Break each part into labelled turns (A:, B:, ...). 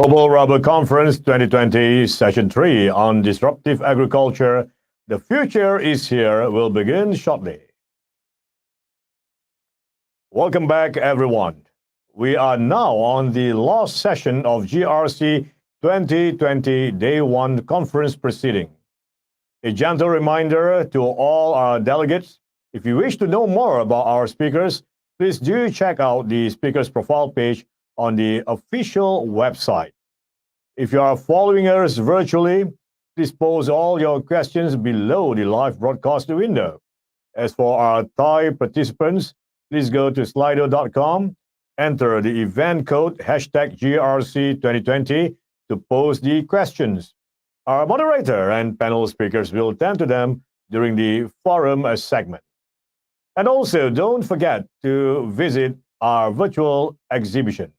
A: Global Rubber Conference 2020, Session 3 on Disruptive Agriculture. The future is here will begin shortly. Welcome back, everyone. We are now on the last session of GRC 2020 Day 1 conference proceeding. A gentle reminder to all our delegates, if you wish to know more about our speakers, please do check out the speaker's profile page on the official website. If you are following us virtually, please post all your questions below the live broadcast window. As for our Thai participants, please go to slido.com, enter the event code #GRC2020 to post the questions. Our moderator and panel speakers will tend to them during the forum segment. And also, don't forget to visit our virtual exhibition.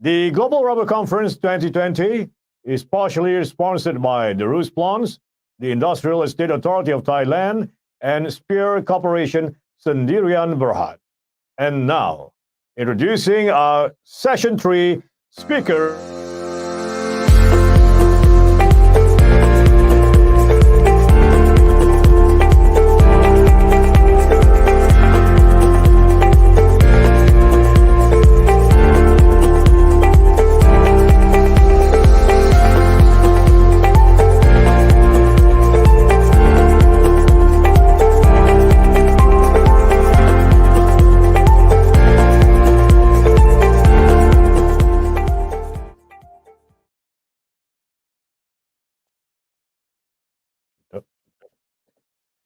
A: The Global Rubber Conference 2020 is partially sponsored by the Roos Plants, the Industrial Estate Authority of Thailand, and Spear Corporation Sendirian Berhad. And now, introducing our Session 3 speaker.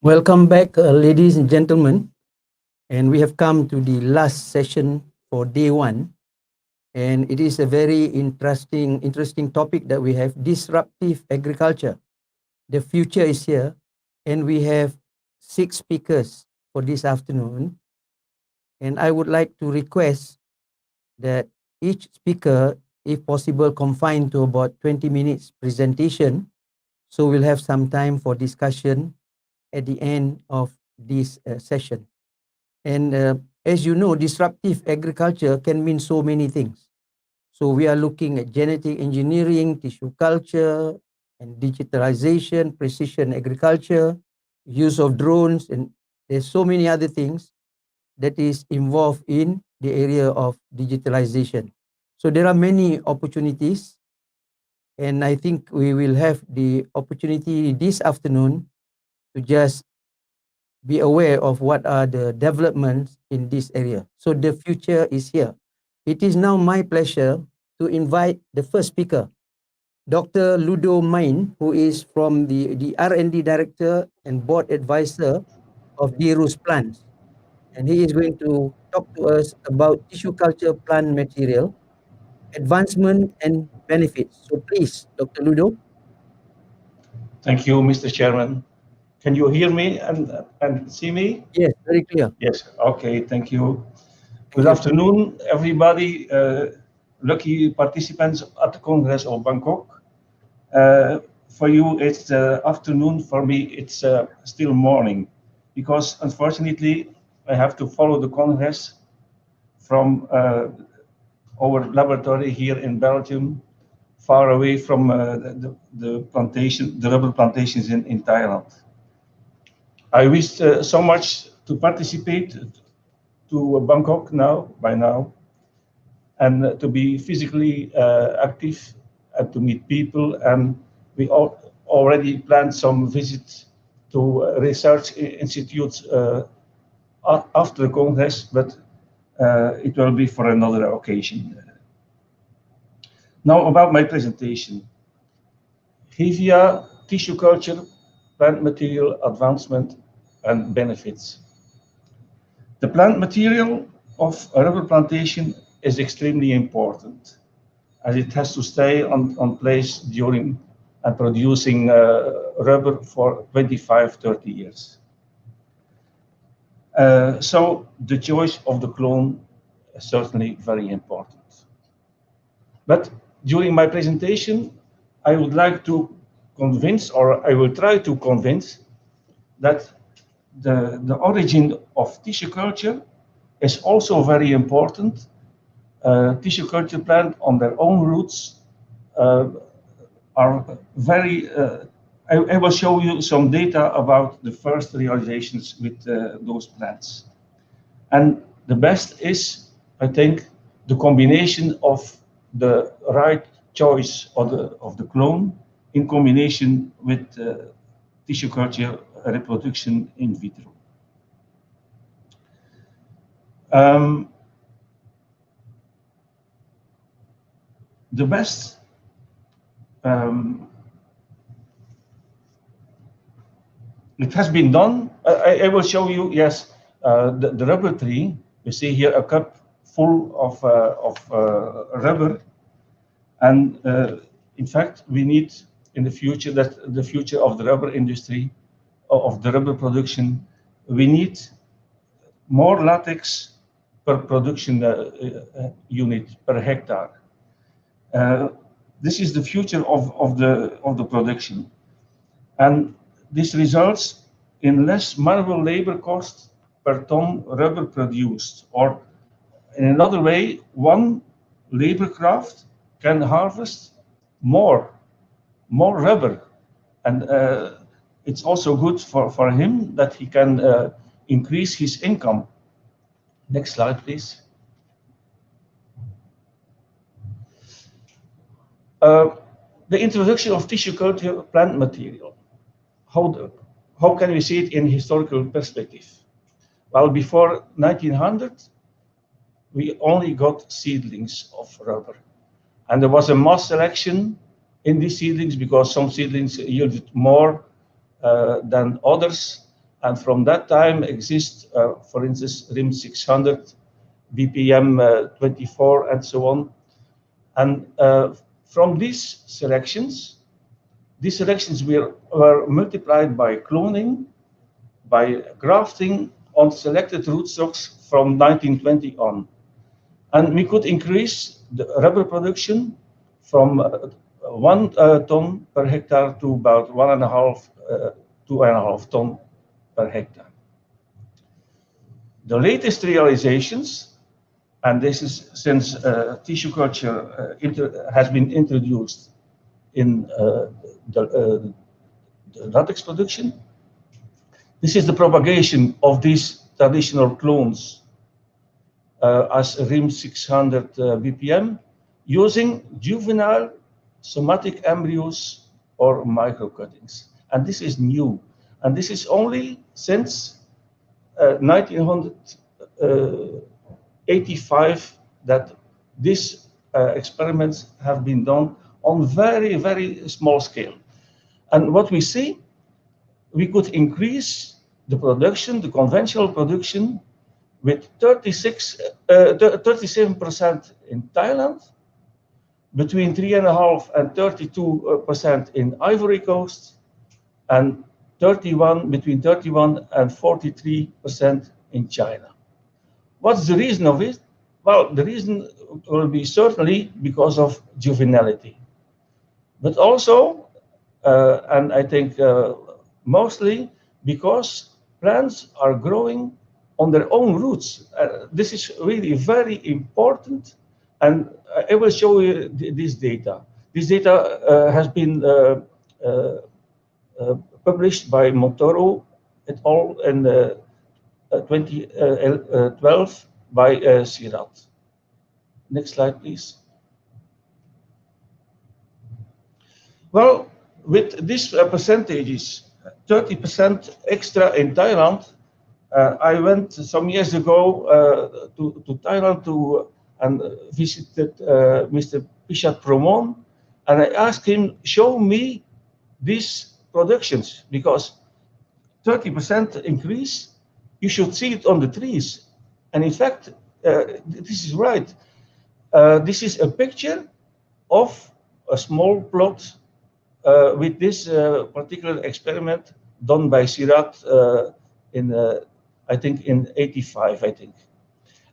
B: Welcome back, ladies and gentlemen. And we have come to the last session for day 1. And it is a very interesting topic that we have, disruptive agriculture. The future is here. And we have 6 speakers for this afternoon. And I would like to request that each speaker, if possible, confine to about 20 minutes presentation. So we'll have some time for discussion at the end of this session. And as you know, disruptive agriculture can mean so many things. So we are looking at genetic engineering, tissue culture, and digitalization, precision agriculture, use of drones, and there's so many other things that is involved in the area of digitalization. So there are many opportunities, and I think we will have the opportunity this afternoon to just be aware of what are the developments in this area. So the future is here. It is now my pleasure to invite the first speaker, Dr. Ludo Main, who is from the R&D Director and Board Advisor of the Roos Plants. And he is going to talk to us about tissue culture plant material, advancement and benefits. So please, Dr. Ludo.
C: Thank you, Mr. Chairman. Can you hear me and see me?
B: Yes, very clear.
C: Yes, okay, thank you. Good afternoon, everybody, lucky participants at the Congress of Bangkok. For you, it's afternoon. For me, it's still morning, because unfortunately, I have to follow the Congress from our laboratory here in Belgium, far away from the rubber plantations in Thailand. I wish so much to participate to Bangkok by now, and to be physically active and to meet people. And we already planned some visits to research institutes after the Congress, but it will be for another occasion. Now about my presentation. Hevia tissue culture, plant material advancement and benefits. The plant material of a rubber plantation is extremely important, as it has to stay on place during and producing rubber for 25-30 years. So the choice of the clone is certainly very important. But during my presentation, I would like to convince, or I will try to convince, that the origin of tissue culture is also very important, tissue culture plant on their own roots are very. I will show you some data about the first realizations with those plants. And the best is, I think, the combination of the right choice of the clone in combination with tissue culture reproduction in vitro. The best it has been done. I will show you, yes, the rubber tree. You see here a cup full of rubber. And in fact, we need in the future, that the future of the rubber industry, of the rubber production, we need more latex per production unit per hectare. This is the future of the production. And this results in less manual labor cost per ton rubber produced. Or in another way, one labor craft can harvest more rubber. And it's also good for him that he can increase his income. Next slide, please. The introduction of tissue culture plant material. How can we see it in historical perspective? Well, before 1900, we only got seedlings of rubber. And there was a mass selection in these seedlings because some seedlings yielded more than others. And from that time exists, for instance, RIM 600, BPM 24, and so on. And from these selections were multiplied by cloning, by grafting on selected rootstocks from 1920 on. And we could increase the rubber production from 1 ton per hectare to about 2.5 ton per hectare. The latest realizations, and this is since tissue culture has been introduced in the latex production. This is the propagation of these traditional clones as RIM 600 BPM using juvenile somatic embryos or microcuttings. And this is new. And this is only since 1985 that these experiments have been done on very, very small scale. And what we see, we could increase the production, the conventional production, with 37% in Thailand, between 3.5% and 32% in Ivory Coast, and between 31 and 43% in China. What's the reason of it? Well, the reason will be certainly because of juvenility, but also, and I think mostly because plants are growing on their own roots. This is really very important, and I will show you this data. This data has been published by Montoro et al. In 2012 by Sirat. Next slide, please. Well, with these percentages, 30% extra in Thailand, I went some years ago to Thailand and visited Mr. Pishat Promon, and I asked him, show me these productions, because 30% increase, you should see it on the trees. And in fact, this is right. This is a picture of a small plot with this particular experiment done by Sirat in, I think, in 85, I think.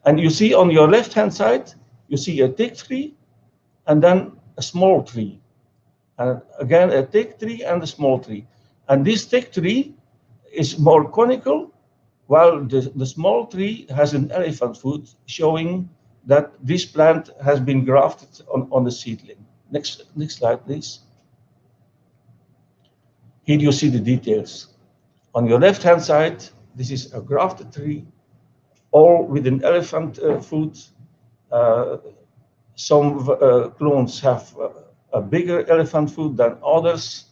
C: And you see on your left-hand side, you see a thick tree and then a small tree. And again, a thick tree and a small tree. And this thick tree is more conical, while the small tree has an elephant foot, showing that this plant has been grafted on the seedling. Next slide, please. Here you see the details. On your left-hand side, this is a grafted tree, all with an elephant foot. Some clones have a bigger elephant foot than others,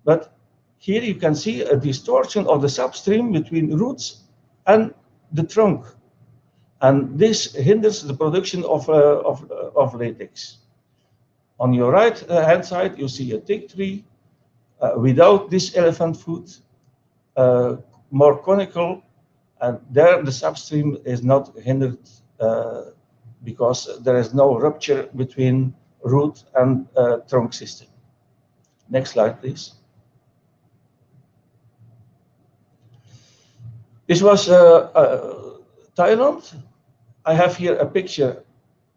C: but here you can see a distortion of the substream between roots and the trunk, and this hinders the production of latex. On your right hand side, you see a teak tree without this elephant foot, more conical, and there the substream is not hindered because there is no rupture between root and trunk system. Next slide, please. This was Thailand. I have here a picture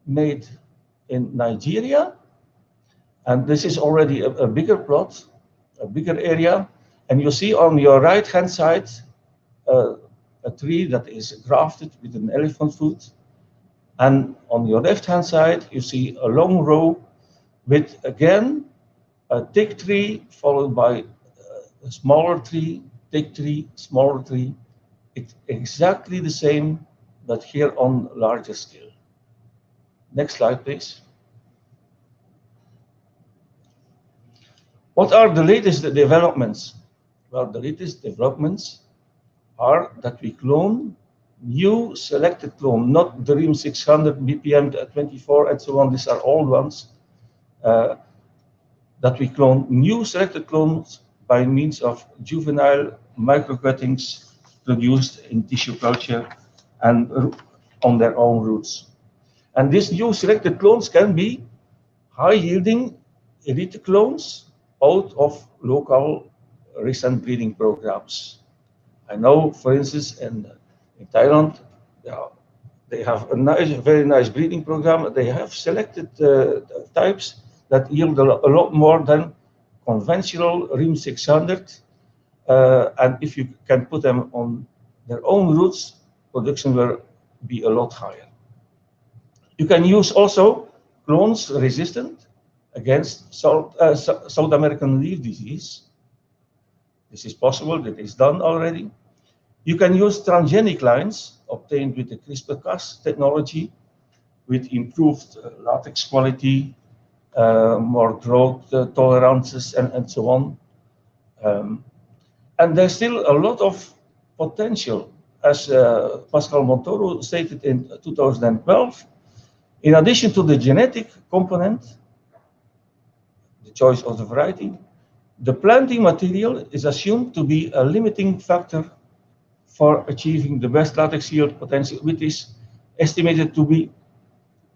C: made in Nigeria, and this is already a bigger plot, a bigger area, and you see on your right-hand side a tree that is grafted with an elephant foot, and on your left-hand side you see a long row with, again, a teak tree followed by a smaller tree, teak tree, smaller tree. It's exactly the same, but here on larger scale. Next slide, please. What are the latest developments? Well, the latest developments are that we clone new selected clone, not the RIM 600, BPM 24, and so on. These are old ones. That we clone new selected clones by means of juvenile microcuttings produced in tissue culture and on their own roots. And these new selected clones can be high-yielding elite clones out of local recent breeding programs. I know, for instance, in Thailand, they have a very nice breeding program. They have selected types that yield a lot more than conventional RIM 600. And if you can put them on their own roots, production will be a lot higher. You can use also clones resistant against South American leaf disease. This is possible, that is done already. You can use transgenic lines obtained with the CRISPR-Cas technology with improved latex quality, more growth tolerances, and so on. And there's still a lot of potential, as Pascal Montoro stated in 2012. In addition to the genetic component, the choice of the variety, the planting material is assumed to be a limiting factor for achieving the best latex yield potential, which is estimated to be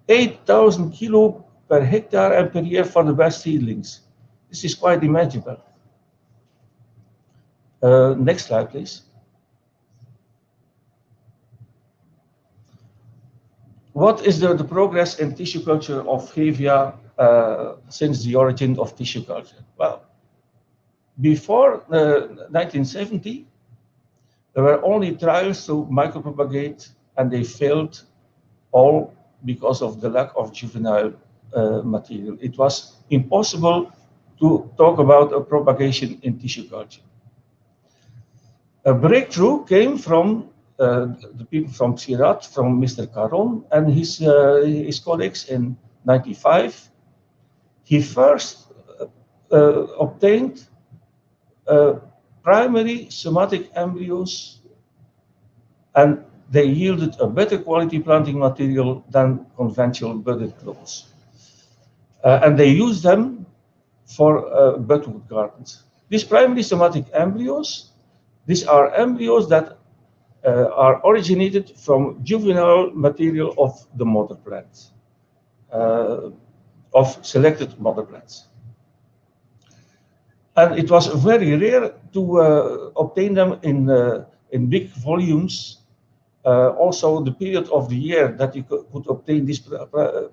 C: 8,000 kilo per hectare and per year for the best seedlings. This is quite imaginable. Next slide, please. What is the progress in tissue culture of Hevia since the origin of tissue culture? Well, before 1970, there were only trials to micropropagate, and they failed all because of the lack of juvenile material. It was impossible to talk about a propagation in tissue culture. A breakthrough came from the people from Sirat, from Mr. Caron and his colleagues in '95. He first obtained primary somatic embryos, and they yielded a better quality planting material than conventional budded clones. And they used them for budwood gardens. These primary somatic embryos, these are embryos that are originated from juvenile material of the mother plant, of selected mother plants. And it was very rare to obtain them in big volumes. Also, the period of the year that you could obtain these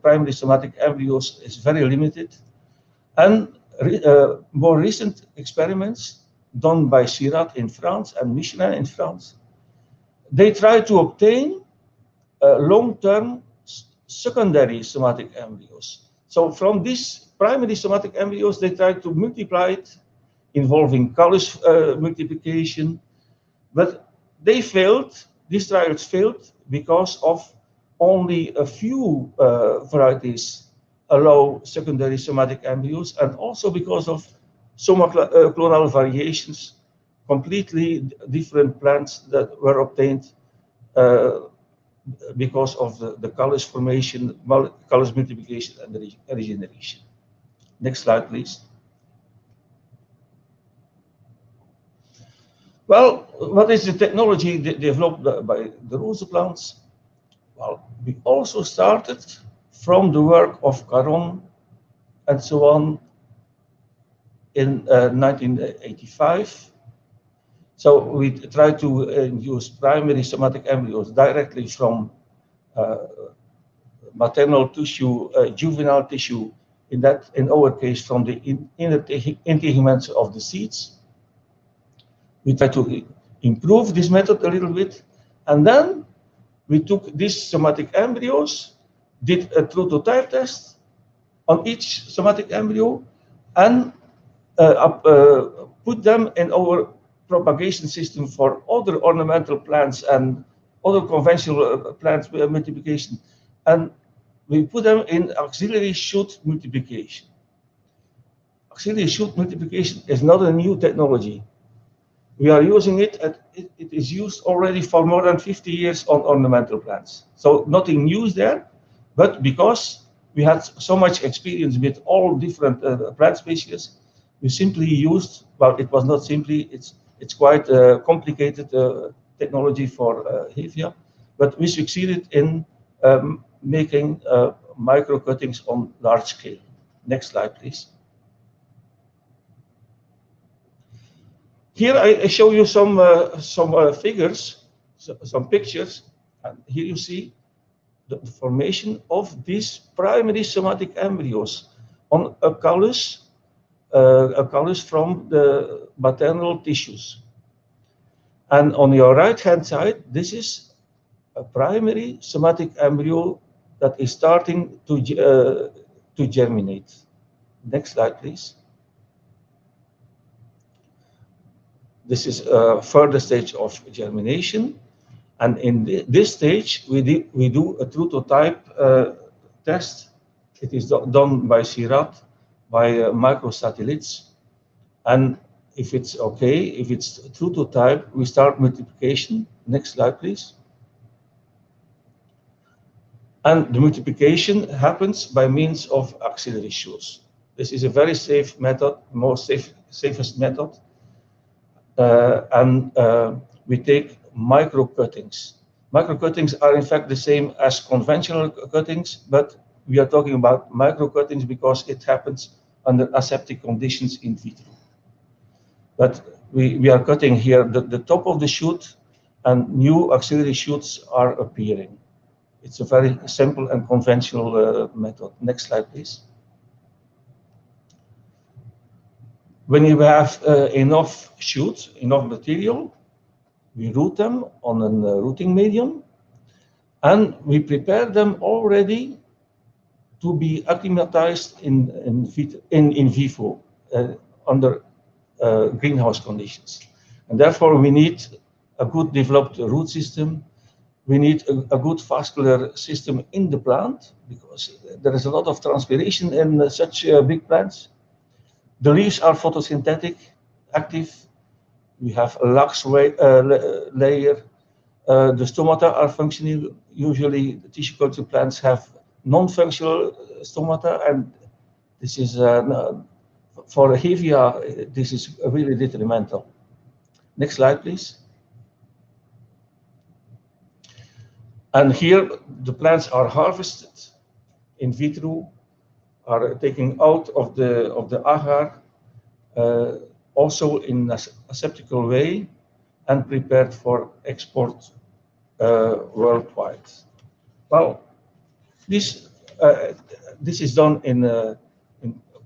C: primary somatic embryos is very limited. And more recent experiments done by Sirat in France and Michelin in France, they try to obtain long-term secondary somatic embryos. So from these primary somatic embryos, they tried to multiply it, involving callus multiplication, but they failed. These trials failed because of only a few varieties allow secondary somatic embryos, and also because of somaclonal variations, completely different plants that were obtained because of the callus formation, callus multiplication, and regeneration. Next slide, please. Well, what is the technology developed by the rose plants? Well, we also started from the work of Caron and so on in 1985. So we tried to use primary somatic embryos directly from maternal tissue, juvenile tissue, in our case from the inner integuments of the seeds. We tried to improve this method a little bit, and then we took these somatic embryos, did a true to type test on each somatic embryo, and put them in our propagation system for other ornamental plants and other conventional plant multiplication. And we put them in auxiliary shoot multiplication. Auxiliary shoot multiplication is not a new technology. We are using it, it is used already for more than 50 years on ornamental plants. So nothing new there, but because we had so much experience with all different plant species, we simply used, well, it was not simply, it's quite a complicated technology for Hevia, but we succeeded in making micro cuttings on large scale. Next slide, please. Here I show you some figures, some pictures, and here you see the formation of these primary somatic embryos on a callus from the maternal tissues. And on your right-hand side, this is a primary somatic embryo that is starting to germinate. Next slide, please. This is a further stage of germination. And in this stage, we do a true to type test. It is done by CIRAT, by microsatellites. And if it's okay, if it's true to type, we start multiplication. Next slide, please. And the multiplication happens by means of auxiliary shoots. This is a very safe method, safest method. We take micro cuttings. Micro cuttings are in fact the same as conventional cuttings, but we are talking about micro cuttings because it happens under aseptic conditions in vitro. But we are cutting here the top of the shoot, and new auxiliary shoots are appearing. It's a very simple and conventional method. Next slide, please. When you have enough shoots, enough material, we root them on a rooting medium, and we prepare them already to be acclimatized in vivo under greenhouse conditions. And therefore, we need a good developed root system. We need a good vascular system in the plant because there is a lot of transpiration in such big plants. The leaves are photosynthetic, active. We have a lax layer. The stomata are functional. Usually, the tissue culture plants have non-functional stomata, and this is for Hevia. This is really detrimental. Next slide, please. And here, the plants are harvested in vitro, are taken out of the agar, also in a aseptical way, and prepared for export worldwide. Well, this is done in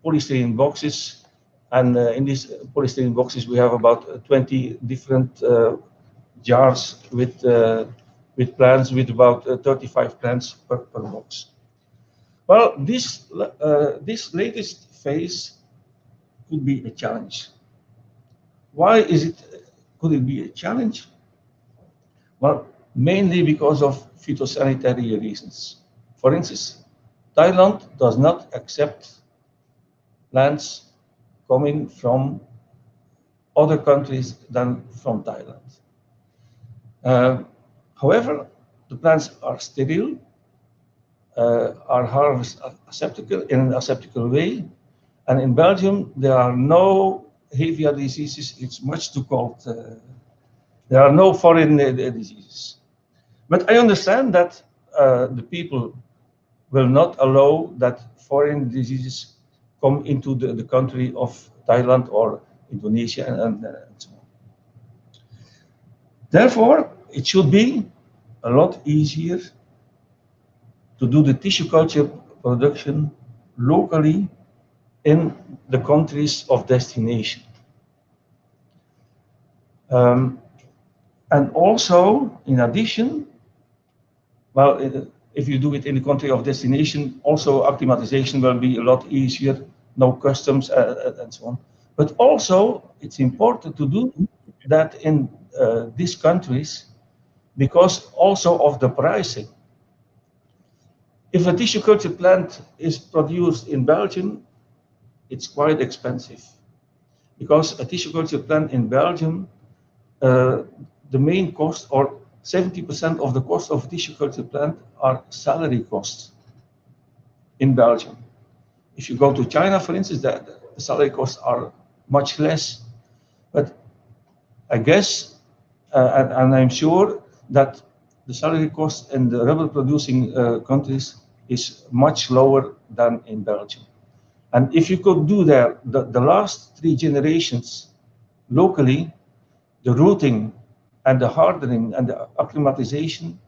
C: polystyrene boxes, and in these polystyrene boxes we have about 20 different jars with with plants with about 35 plants per box. Well, this latest phase could be a challenge. Why could it be a challenge? Well, mainly because of phytosanitary reasons. For instance, Thailand does not accept plants coming from other countries than from Thailand. However, the plants are sterile, are harvested in an aseptical way, and in Belgium there are no heavier diseases. It's much too cold. There are no foreign diseases. But I understand that the people will not allow that foreign diseases come into the country of Thailand or Indonesia and so on. Therefore, it should be a lot easier to do the tissue culture production locally in the countries of destination. And also, in addition, well, if you do it in the country of destination, also acclimatization will be a lot easier, no customs and so on. But also, it's important to do that in these countries because also of the pricing. If a tissue culture plant is produced in Belgium, it's quite expensive because a tissue culture plant in Belgium, the main cost or 70% of the cost of a tissue culture plant are salary costs in Belgium. If you go to China, for instance, the salary costs are much less. But I guess, and I'm sure that the salary cost in the rubber producing countries is much lower than in Belgium. And if you could do that, the last 3 generations locally, the rooting and the hardening and the acclimatization,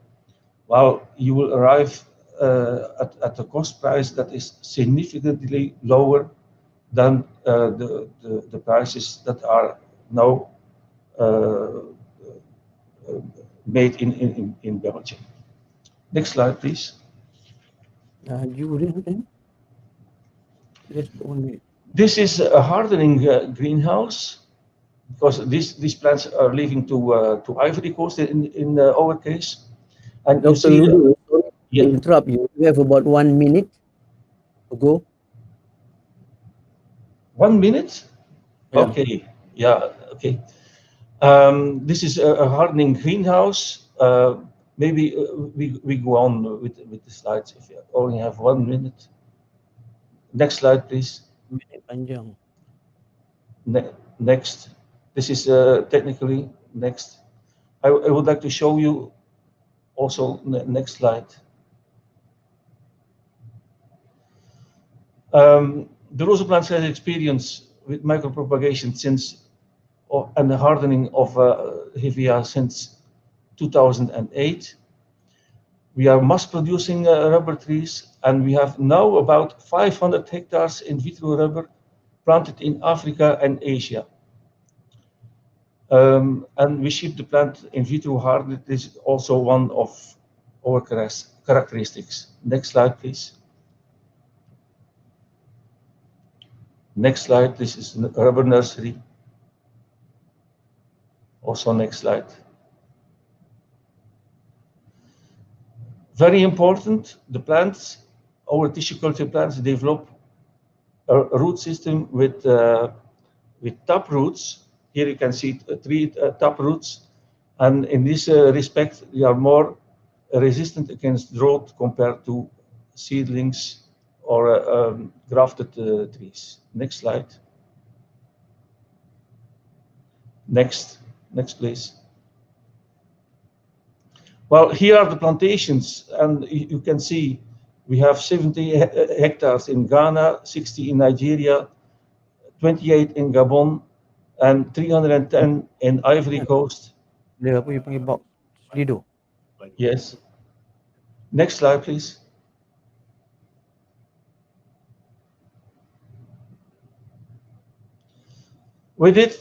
C: well, you will arrive at a cost price that is significantly lower than the prices that are now made in Belgium. Next slide, please.
B: You read them? Just 1 minute.
C: This is a hardening greenhouse because these plants are leaving to Ivory Coast in our case. And you
B: Dr.
C: see,
B: Ludo, sorry
C: yeah.
B: to interrupt you. We have about 1 minute to go.
C: 1 minute?
B: Yeah.
C: Okay, yeah, okay. This is a hardening greenhouse. Maybe we go on with the slides if you only have 1 minute. Next slide, please.
B: Minit panjang.
C: Next. This is technically next. I would like to show you also next slide. The rose plants has experience with micropropagation since and the hardening of hevea since 2008. We are mass producing rubber trees, and we have now about 500 hectares in vitro rubber planted in Africa and Asia. And we ship the plant in vitro hardened. This is also one of our characteristics. Next slide, please. Next slide. This is a rubber nursery. Also, next slide. Very important, the plants, our tissue culture plants develop a root system with tap roots. Here you can see 3 tap roots. And in this respect, they are more resistant against drought compared to seedlings or grafted trees. Next slide. Next, please. Well, here are the plantations, and you can see we have 70 hectares in Ghana, 60 in Nigeria, 28 in Gabon, and 310 in Ivory Coast.
B: Dia apa you panggil box? Lido.
C: Yes. Next slide, please. We did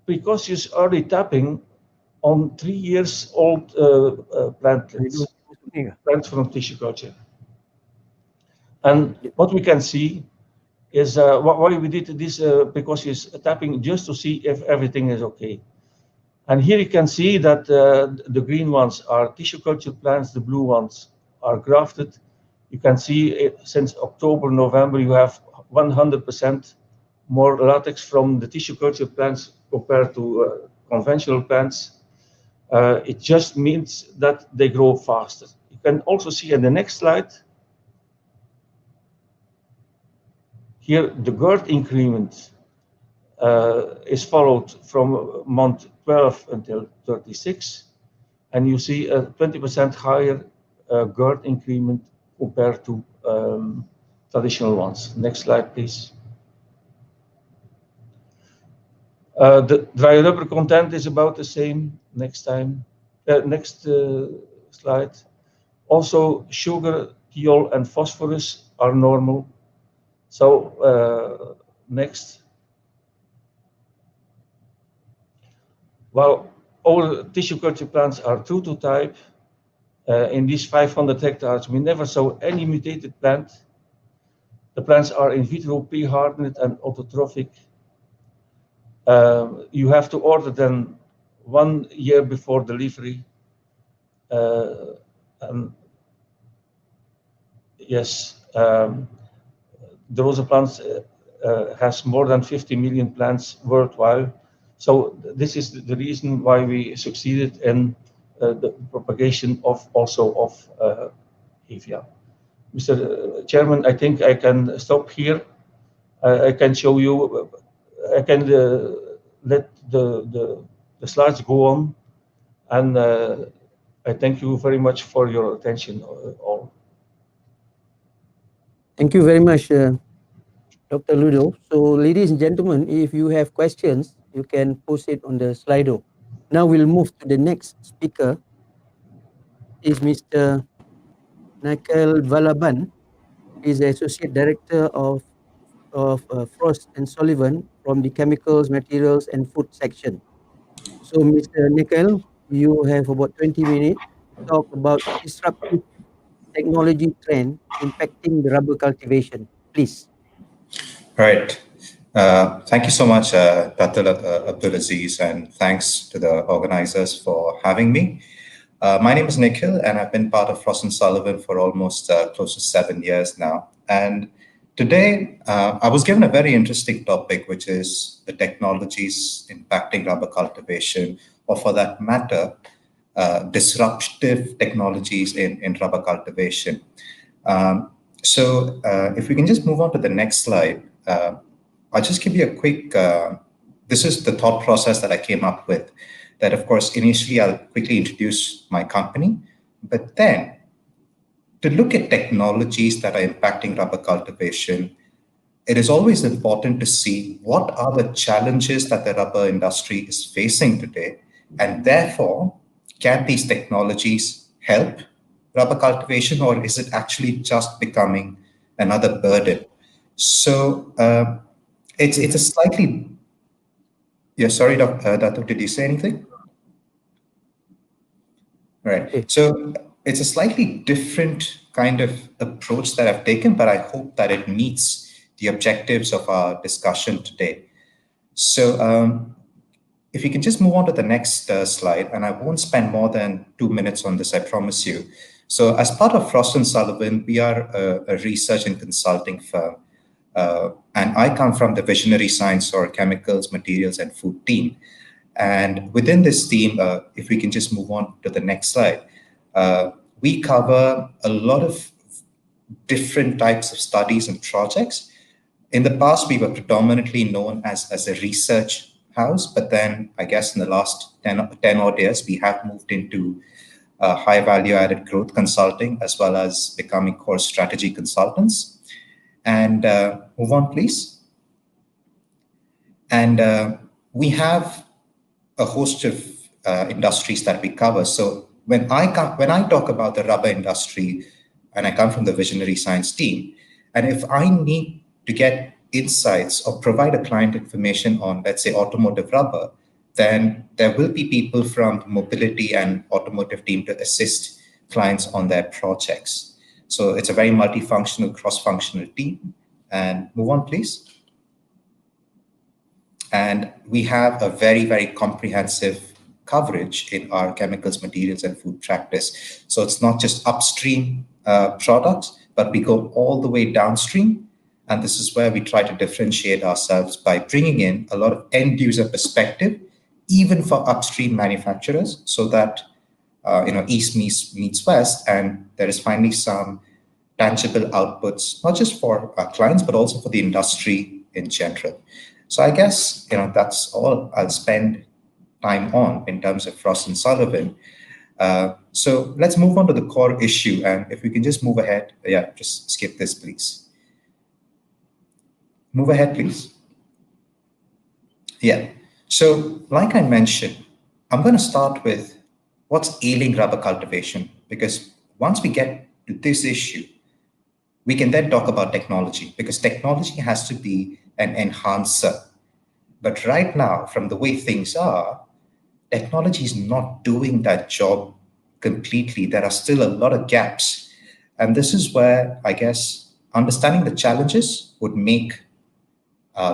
C: precocious early tapping on 3 years old plantlets, plants from tissue culture. And what we can see is why we did this, because he's tapping just to see if everything is okay. And here you can see that the green ones are tissue culture plants, the blue ones are grafted. You can see since October, November, you have 100% more latex from the tissue culture plants compared to conventional plants. It just means that they grow faster. You can also see in the next slide, here the girth increment is followed from month 12 until 36, and you see a 20% higher girth increment compared to traditional ones. Next slide, please. The dry rubber content is about the same. Next slide. Also, sugar, thiol, and phosphorus are normal. So next. While all tissue culture plants are true to type, in these 500 hectares, we never saw any mutated plant. The plants are in vitro pre-hardened and autotrophic. You have to order them 1 year before delivery. And yes, the Rosa plants has more than 50 million plants worldwide. So this is the reason why we succeeded in the propagation of Hevia. Mr. Chairman, I think I can stop here. I can show you, I can let the slides go on, and I thank you very much for your attention all.
B: Thank you very much, Dr. Ludo. So, ladies and gentlemen, if you have questions, you can post it on the Slido. Now we'll move to the next speaker. Is Mr. Nikhil Valaban. He's the Associate Director of Frost and Sullivan from the Chemicals, Materials and Food section. So, Mr. Nikhil, you have about 20 minutes to talk about disruptive technology trend impacting the rubber cultivation. Please.
D: Right. Thank you so much, Dr. Abdulaziz, and thanks to the organizers for having me. My name is Nikhil, and I've been part of Frost & Sullivan for almost close to 7 years now. And today, I was given a very interesting topic, which is the technologies impacting rubber cultivation, or for that matter, disruptive technologies in rubber cultivation. So if we can just move on to the next slide, I'll just give you a quick, this is the thought process that I came up with. That, of course, initially I'll quickly introduce my company, but then to look at technologies that are impacting rubber cultivation, it is always important to see what are the challenges that the rubber industry is facing today, and therefore, can these technologies help rubber cultivation, or is it actually just becoming another burden? So it's a slightly, yeah, sorry, Dato, did you say anything? Right. So it's a slightly different kind of approach that I've taken, but I hope that it meets the objectives of our discussion today. So if you can just move on to the next slide, and I won't spend more than 2 minutes on this, I promise you. So as part of Frost & Sullivan, we are a research and consulting firm. And I come from the visionary science or chemicals, materials, and food team. And within this team, if we can just move on to the next slide, we cover a lot of different types of studies and projects. In the past, we were predominantly known as a research house, but then I guess in the last 10 odd years, we have moved into high value added growth consulting, as well as becoming core strategy consultants. And move on, please. And we have a host of industries that we cover. So when I talk about the rubber industry, and I come from the visionary science team, and if I need to get insights or provide a client information on, let's say, automotive rubber, then there will be people from the mobility and automotive team to assist clients on their projects. So it's a very multifunctional, cross-functional team. And move on, please. And we have a very, very comprehensive coverage in our chemicals, materials, and food practice. So it's not just upstream products, but we go all the way downstream. And this is where we try to differentiate ourselves by bringing in a lot of end user perspective, even for upstream manufacturers, so that East meets West, and there is finally some tangible outputs, not just for our clients, but also for the industry in general. So I guess that's all I'll spend time on in terms of Frost and Sullivan. So let's move on to the core issue, and if we can just move ahead, just skip this, please. Move ahead, please. Yeah. So, like I mentioned, I'm going to start with what's ailing rubber cultivation, because once we get to this issue, we can then talk about technology, because technology has to be an enhancer. But right now, from the way things are, technology is not doing that job completely. There are still a lot of gaps. And this is where, I guess, understanding the challenges would make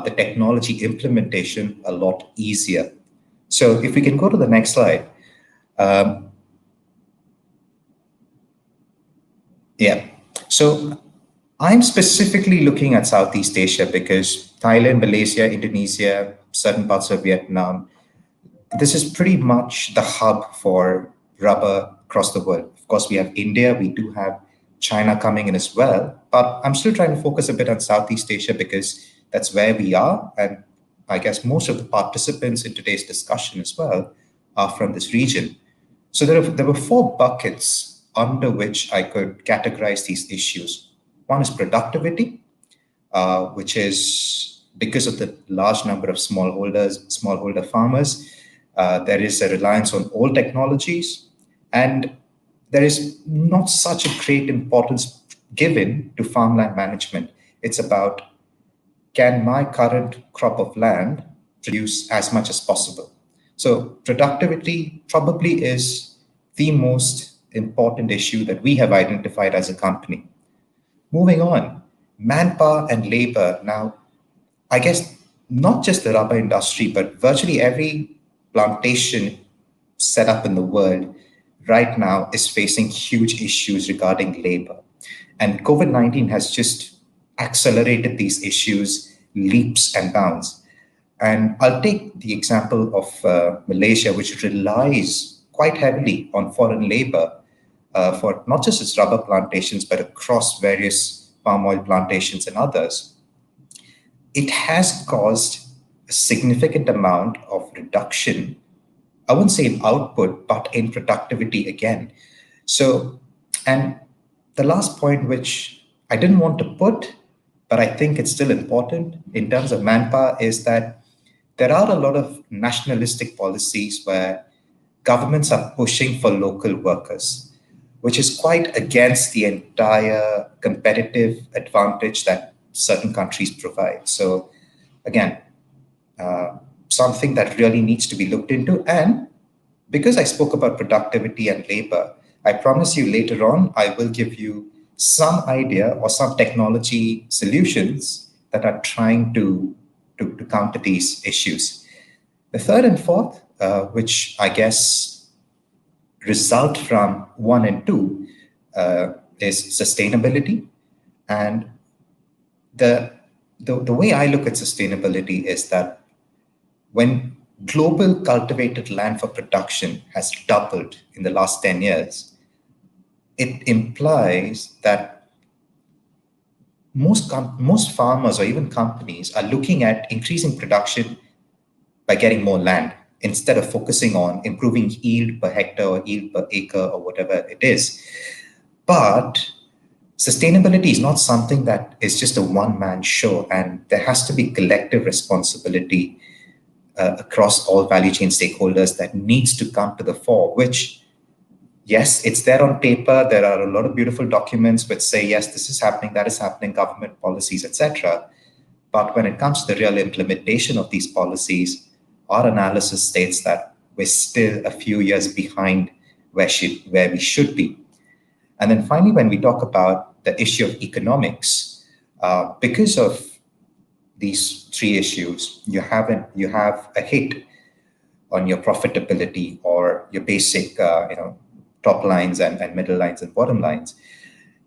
D: the technology implementation a lot easier. So if we can go to the next slide. So I'm specifically looking at Southeast Asia because Thailand, Malaysia, Indonesia, certain parts of Vietnam, this is pretty much the hub for rubber across the world. Of course, we have India, we do have China coming in as well, but I'm still trying to focus a bit on Southeast Asia because that's where we are. And I guess most of the participants in today's discussion as well are from this region. So there were 4 buckets under which I could categorize these issues. One is productivity, which is because of the large number of smallholder farmers, there is a reliance on old technologies, and there is not such a great importance given to farmland management. It's about, can my current crop of land produce as much as possible? So productivity probably is the most important issue that we have identified as a company. Moving on, manpower and labor. Now, I guess not just the rubber industry, but virtually every plantation set up in the world right now is facing huge issues regarding labor. And COVID-19 has just accelerated these issues leaps and bounds. And I'll take the example of Malaysia, which relies quite heavily on foreign labor for not just its rubber plantations, but across various palm oil plantations and others. It has caused a significant amount of reduction, I wouldn't say in output, but in productivity again. So, and the last point, which I didn't want to put, but I think it's still important in terms of manpower, is that there are a lot of nationalistic policies where governments are pushing for local workers, which is quite against the entire competitive advantage that certain countries provide. So again, something that really needs to be looked into. And because I spoke about productivity and labor, I promise you later on, I will give you some idea or some technology solutions that are trying to counter these issues. The third and fourth, which I guess result from 1 and 2, is sustainability. And the way I look at sustainability is that when global cultivated land for production has doubled in the last 10 years, it implies that most farmers or even companies are looking at increasing production by getting more land instead of focusing on improving yield per hectare or yield per acre or whatever it is. But sustainability is not something that is just a one-man show, and there has to be collective responsibility across all value chain stakeholders that needs to come to the fore, which, yes, it's there on paper. There are a lot of beautiful documents which say, yes, this is happening, that is happening, government policies, etc. But when it comes to the real implementation of these policies, our analysis states that we're still a few years behind where we should be. And then finally, when we talk about the issue of economics, because of these three issues, you have a hit on your profitability or your basic top lines and middle lines and bottom lines.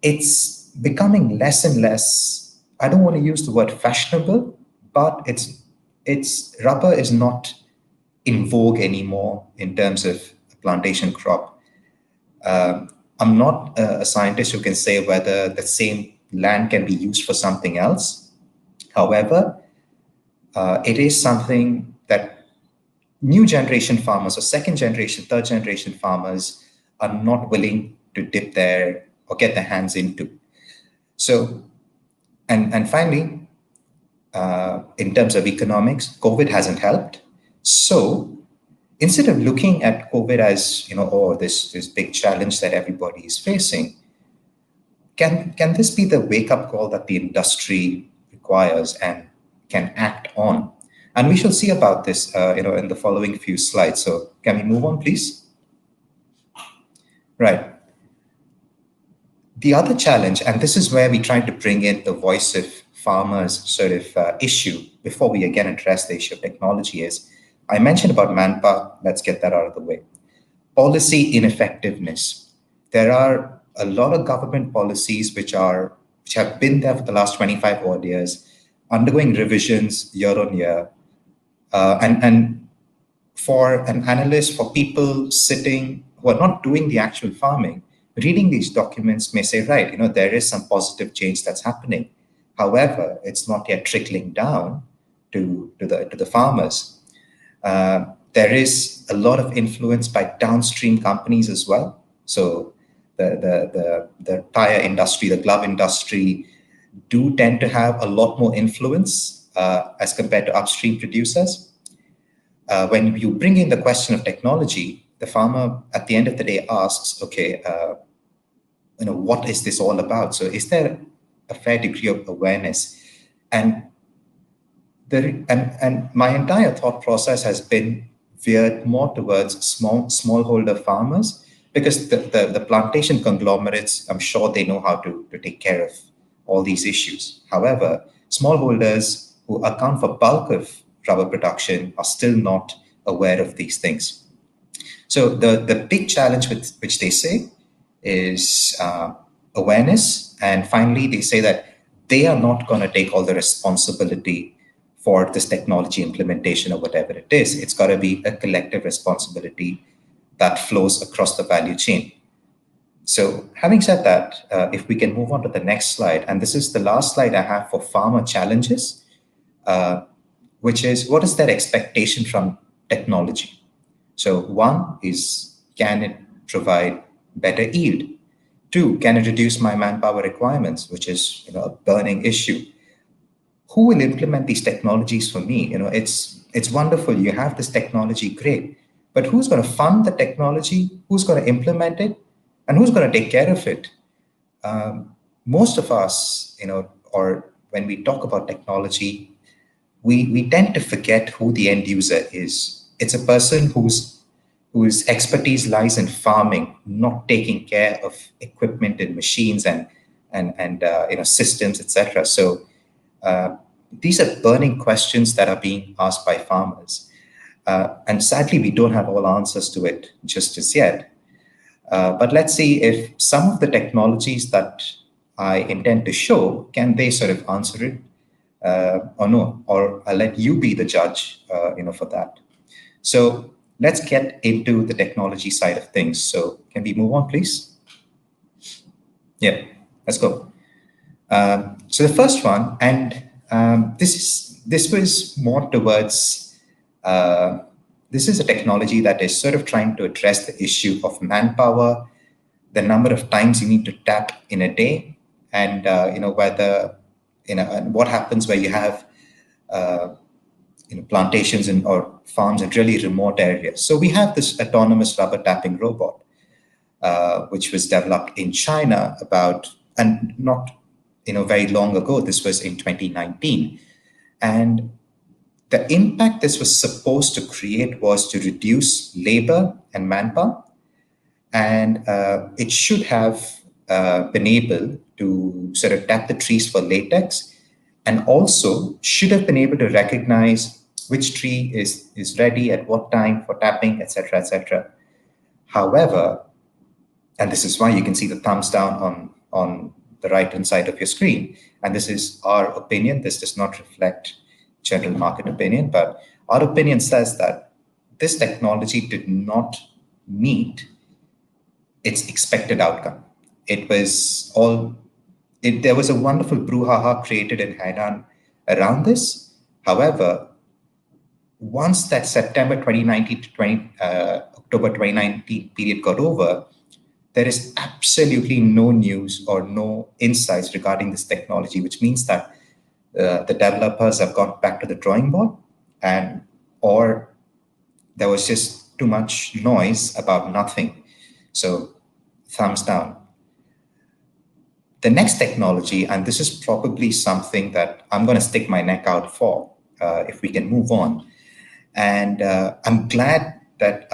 D: It's becoming less and less, I don't want to use the word fashionable, but it's rubber is not in vogue anymore in terms of a plantation crop. I'm not a scientist who can say whether the same land can be used for something else. However, it is something that new generation farmers or second generation, third generation farmers are not willing to dip their or get their hands into. So, and finally, in terms of economics, COVID hasn't helped. So instead of looking at COVID as, this big challenge that everybody is facing, can this be the wake-up call that the industry requires and can act on? And we shall see about this, in the following few slides. So can we move on, please? Right. The other challenge, and this is where we try to bring in the voice of farmers sort of issue before we again address the issue of technology, is I mentioned about manpower. Let's get that out of the way. Policy ineffectiveness. There are a lot of government policies which have been there for the last 25 odd years, undergoing revisions year on year. And for an analyst, for people sitting who are not doing the actual farming, reading these documents may say, right, there is some positive change that's happening. However, it's not yet trickling down to the farmers. There is a lot of influence by downstream companies as well. So the tire industry, the glove industry do tend to have a lot more influence as compared to upstream producers. When you bring in the question of technology, the farmer at the end of the day asks, okay, what is this all about? So is there a fair degree of awareness? And my entire thought process has been veered more towards smallholder farmers, because the plantation conglomerates, I'm sure they know how to take care of all these issues. However, smallholders who account for bulk of rubber production are still not aware of these things. So the big challenge which they say is awareness. And finally, they say that they are not going to take all the responsibility for this technology implementation or whatever it is. It's got to be a collective responsibility that flows across the value chain. So having said that, if we can move on to the next slide, and this is the last slide I have for farmer challenges, which is, what is their expectation from technology? So one is, can it provide better yield? Two, can it reduce my manpower requirements, which is a burning issue? Who will implement these technologies for me? It's wonderful. You have this technology, great. But who's going to fund the technology? Who's going to implement it? And who's going to take care of it? Most of us, or when we talk about technology, we tend to forget who the end user is. It's a person whose expertise lies in farming, not taking care of equipment and machines and systems, etc. So these are burning questions that are being asked by farmers. And sadly, we don't have all answers to it just as yet. But let's see if some of the technologies that I intend to show, can they sort of answer it or no? Or I'll let you be the judge, for that. So let's get into the technology side of things. So can we move on, please? Yeah, let's go. So the first one, and this was more towards, this is a technology that is sort of trying to address the issue of manpower, the number of times you need to tap in a day, and whether and what happens where you have plantations or farms in really remote areas. So we have this autonomous rubber tapping robot, which was developed in China and not very long ago. This was in 2019, and The impact this was supposed to create was to reduce labor and manpower, and it should have been able to sort of tap the trees for latex, and also should have been able to recognize which tree is ready at what time for tapping, etc., etc. However, and this is why you can see the thumbs down on the right-hand side of your screen, and this is our opinion. This does not reflect general market opinion, but our opinion says that this technology did not meet its expected outcome. It was all, there was a wonderful brouhaha created in Hainan around this. However, once that September 2019 to October 2019 period got over, there is absolutely no news or no insights regarding this technology, which means that the developers have gone back to the drawing board, and or there was just too much noise about nothing. So thumbs down. The next technology, and this is probably something that I'm going to stick my neck out for, if we can move on. And I'm glad that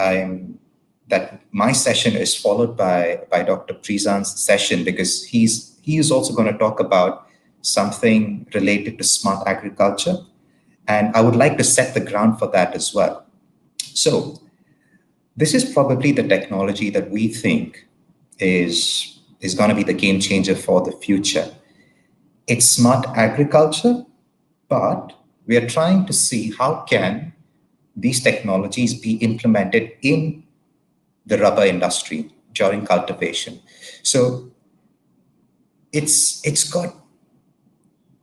D: my session is followed by Dr. Prizan's session, because he is also going to talk about something related to smart agriculture. And I would like to set the ground for that as well. So this is probably the technology that we think is going to be the game changer for the future. It's smart agriculture, but we are trying to see how can these technologies be implemented in the rubber industry during cultivation. So it's got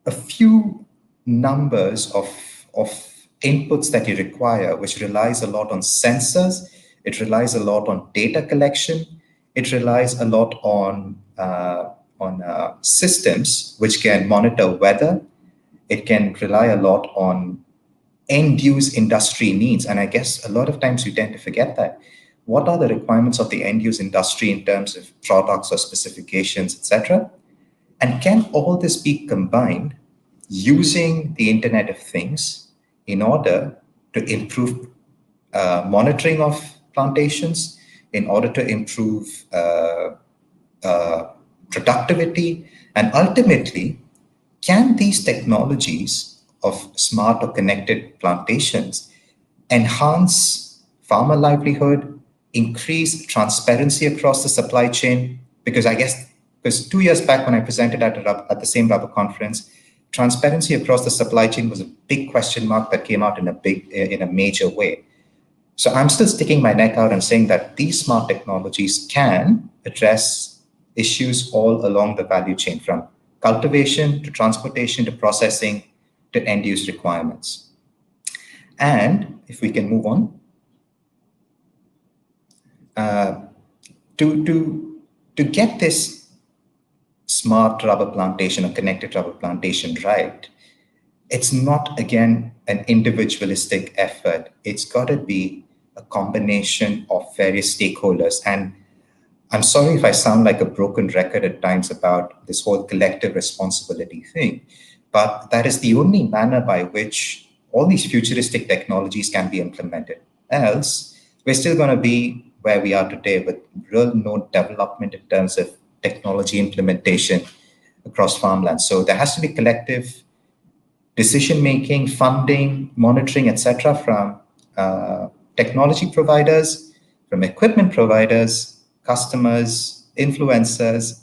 D: a few numbers of inputs that you require, which relies a lot on sensors. It relies a lot on data collection. It relies a lot on systems which can monitor weather. It can rely a lot on end-use industry needs. And I guess a lot of times you tend to forget that. What are the requirements of the end-use industry in terms of products or specifications, etc.? And can all this be combined using the Internet of Things in order to improve monitoring of plantations, in order to improve productivity, and ultimately, can these technologies of smart or connected plantations enhance farmer livelihood, increase transparency across the supply chain? Because I guess, because 2 years back when I presented at the same rubber conference, transparency across the supply chain was a big question mark that came out in a major way. So I'm still sticking my neck out and saying that these smart technologies can address issues all along the value chain, from cultivation to transportation to processing to end-use requirements. And if we can move on, to get this smart rubber plantation or connected rubber plantation right, it's not, again, an individualistic effort. It's got to be a combination of various stakeholders. And I'm sorry if I sound like a broken record at times about this whole collective responsibility thing, but that is the only manner by which all these futuristic technologies can be implemented. Else, we're still going to be where we are today, with real no development in terms of technology implementation across farmland. So there has to be collective decision-making, funding, monitoring, etc., from technology providers, from equipment providers, customers, influencers,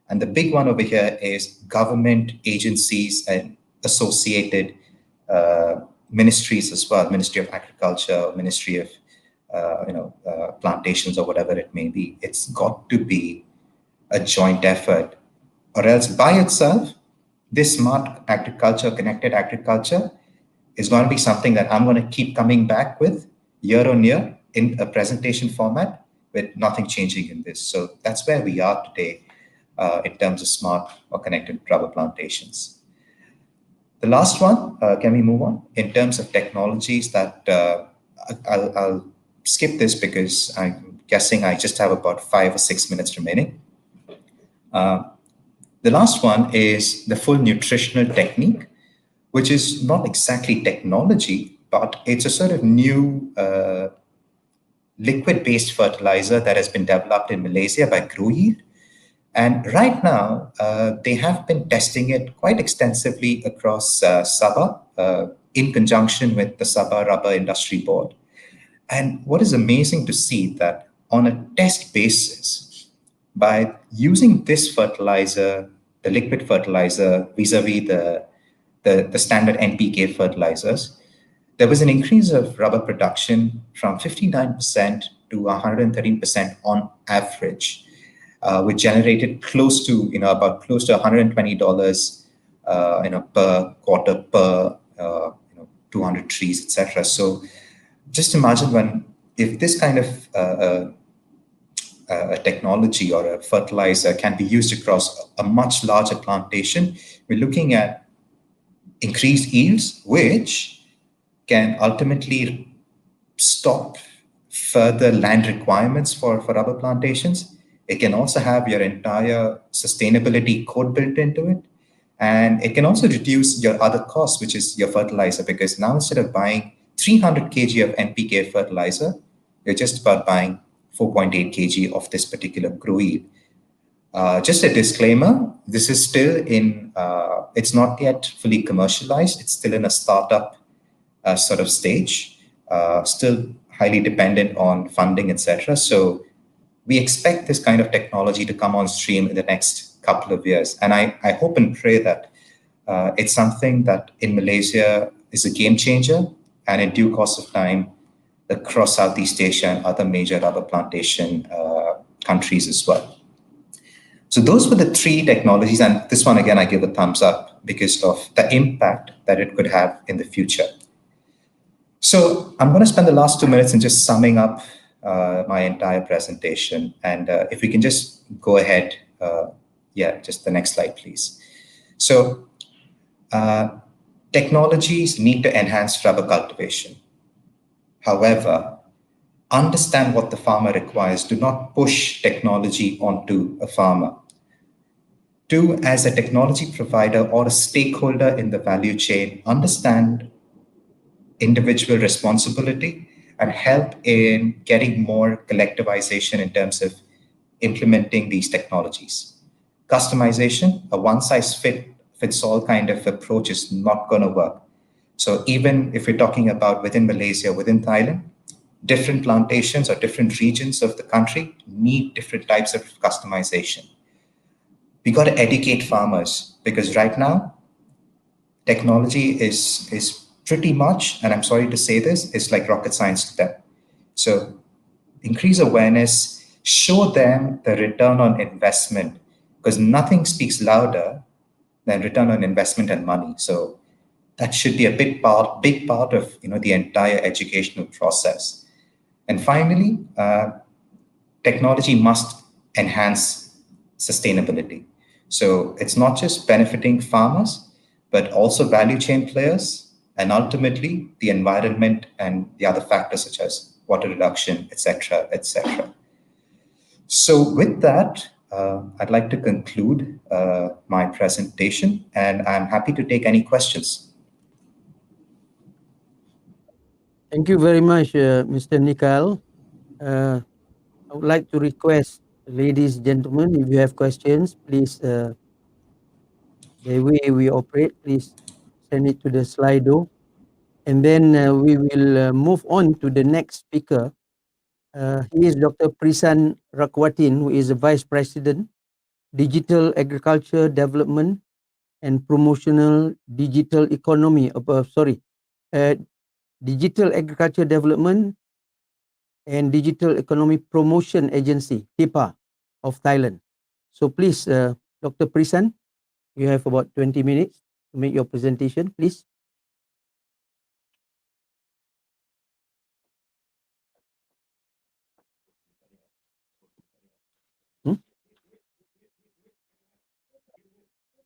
D: and the big one over here is government agencies and associated ministries as well, Ministry of Agriculture, Ministry of plantations, or whatever it may be. It's got to be a joint effort, or else by itself, this smart agriculture, connected agriculture, is going to be something that I'm going to keep coming back with year on year in a presentation format, with nothing changing in this. So that's where we are today in terms of smart or connected rubber plantations. The last one, can we move on? In terms of technologies that I'll skip this because I'm guessing I just have about 5 or 6 minutes remaining. The last one is the full nutritional technique, which is not exactly technology, but it's a sort of new liquid-based fertilizer that has been developed in Malaysia by Growyield. And right now, they have been testing it quite extensively across Sabah in conjunction with the Sabah Rubber Industry Board. And what is amazing to see that on a test basis, by using this fertilizer, the liquid fertilizer vis-a-vis the standard NPK fertilizers, there was an increase of rubber production from 59% to 113% on average, which generated close to, about close to $120, per quarter per, 200 trees, etc. So just imagine if this kind of a technology or a fertilizer can be used across a much larger plantation, we're looking at increased yields, which can ultimately stop further land requirements for rubber plantations. It can also have your entire sustainability code built into it. And it can also reduce your other costs, which is your fertilizer, because now instead of buying 300 kg of NPK fertilizer, you're just about buying 4.8 kg of this particular Growyield. Just a disclaimer, this is still it's not yet fully commercialized. It's still in a startup sort of stage, still highly dependent on funding, etc. So we expect this kind of technology to come on stream in the next couple of years. And I hope and pray that it's something that in Malaysia is a game changer, and in due course of time, across Southeast Asia and other major rubber plantation countries as well. So those were the three technologies, and this one, again, I give a thumbs up because of the impact that it could have in the future. So I'm going to spend the last 2 minutes in just summing up my entire presentation. And if we can just go ahead, just the next slide, please. So technologies need to enhance rubber cultivation. However, understand what the farmer requires. Do not push technology onto a farmer. Two, as a technology provider or a stakeholder in the value chain, understand individual responsibility and help in getting more collectivization in terms of implementing these technologies. Customization, a one-size-fits-all kind of approach is not going to work. So even if we're talking about within Malaysia, within Thailand, different plantations or different regions of the country need different types of customization. We got to educate farmers, because right now, technology is pretty much, and I'm sorry to say this, it's like rocket science to them. So increase awareness, show them the return on investment, because nothing speaks louder than return on investment and money. So that should be a big part of the entire educational process. And finally, technology must enhance sustainability. So it's not just benefiting farmers, but also value chain players, and ultimately the environment and the other factors such as water reduction, etc., etc. So with that, I'd like to conclude my presentation, and I'm happy to take any questions.
B: Thank you very much, Mr. Nikal. I would like to request, ladies and gentlemen, if you have questions, please, the way we operate, please send it to the Slido. And then we will move on to the next speaker. He is Dr. Prisan Rakwatin, who is the Vice President, Digital Agriculture Development and Promotional Digital Economy, Digital Agriculture Development and Digital Economy Promotion Agency, TIPA, of Thailand. So please, Dr. Prisan, you have about 20 minutes to make your presentation, please.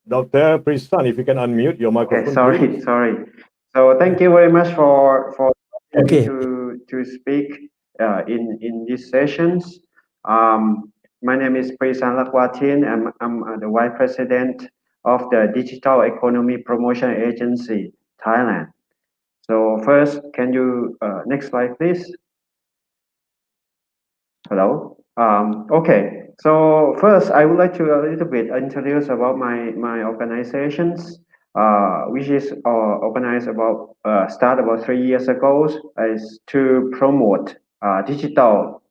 A: Dr. Prisan, if you can unmute your microphone.
E: Okay, sorry. So thank you very much for
B: Okay.
E: to speak in these sessions. My name is Prisan Lakwatin. I'm the Vice President of the Digital Economy Promotion Agency, Thailand. So first, can you next slide, please? Hello. Okay. So first, I would like to a little bit introduce about my organizations, which is organized about start about 3 years ago, is to promote digital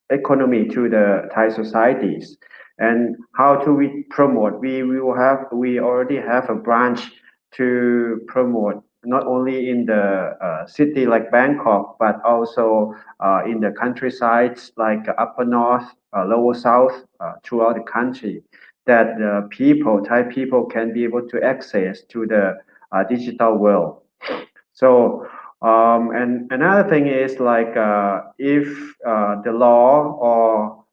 E: economy to the Thai societies. And how do we promote? We already have a branch to promote not only in the city like Bangkok, but also in the countrysides like upper north, lower south, throughout the country, that the people, Thai people, can be able to access to the digital world. So, and another thing is like if the law or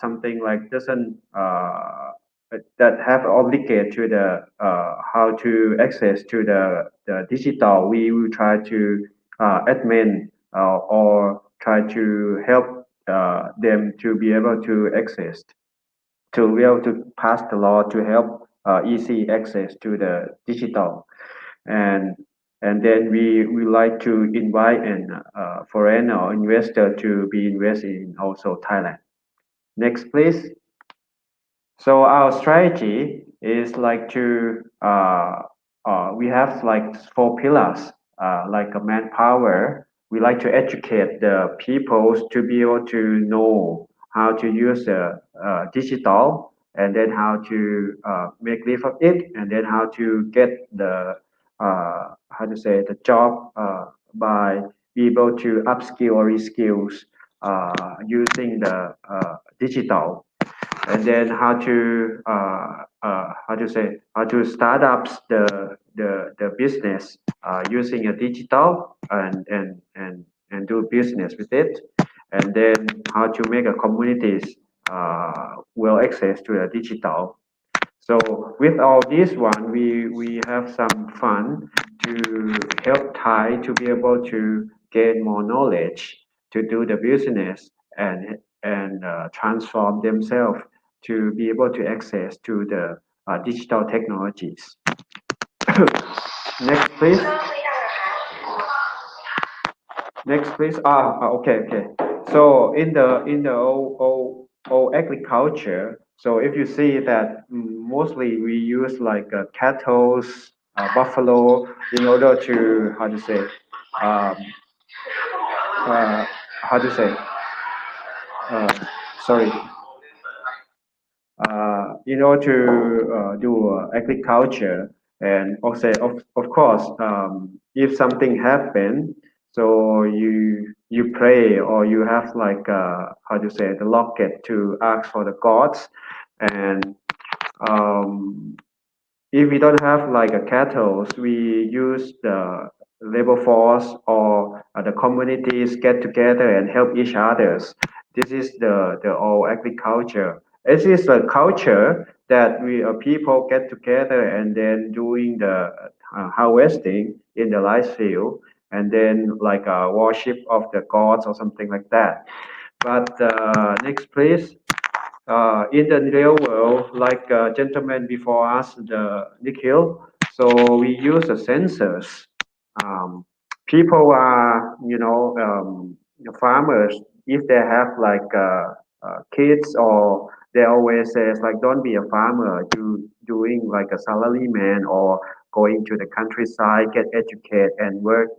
E: something like doesn't that have obligate to the how to access to the digital, we will try to admin or try to help them to be able to access, to be able to pass the law to help easy access to the digital. and and then we like to invite an foreign or investor to be invested in also Thailand. Next, please. So our strategy is like to we have like 4 pillars, like a manpower. We like to educate the people to be able to know how to use the digital, and then how to make live of it, and then how to get the how to say the job by be able to upskill or reskills using the digital, and then how to say how to start up the business using a digital, and do business with it, and then how to make a communities well access to the digital. So with all this one, we have some fun to help Thai to be able to gain more knowledge to do the business, and transform themselves to be able to access to the digital technologies. Next, please. Next, please. Okay, okay. So in the old agriculture, so if you see that mostly we use like cattle, buffalo, in order to um, how to say, uh, sorry, in order to do agriculture, and also of course, if something happen, so you pray, or you have like how to say the locket to ask for the gods. And um, if we don't have like a cattle, we use the labor force, or the communities get together and help each others. This is the old agriculture. This is a culture that we people get together and then doing the harvesting in the rice field, and then like a worship of the gods or something like that. But next, please. In the real world, like gentlemen before us, the Nikhil, so we use the sensors. Um, People are, the farmers, if they have like kids, or they always says like, don't be a farmer, do doing like a salary man, or going to the countryside, get educated and work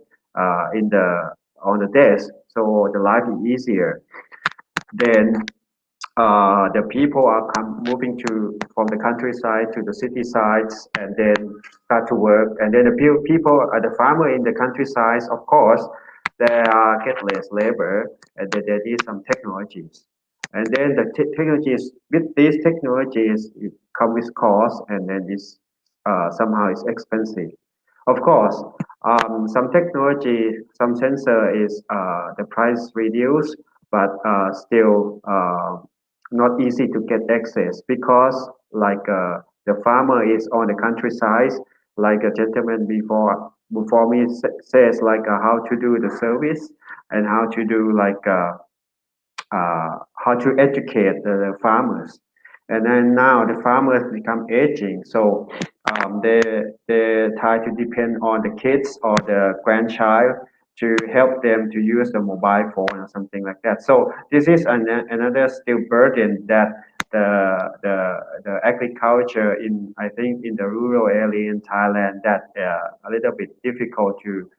E: in the on the desk, so the life is easier. Then the people are moving to from the countryside to the city sides, and then start to work. And then the people, the farmer in the countryside, of course, they get less labor, and then there is some technologies. And then the technologies, with these technologies, it come with cost, and then it's somehow it's expensive. Of course, some technology, some sensor is the price reduced, but still not easy to get access, because like the farmer is on the countryside, like a gentleman before me says like how to do the service, and how to do like how to educate the farmers. And then now the farmers become aging, so they try to depend on the kids or the grandchild to help them to use the mobile phone or something like that. So this is another still burden that the agriculture in, I think, in the rural area in Thailand, that a little bit difficult to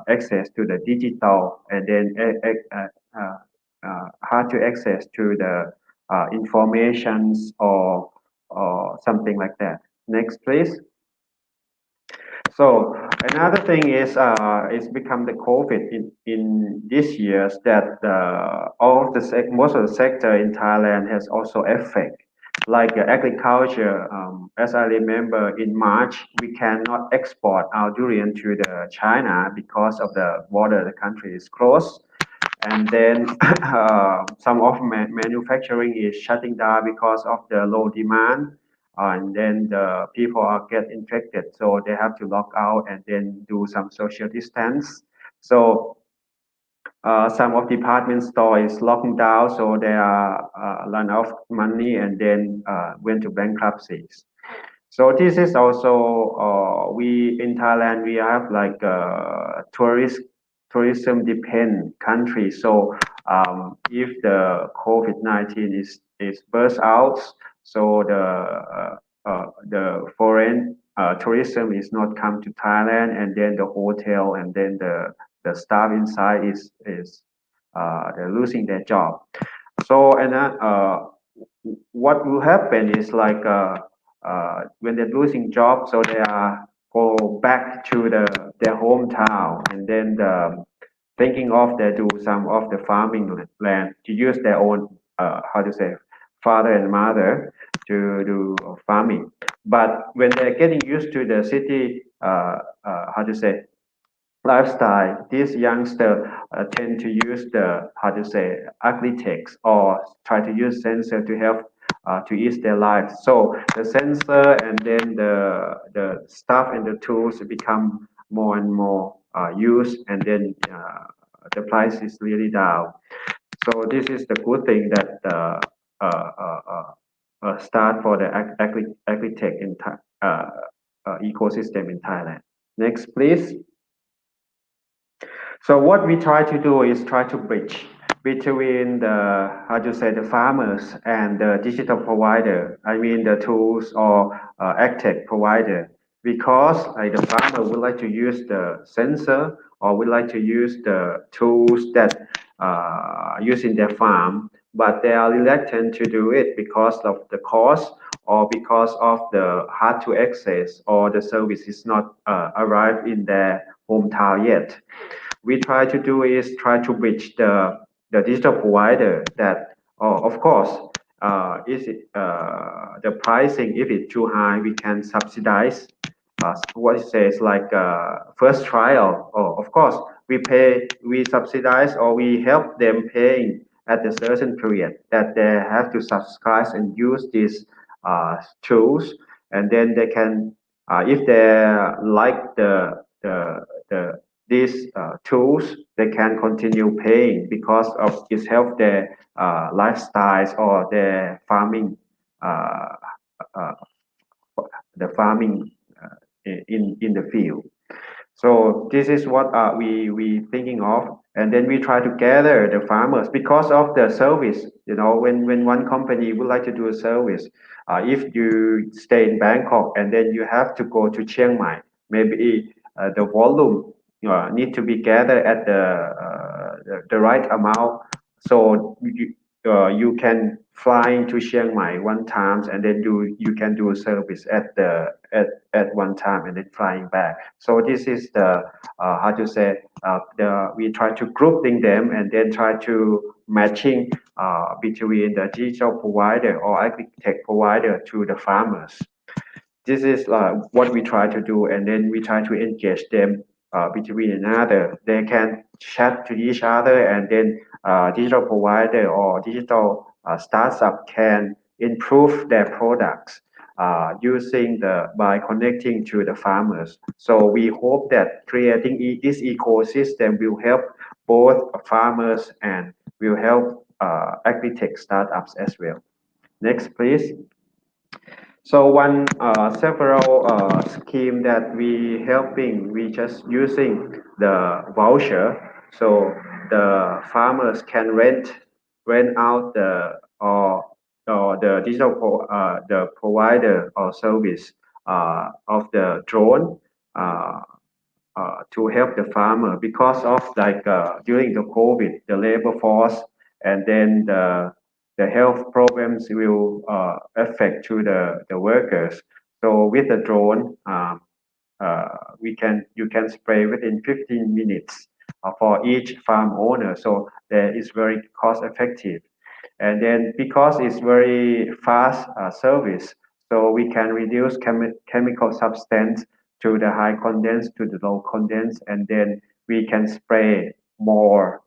E: access to the digital, and then hard to access to the informations or something like that. Next, please. So another thing is it's become the COVID in these years that all of the most of the sector in Thailand has also affect. Like agriculture, as I remember in March, we cannot export our durian to the China because of the border. The country is closed, and then some of manufacturing is shutting down because of the low demand, and then the people are get infected, so they have to lock out and then do some social distance. So some of department store is locking down, so they are run out of money and then went to bankruptcies. So this is also we in Thailand, we have like tourism depend country. So if the COVID-19 is burst out, so the foreign tourism is not come to Thailand, and then the hotel and then the staff inside is they're losing their job. So and what will happen is like when they're losing jobs, so they are go back to their hometown, and then thinking of they do some of the farming land to use their own how to say father and mother to do farming. But when they're getting used to the city, how to say lifestyle, these youngsters tend to use the how to say architects or try to use sensor to help to ease their lives. So the sensor and then the stuff and the tools become more and more used, and then the price is really down. So this is the good thing that start for the agri-tech in ecosystem in Thailand. Next, please. So what we try to do is try to bridge between the how to say the farmers and the digital provider. I mean the tools or tech provider, because the farmer would like to use the sensor or would like to use the tools that use in their farm, but they are reluctant to do it because of the cost or because of the hard to access, or the service is not arrived in their hometown yet. We try to do is try to bridge the digital provider that, of course, is it, the pricing, if it's too high, we can subsidize what it says like first trial. Or of course, we subsidize or we help them paying at a certain period that they have to subscribe and use these tools, and then they can, if they like the these tools, they can continue paying because of it help their lifestyles or their farming, uh, uh, the farming in the field. So this is what we thinking of, and then we try to gather the farmers because of the service. You know, when one company would like to do a service, if you stay in Bangkok and then you have to go to Chiang Mai, maybe the volume need to be gathered at the right amount. So you can fly to Chiang Mai one time, and then you can do a service at one time and then flying back. So this is the how to say we try to grouping them and then try to matching between the digital provider or agri-tech provider to the farmers. This is what we try to do, and then we try to engage them between another. They can chat to each other, and then digital provider or digital startup can improve their products using by connecting to the farmers. So we hope that creating this ecosystem will help both farmers and will help agri-tech startups as well. Next, please. So one several scheme that we just using the voucher. So the farmers can rent out or the digital the provider or service of the drone uh, to help the farmer because of like during the COVID, the labor force and then the health problems will affect to the workers. So with the drone, you can spray within 15 minutes for each farm owner. So that is very cost effective. And then because it's very fast service, so we can reduce chemical substance to the high condense to the low condense, and then we can spray more,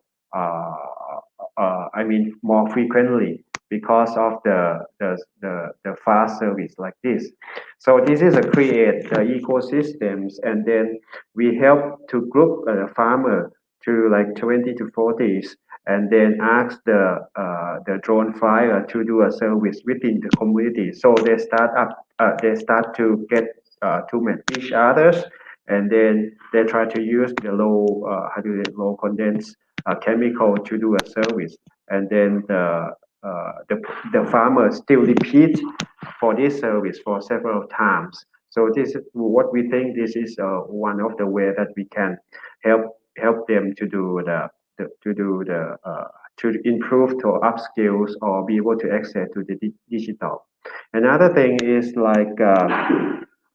E: more frequently because of the fast service like this. So this is a create the ecosystems, and then we help to group the farmer to like 20 to 40s, and then ask the drone flyer to do a service within the community. So they start to get to meet each others, and then they try to use the low condense chemical to do a service, and then the farmer still repeat for this service for several times. So this is what we think. This is one of the way that we can help them to do to improve to upskills or be able to access to the digital. Another thing is like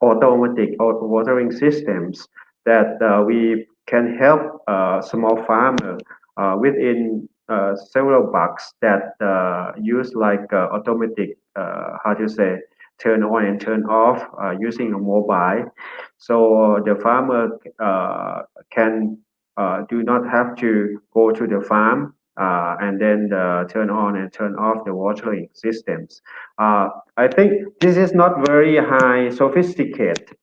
E: automatic watering systems that we can help small farmer within several bucks that use like automatic how to say turn on and turn off using a mobile. So the farmer can do not have to go to the farm and then turn on and turn off the watering systems. I think this is not very high sophisticated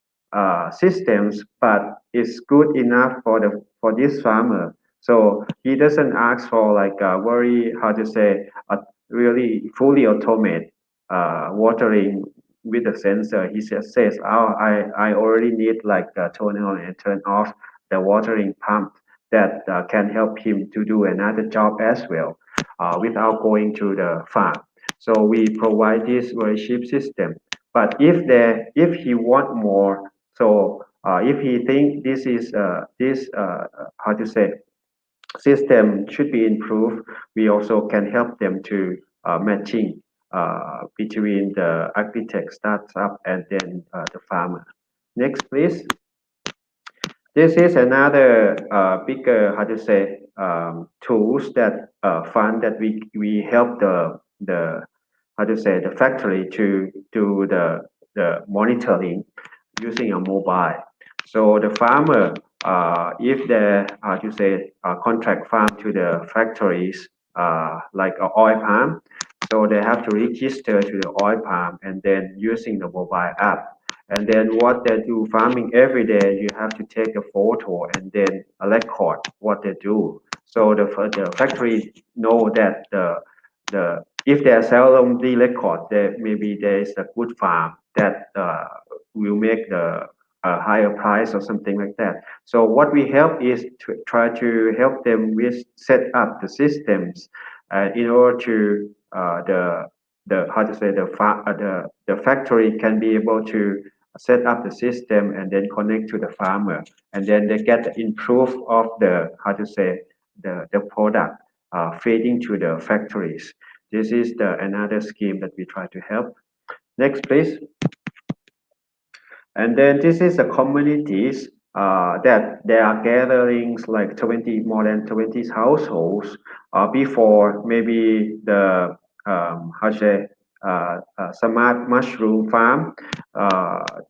E: systems, but it's good enough for this farmer. So he doesn't ask for like a very how to say a really fully automated watering with a sensor. He just says, "Oh, I already need like turn on and turn off the watering pump that can help him to do another job as well without going to the farm." So we provide this very cheap system. But if he want more, so if he think this how to say system should be improved, we also can help them to matching between the architect startup and then the farmer. Next, please. This is another bigger, how to say, tools that fund that we help the how to say the factory to do the monitoring using a mobile. So the farmer, if they how to say contract farm to the factories like a oil palm, so they have to register to the oil palm and then using the mobile app. And then what they do farming every day, you have to take a photo and then a record what they do. So the factory know that the if they sell the record, there maybe there is a good farm that will make the a higher price or something like that. So what we help is to try to help them with set up the systems in order to the how to say the factory can be able to set up the system and then connect to the farmer, and then they get the improve of the how to say the product feeding to the factories. This is the another scheme that we try to help. Next, please. And then this is the communities that there are gatherings like 20 more than 20 households before maybe the how to say smart mushroom farm.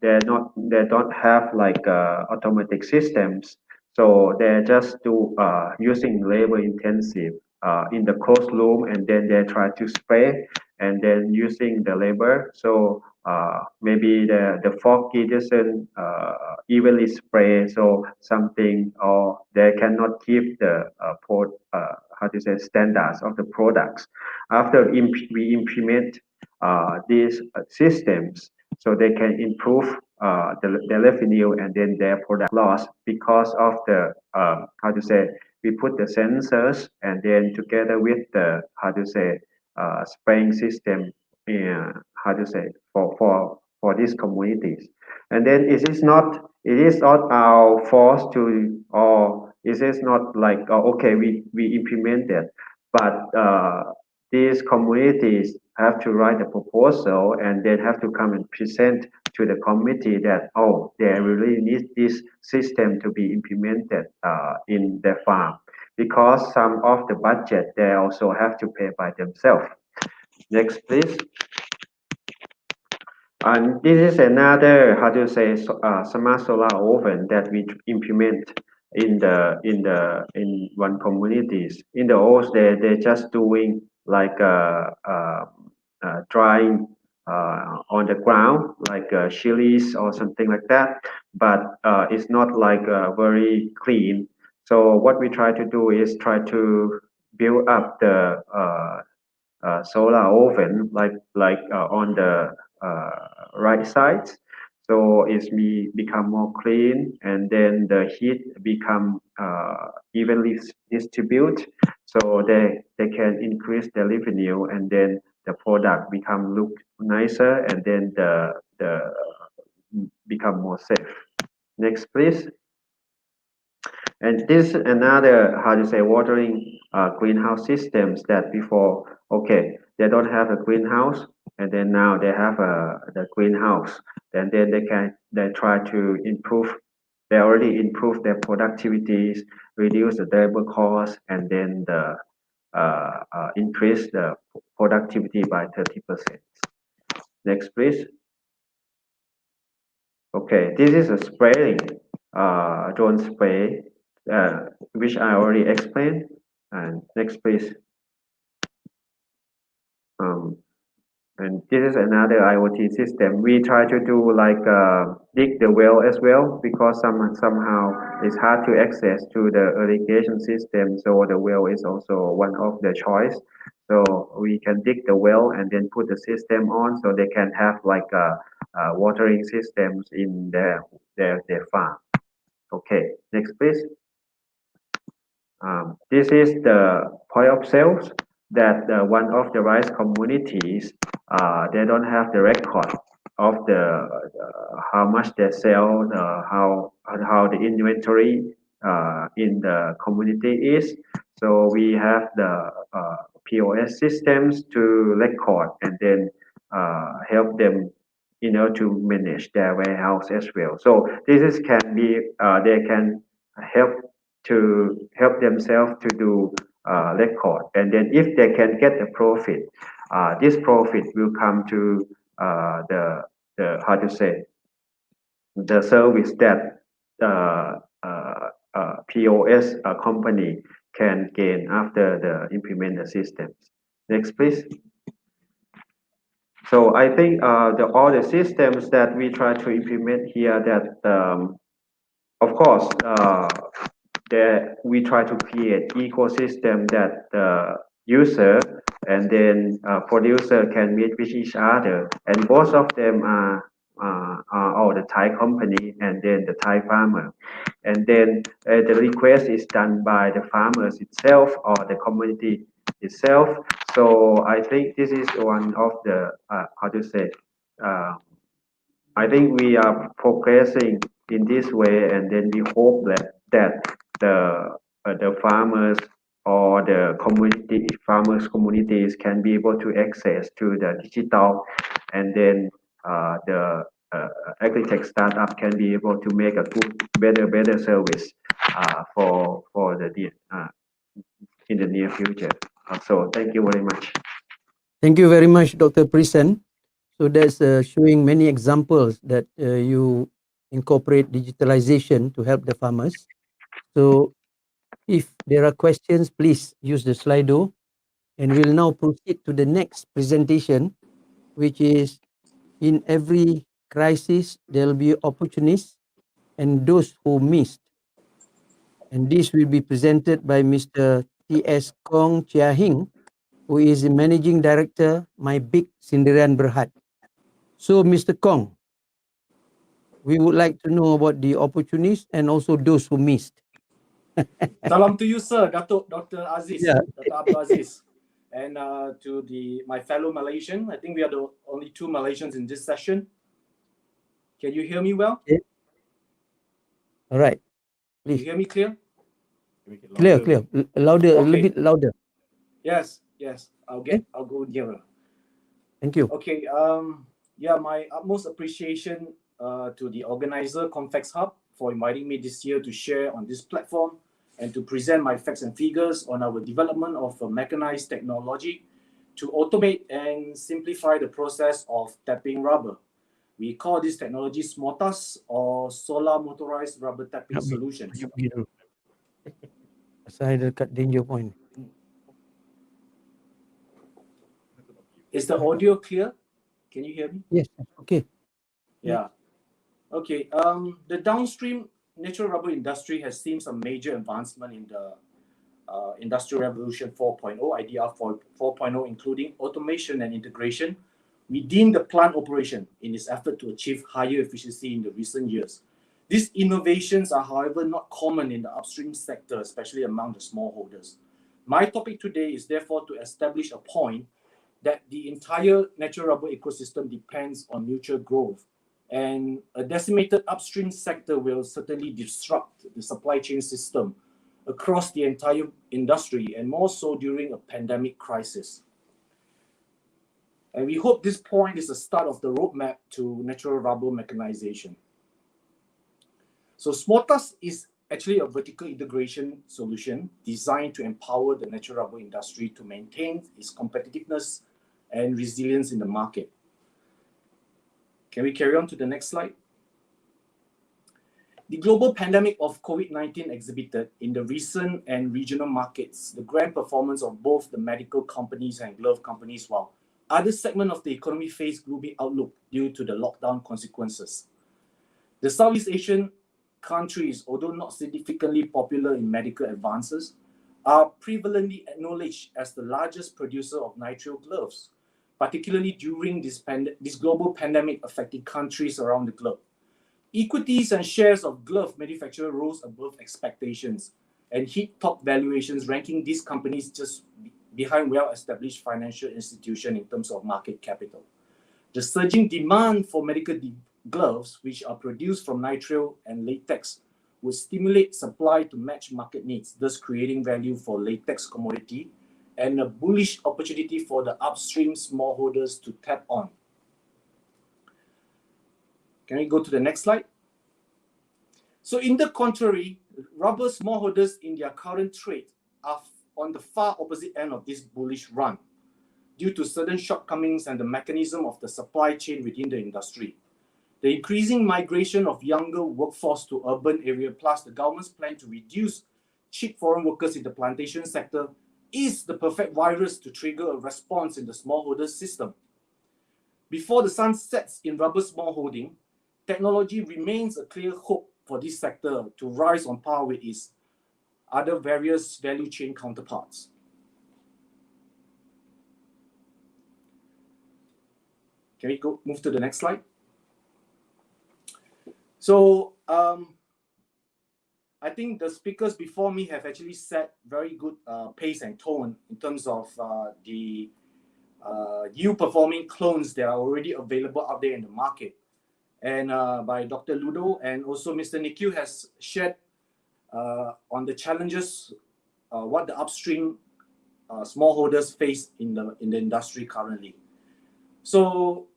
E: They don't have like automatic systems, so they just do using labor intensive in the closed room, and then they try to spray and then using the labor. So maybe the foggy doesn't evenly spray, so something, or they cannot keep the how to say standards of the products. After we implement these systems, so they can improve their revenue and then their product loss because of the how to say, we put the sensors and then together with the how to say spraying system, how to say, for these communities. And then it is not our force to, or it is not like, oh, okay, we implement that, but these communities have to write a proposal and then have to come and present to the committee that, oh, they really need this system to be implemented in their farm, because some of the budget they also have to pay by themselves. Next, please. And this is another, how to say, smart solar oven that we implement in one communities. In the old, they're just doing like drying on the ground, like chilies or something like that. But it's not like very clean. So what we try to do is try to build up the solar oven like on the right side, so it's become more clean, and then the heat become evenly distributed, so they can increase their revenue, and then the product become look nicer, and then the become more safe. Next, please. And this another, how to say, watering greenhouse systems that before, okay, they don't have a greenhouse, and then now they have the greenhouse, and then they try to improve. They already improve their productivities, reduce the labor cost, and then increase the productivity by 30%. Next, please. Okay, this is a spraying drone spray, which I already explained. And next, please. Um, and this is another IoT system. We try to do like dig the well as well, because somehow it's hard to access to the irrigation system. So the well is also one of the choice. So we can dig the well and then put the system on, so they can have like watering systems in their farm. Okay, next, please. This is the point of sales that one of the rice communities, they don't have the record of the how much they sell, how the inventory in the community is. So we have the POS systems to record and then help them, to manage their warehouse as well. So this is can be they can help to help themselves to do record, and then if they can get the profit, this profit will come to the how to say, the service that POS company can gain after the implement the systems. Next, please. So I think all the systems that we try to implement here, that of course that we try to create ecosystem that the user and then producer can meet with each other, and both of them are all the Thai company and then the Thai farmer, and then the request is done by the farmers itself or the community itself. So I think this is one of the how to say, uh, I think we are progressing in this way, and then we hope that the farmers or the community farmers communities can be able to access to the digital, and then the agri-tech startup can be able to make a good, better service for the in the near future. So thank you very much.
B: Thank you very much, Dr. Prisen. So that's showing many examples that you incorporate digitalization to help the farmers. So if there are questions, please use the Slido, and we'll now proceed to the next presentation, which is, in every crisis, there'll be opportunists and those who missed. And this will be presented by Mr. T.S. Kong Chia Hing, who is the Managing Director, My Big Sendirian Berhad. So, Mr. Kong, we would like to know about the opportunists and also those who missed.
F: Salam to you, sir, Dr. Aziz,
B: Yeah.
F: Dr. Abdul Aziz, and to my fellow Malaysian. I think we are the only two Malaysians in this session. Can you hear me well?
B: Okay. All right.
F: You
B: Please.
F: hear me clear?
B: Clear. Louder, a little
F: Okay.
B: bit louder.
F: Yes. I'll go nearer.
B: Thank you.
F: Okay. Yeah, my utmost appreciation to the organizer, Confex Hub, for inviting me this year to share on this platform and to present my facts and figures on our development of a mechanized technology to automate and simplify the process of tapping rubber. We call this technology SMOTAS, or Solar Motorized Rubber Tapping Solutions.
B: Saya dekat danger point.
F: Is the audio clear? Can you hear me?
B: Yes. Okay.
F: Yeah. Okay. The downstream natural rubber industry has seen some major advancement in the Industrial Revolution 4.0, IDR 4.0, including automation and integration within the plant operation in its effort to achieve higher efficiency in the recent years. These innovations are, however, not common in the upstream sector, especially among the smallholders. My topic today is therefore to establish a point that the entire natural rubber ecosystem depends on mutual growth, and a decimated upstream sector will certainly disrupt the supply chain system across the entire industry, and more so during a pandemic crisis. And we hope this point is the start of the roadmap to natural rubber mechanization. So SMOTAS is actually a vertical integration solution designed to empower the natural rubber industry to maintain its competitiveness and resilience in the market. Can we carry on to the next slide? The global pandemic of COVID-19 exhibited in the recent and regional markets the grand performance of both the medical companies and glove companies, while other segments of the economy face gloomy outlook due to the lockdown consequences. The Southeast Asian countries, although not significantly popular in medical advances, are prevalently acknowledged as the largest producer of nitrile gloves, particularly during this global pandemic affecting countries around the globe. Equities and shares of glove manufacturers rose above expectations and hit top valuations, ranking these companies just behind well-established financial institutions in terms of market capital. The surging demand for medical gloves, which are produced from nitrile and latex, would stimulate supply to match market needs, thus creating value for latex commodity and a bullish opportunity for the upstream smallholders to tap on. Can we go to the next slide? So in the contrary, rubber smallholders in their current trade are on the far opposite end of this bullish run due to certain shortcomings and the mechanism of the supply chain within the industry. The increasing migration of younger workforce to urban area, plus the government's plan to reduce cheap foreign workers in the plantation sector, is the perfect virus to trigger a response in the smallholder system. Before the sun sets in rubber smallholding, technology remains a clear hope for this sector to rise on par with its other various value chain counterparts. Can we move to the next slide? So I think the speakers before me have actually set very good pace and tone in terms of the new performing clones that are already available out there in the market. And by Dr. Ludo and also Mr. Nikhil has shared on the challenges what the upstream smallholders face in the industry currently. So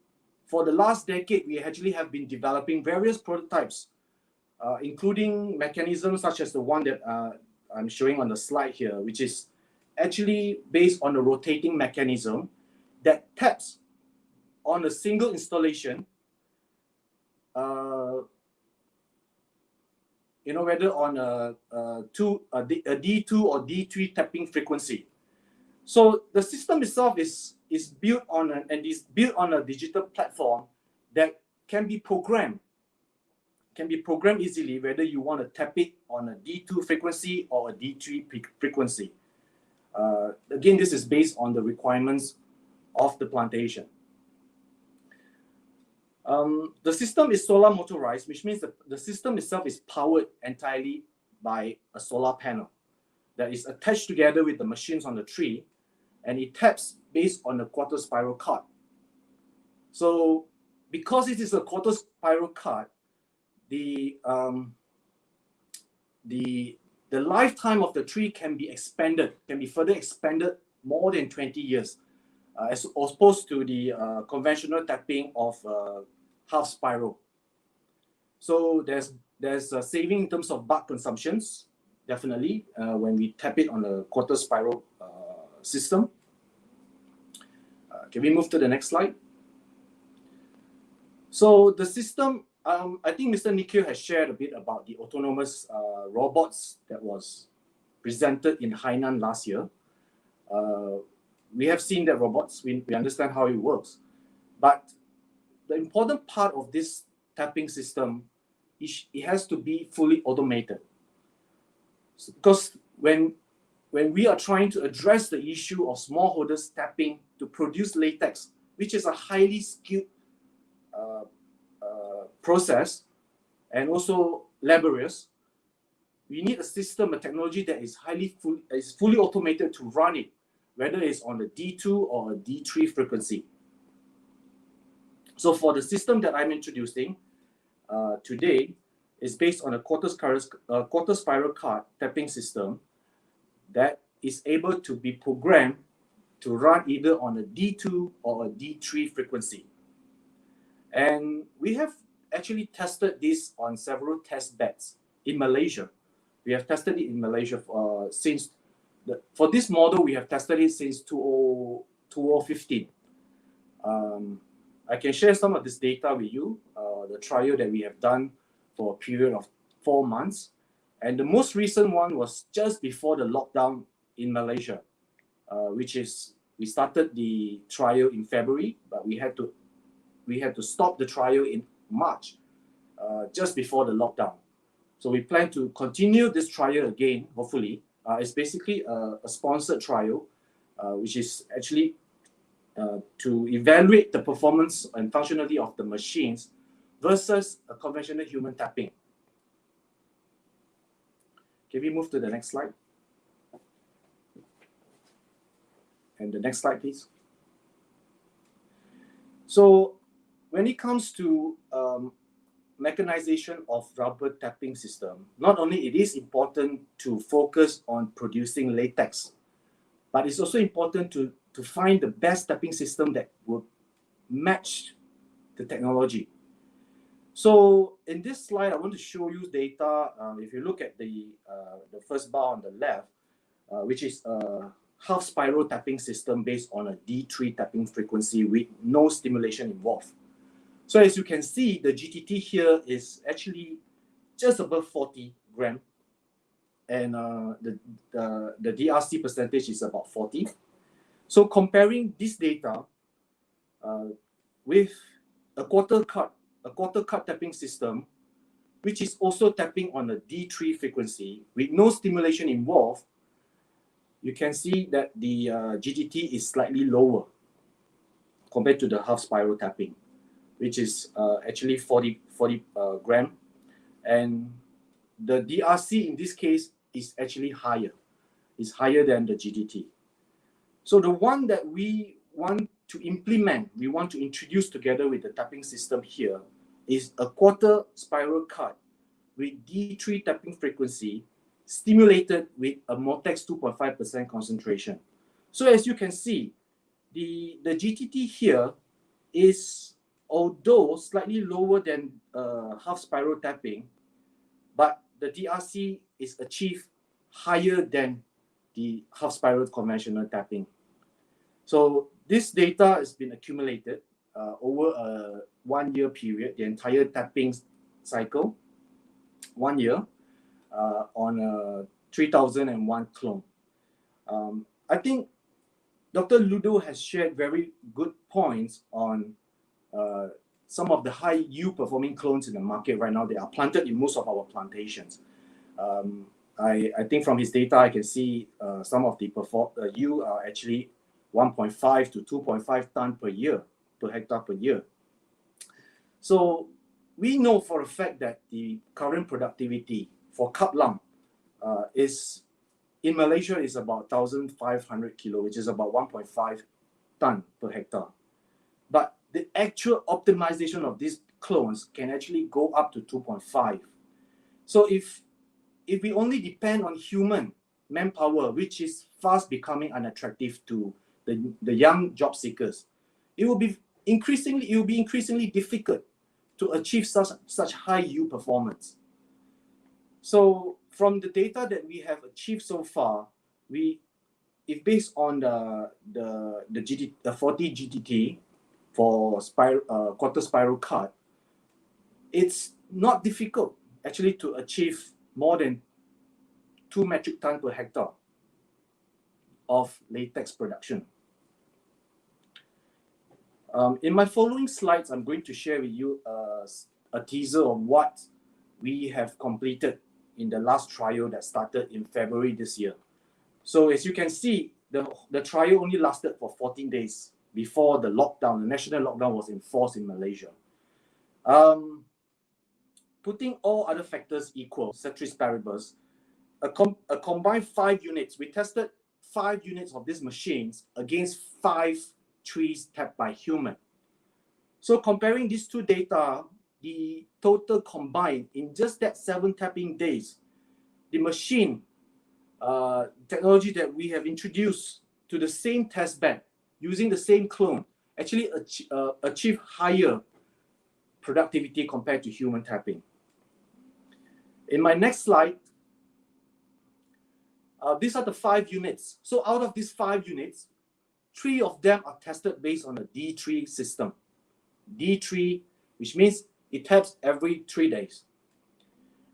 F: for the last decade, we actually have been developing various prototypes, including mechanisms such as the one that I'm showing on the slide here, which is actually based on a rotating mechanism that taps on a single installation, whether on a D2 or D3 tapping frequency. So the system itself is built on a digital platform that can be programmed easily, whether you want to tap it on a D2 frequency or a D3 frequency. Again, this is based on the requirements of the plantation. The system is solar motorized, which means the system itself is powered entirely by a solar panel that is attached together with the machines on the tree, and it taps based on a quarter spiral cart. So because it is a quarter spiral cart, the lifetime of the tree can be further expanded more than 20 years, as opposed to the conventional tapping of half spiral. So there's a saving in terms of bark consumptions, definitely, when we tap it on a quarter spiral system. Can we move to the next slide? So the system, I think Mr. Nikhil has shared a bit about the autonomous robots that was presented in Hainan last year. We have seen that robots, we understand how it works. But the important part of this tapping system is it has to be fully automated. Because when we are trying to address the issue of smallholders tapping to produce latex, which is a highly skilled process and also laborious, we need a system, a technology that is fully automated to run it, whether it's on the D2 or a D3 frequency. So for the system that I'm introducing today is based on a quarter spiral cart tapping system that is able to be programmed to run either on a D2 or a D3 frequency. And we have actually tested this on several test beds in Malaysia. We have tested it in Malaysia for this model. We have tested it since 2015. I can share some of this data with you, the trial that we have done for a period of 4 months. And the most recent one was just before the lockdown in Malaysia, which is, we started the trial in February, but we had to stop the trial in March, just before the lockdown. So we plan to continue this trial again, hopefully. It's basically a sponsored trial, which is actually to evaluate the performance and functionality of the machines versus a conventional human tapping. Can we move to the next slide? And the next slide, please. So when it comes to mechanization of rubber tapping system, not only it is important to focus on producing latex, but it's also important to find the best tapping system that will match the technology. So in this slide, I want to show you data. If you look at the first bar on the left, which is a half spiral tapping system based on a D3 tapping frequency with no stimulation involved. So as you can see, the GTT here is actually just above 40 gram, and the DRC percentage is about 40. So comparing this data with a quarter cut tapping system, which is also tapping on a D3 frequency with no stimulation involved, you can see that the GTT is slightly lower compared to the half spiral tapping, which is actually 40 gram. And the DRC in this case is actually higher. It's higher than the GTT. So the one that we want to implement, we want to introduce together with the tapping system here is a quarter spiral cut with D3 tapping frequency stimulated with a Mortex 2.5% concentration. So as you can see, the GTT here is, although slightly lower than half spiral tapping, but the DRC is achieved higher than the half spiral conventional tapping. So this data has been accumulated over a 1 year period, the entire tapping cycle, 1 year, on a 3001 clone. I think Dr. Ludo has shared very good points on some of the high yield performing clones in the market right now. They are planted in most of our plantations. I think from his data, I can see some of the yield are actually 1.5 to 2.5 ton per year, per hectare per year. So we know for a fact that the current productivity for cup lump is in Malaysia is about 1,500 kilo, which is about 1.5 ton per hectare. But the actual optimization of these clones can actually go up to 2.5. So if we only depend on human manpower, which is fast becoming unattractive to the young job seekers, it will be increasingly difficult to achieve such high yield performance. So from the data that we have achieved so far, if based on the 40 GTT for quarter spiral cut, it's not difficult actually to achieve more than 2 metric ton per hectare of latex production. In my following slides, I'm going to share with you a teaser of what we have completed in the last trial that started in February this year. So as you can see, the trial only lasted for 14 days before the lockdown. The national lockdown was enforced in Malaysia. Putting all other factors equal, ceteris paribus, a combined 5 units, we tested 5 units of these machines against 5 trees tapped by human. So comparing these two data, the total combined in just that 7 tapping days, the machine technology that we have introduced to the same test bed using the same clone actually achieve higher productivity compared to human tapping. In my next slide, these are the 5 units. So out of these 5 units, 3 of them are tested based on a D3 system. D3, which means it taps every 3 days.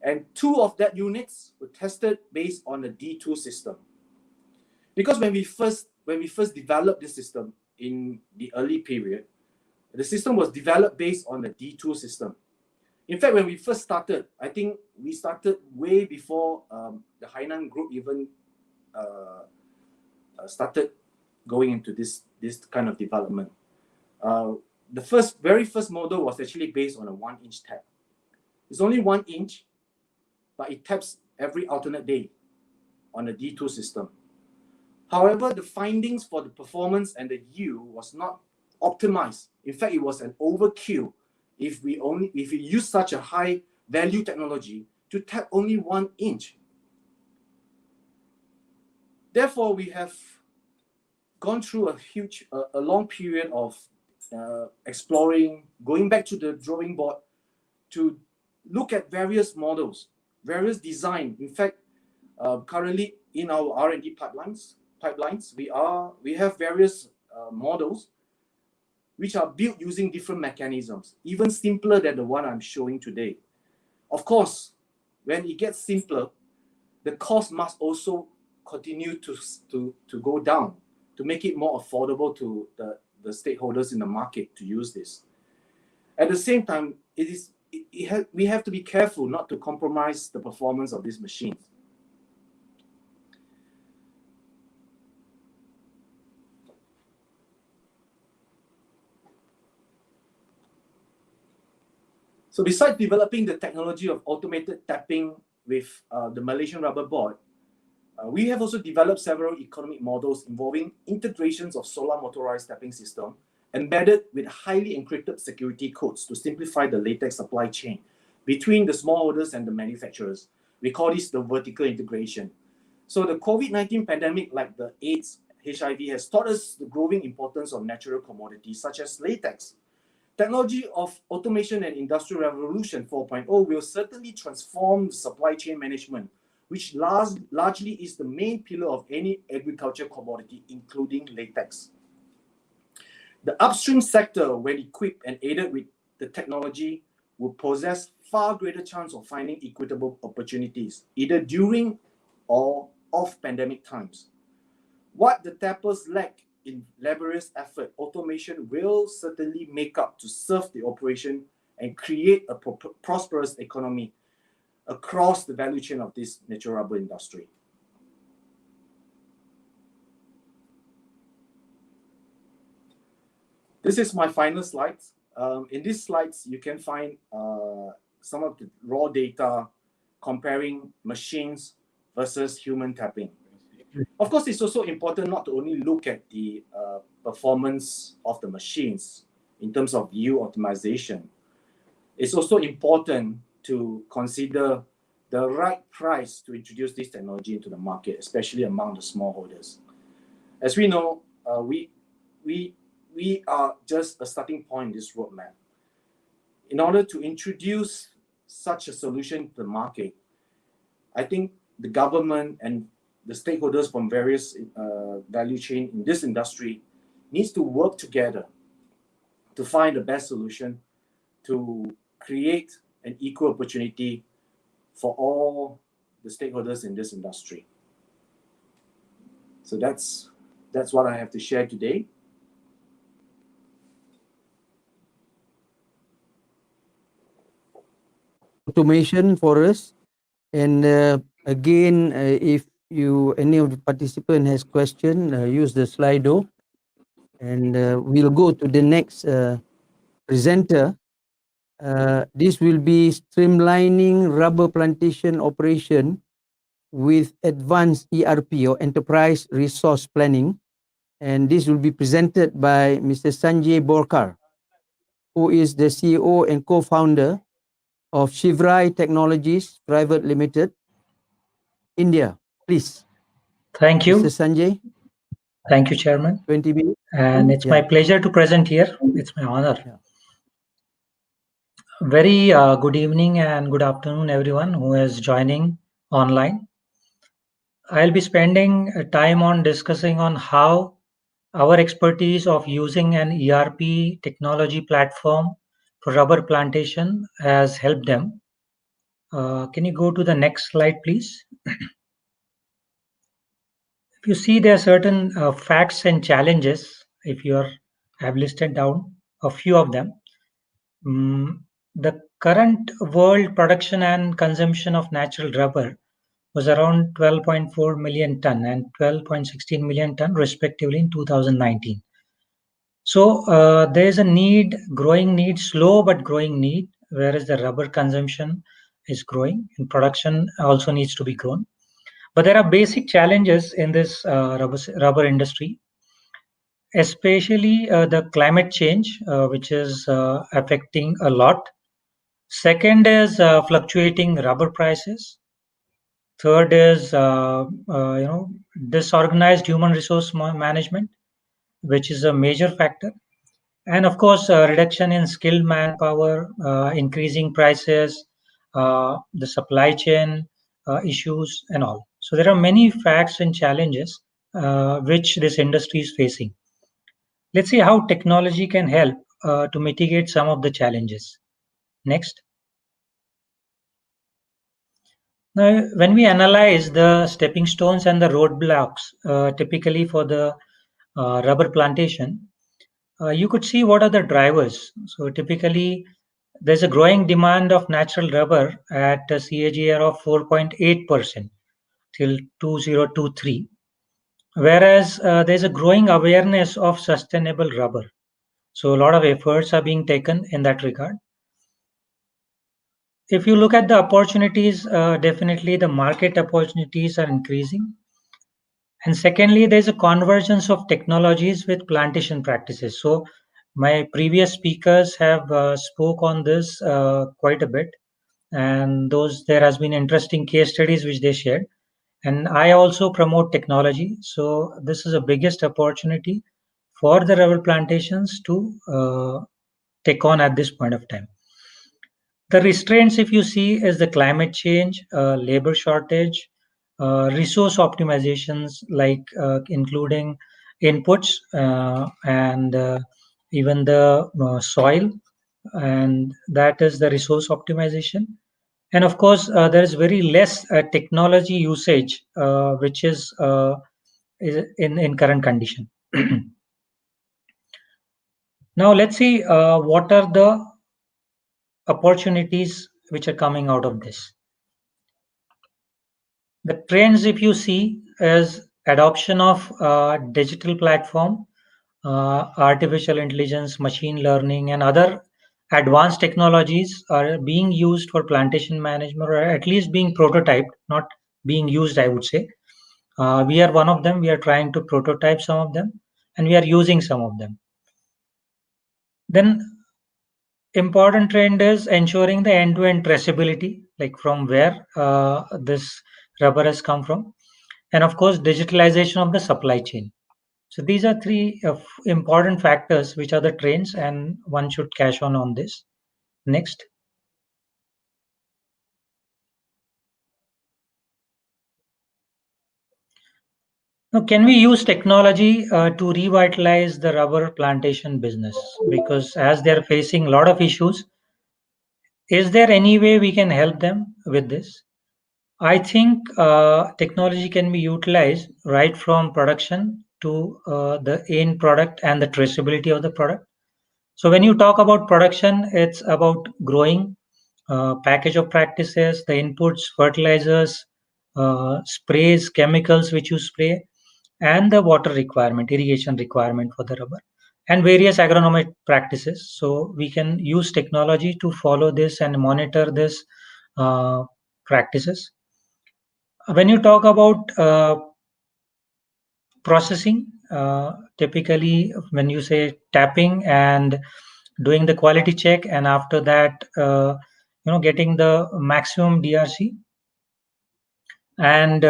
F: And 2 of that units were tested based on the D2 system. Because when we first developed this system in the early period, the system was developed based on the D2 system. In fact, when we first started, I think we started way before the Hainan group even started going into this kind of development. The very first model was actually based on a 1-inch tap. It's only 1 inch, but it taps every alternate day on the D2 system. However, the findings for the performance and the yield was not optimized. In fact, it was an overkill if we use such a high value technology to tap only 1 inch. Therefore, we have gone through a long period of exploring, going back to the drawing board to look at various models, various design. In fact, currently in our R&D pipelines, we have various models which are built using different mechanisms, even simpler than the one I'm showing today. Of course, when it gets simpler, the cost must also continue to go down to make it more affordable to the stakeholders in the market to use this. At the same time, we have to be careful not to compromise the performance of these machines. So besides developing the technology of automated tapping with the Malaysian rubber board, we have also developed several economic models involving integrations of solar motorized tapping system embedded with highly encrypted security codes to simplify the latex supply chain between the smallholders and the manufacturers. We call this the vertical integration. So the COVID-19 pandemic, like the AIDS, HIV, has taught us the growing importance of natural commodities such as latex. Technology of automation and industrial revolution 4.0 will certainly transform the supply chain management, which largely is the main pillar of any agriculture commodity, including latex. The upstream sector, when equipped and aided with the technology, will possess far greater chance of finding equitable opportunities, either during or off pandemic times. What the tappers lack in laborious effort, automation will certainly make up to serve the operation and create a prosperous economy across the value chain of this natural rubber industry. This is my final slide. In these slides, you can find some of the raw data comparing machines versus human tapping. Of course, it's also important not to only look at the performance of the machines in terms of yield optimization. It's also important to consider the right price to introduce this technology into the market, especially among the smallholders. As we know, we are just a starting point in this roadmap. In order to introduce such a solution to the market, I think the government and the stakeholders from various value chain in this industry needs to work together to find the best solution to create an equal opportunity for all the stakeholders in this industry. So that's what I have to share today.
B: Automation for us. And again, if any of the participant has question, use the Slido, and we'll go to the next presenter. This will be streamlining rubber plantation operation with advanced ERP or enterprise resource planning, and this will be presented by Mr. Sanjay Borkar, who is the CEO and co-founder of Shivrai Technologies Private Limited, India. Please.
G: Thank you.
B: Mr. Sanjay.
G: Thank you, Chairman.
B: 20 minutes.
G: And it's my pleasure to present here. It's my honor. Very good evening and good afternoon, everyone who is joining online. I'll be spending time on discussing on how our expertise of using an ERP technology platform for rubber plantation has helped them. Can you go to the next slide, please? If you see, there are certain facts and challenges. If you have listed down a few of them. The current world production and consumption of natural rubber was around 12.4 million ton and 12.16 million ton respectively in 2019. So there is a need, growing need, slow but growing need, whereas the rubber consumption is growing and production also needs to be grown. But there are basic challenges in this rubber industry, especially the climate change, which is affecting a lot. Second is fluctuating rubber prices. Third is disorganized human resource management, which is a major factor. And of course, reduction in skilled manpower, increasing prices, the supply chain issues and all. So there are many facts and challenges which this industry is facing. Let's see how technology can help to mitigate some of the challenges. Next. Now, when we analyze the stepping stones and the roadblocks, typically for the rubber plantation, you could see what are the drivers. So typically, there's a growing demand of natural rubber at a CAGR of 4.8% till 2023, whereas there's a growing awareness of sustainable rubber. So a lot of efforts are being taken in that regard. If you look at the opportunities, definitely the market opportunities are increasing. And secondly, there's a convergence of technologies with plantation practices. So my previous speakers have spoke on this quite a bit, and there has been interesting case studies which they shared. And I also promote technology. So this is the biggest opportunity for the rubber plantations to take on at this point of time. The restraints, if you see, is the climate change, labor shortage, resource optimizations, like including inputs and even the soil, and that is the resource optimization. And of course, there is very less technology usage, which is in current condition. Now, let's see what are the opportunities which are coming out of this. The trends, if you see, is adoption of digital platform artificial intelligence, machine learning, and other advanced technologies are being used for plantation management, or at least being prototyped, not being used, I would say. We are one of them. We are trying to prototype some of them, and we are using some of them. Then important trend is ensuring the end-to-end traceability, like from where this rubber has come from, and of course digitalization of the supply chain. So these are three important factors which are the trends, and one should cash on this. Next. Now, can we use technology to revitalize the rubber plantation business? Because as they're facing a lot of issues, is there any way we can help them with this? I think technology can be utilized right from production to the end product and the traceability of the product. So when you talk about production, it's about growing, package of practices, the inputs, fertilizers, sprays, chemicals which you spray, and the water requirement, irrigation requirement for the rubber, and various agronomic practices. So we can use technology to follow this and monitor this practices. When you talk about processing, typically when you say tapping and doing the quality check, and after that getting the maximum DRC, and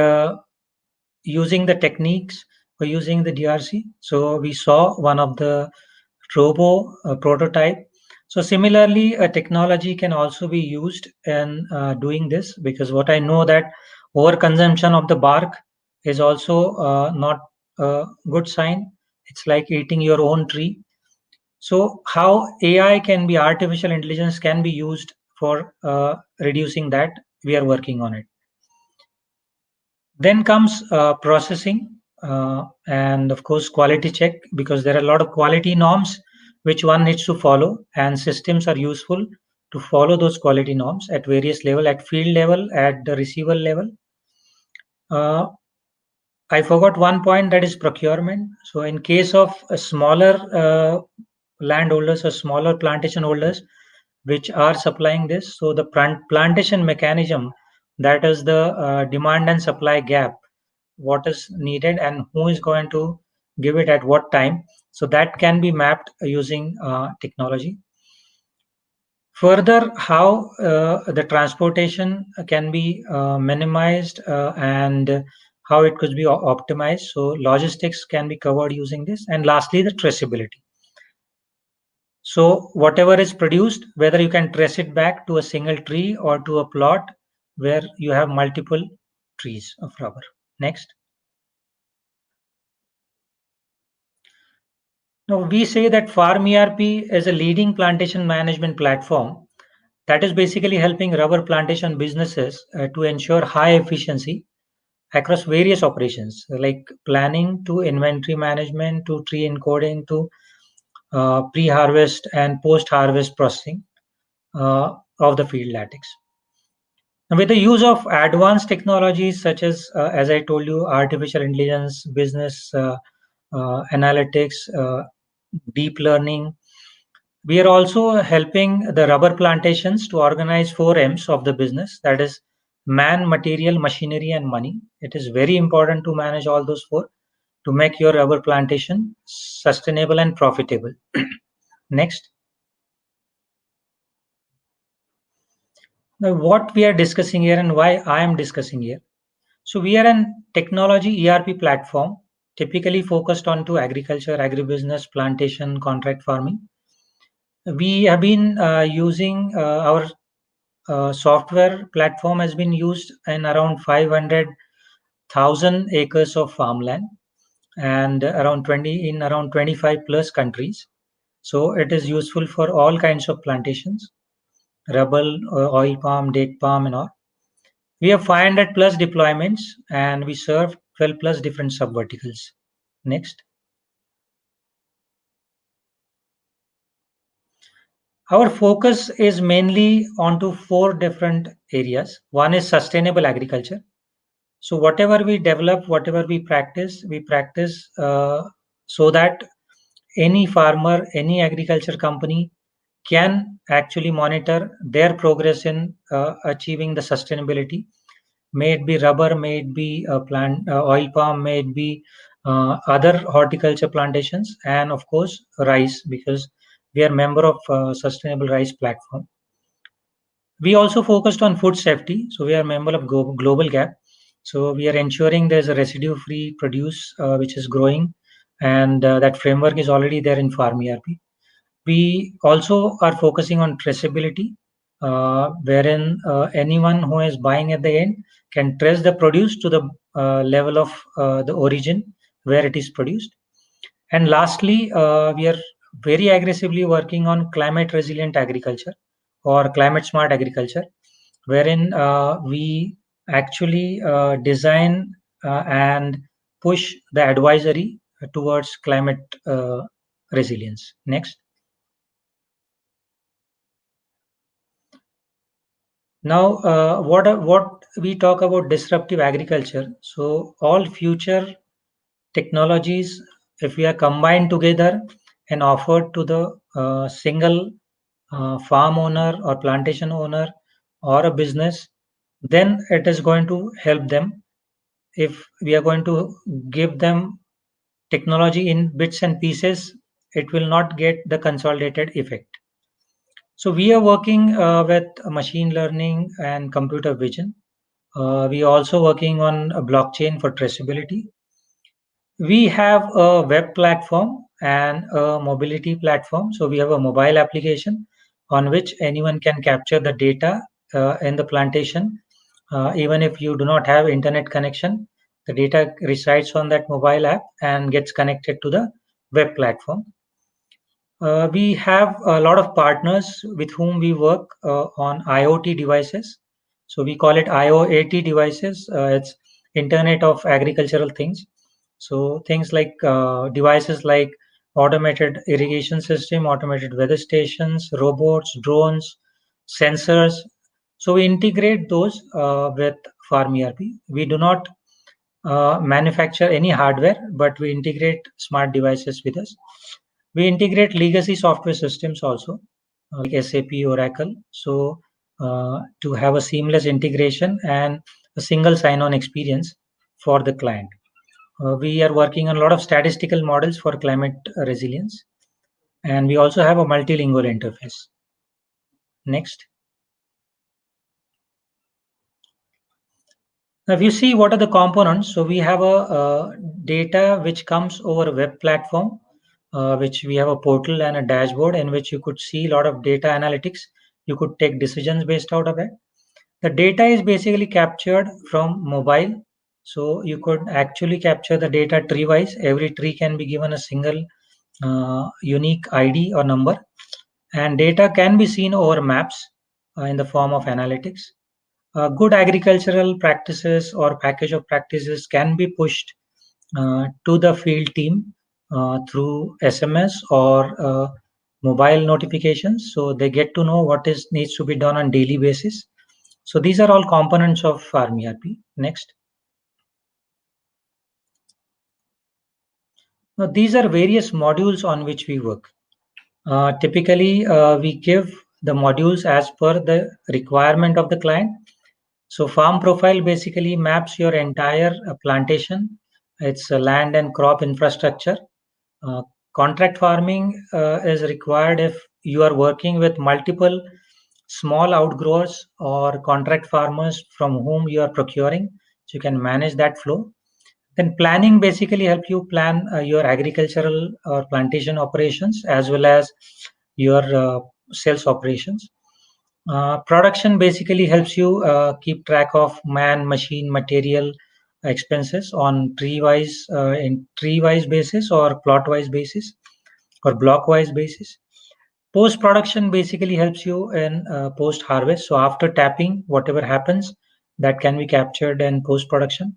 G: using the techniques for using the DRC. So we saw one of the robo prototype. So similarly, a technology can also be used in doing this, because what I know that overconsumption of the bark is also not a good sign. It's like eating your own tree. So how AI can be, artificial intelligence can be used for reducing that. We are working on it. Then comes processing, and of course quality check, because there are a lot of quality norms which one needs to follow, and systems are useful to follow those quality norms at various level, at field level, at the receiver level. I forgot one point, that is procurement. So in case of a smaller landholders or smaller plantation holders which are supplying this, so the plantation mechanism, that is the demand and supply gap, what is needed and who is going to give it at what time, so that can be mapped using technology. Further, how the transportation can be minimized, and how it could be optimized, so logistics can be covered using this. And lastly, the traceability. So whatever is produced, whether you can trace it back to a single tree or to a plot where you have multiple trees of rubber. Next. Now, we say that Farm ERP is a leading plantation management platform that is basically helping rubber plantation businesses to ensure high efficiency across various operations, like planning to inventory management to tree encoding to pre-harvest and post-harvest processing of the field latex. Now, with the use of advanced technologies such as I told you, artificial intelligence, business analytics, deep learning, we are also helping the rubber plantations to organize 4 M's of the business, that is man, material, machinery, and money. It is very important to manage all those 4 to make your rubber plantation sustainable and profitable. Next. Now, what we are discussing here and why I am discussing here. So we are an technology ERP platform typically focused onto agriculture, agribusiness, plantation, contract farming. We have been using our software platform has been used in around 500,000 acres of farmland, and around 25 plus countries. So it is useful for all kinds of plantations, rubber, oil palm, date palm, and all. We have 500 plus deployments, and we serve 12 plus different sub-verticals. Next. Our focus is mainly onto 4 different areas. One is sustainable agriculture. So whatever we develop, whatever we practice so that any farmer, any agriculture company can actually monitor their progress in achieving the sustainability. May it be rubber, may it be plant oil palm, may it be other horticulture plantations, and of course rice, because we are member of Sustainable Rice Platform. We also focused on food safety, so we are member of Global Gap. So we are ensuring there's a residue-free produce which is growing, and that framework is already there in Farm ERP. We also are focusing on traceability, wherein anyone who is buying at the end can trace the produce to the level of the origin where it is produced. And lastly, we are very aggressively working on climate resilient agriculture or climate smart agriculture, wherein we actually design and push the advisory towards climate resilience. Next. Now, what we talk about disruptive agriculture. So all future technologies, if we are combined together and offered to the single farm owner or plantation owner or a business, then it is going to help them. If we are going to give them technology in bits and pieces, it will not get the consolidated effect. So we are working with machine learning and computer vision. We are also working on a blockchain for traceability. We have a web platform and a mobility platform. So we have a mobile application on which anyone can capture the data in the plantation. Even if you do not have internet connection, the data resides on that mobile app and gets connected to the web platform. We have a lot of partners with whom we work on IoT devices. So we call it IoAT devices. It's Internet of Agricultural Things. So things like devices like automated irrigation system, automated weather stations, robots, drones, sensors. So we integrate those with Farm ERP. We do not manufacture any hardware, but we integrate smart devices with us. We integrate legacy software systems also, like SAP, Oracle. So to have a seamless integration and a single sign-on experience for the client. We are working on a lot of statistical models for climate resilience, and we also have a multilingual interface. Next. Now, if you see what are the components, so we have a data which comes over a web platform, which we have a portal and a dashboard in which you could see a lot of data analytics. You could take decisions based out of it. The data is basically captured from mobile. So you could actually capture the data tree wise. Every tree can be given a single unique ID or number. And data can be seen over maps in the form of analytics. Good agricultural practices or package of practices can be pushed to the field team through SMS or mobile notifications, so they get to know what is needs to be done on daily basis. So these are all components of Farm ERP. Next. Now these are various modules on which we work. Typically, we give the modules as per the requirement of the client. So farm profile basically maps your entire plantation. It's a land and crop infrastructure. Uh, Contract farming is required if you are working with multiple small outgrowers or contract farmers from whom you are procuring. So you can manage that flow. Then planning basically help you plan your agricultural or plantation operations as well as your sales operations. Production basically helps you keep track of man, machine, material expenses on tree-wise basis or plot-wise basis or block-wise basis. Post-production basically helps you in post-harvest. So after tapping, whatever happens, that can be captured in post-production.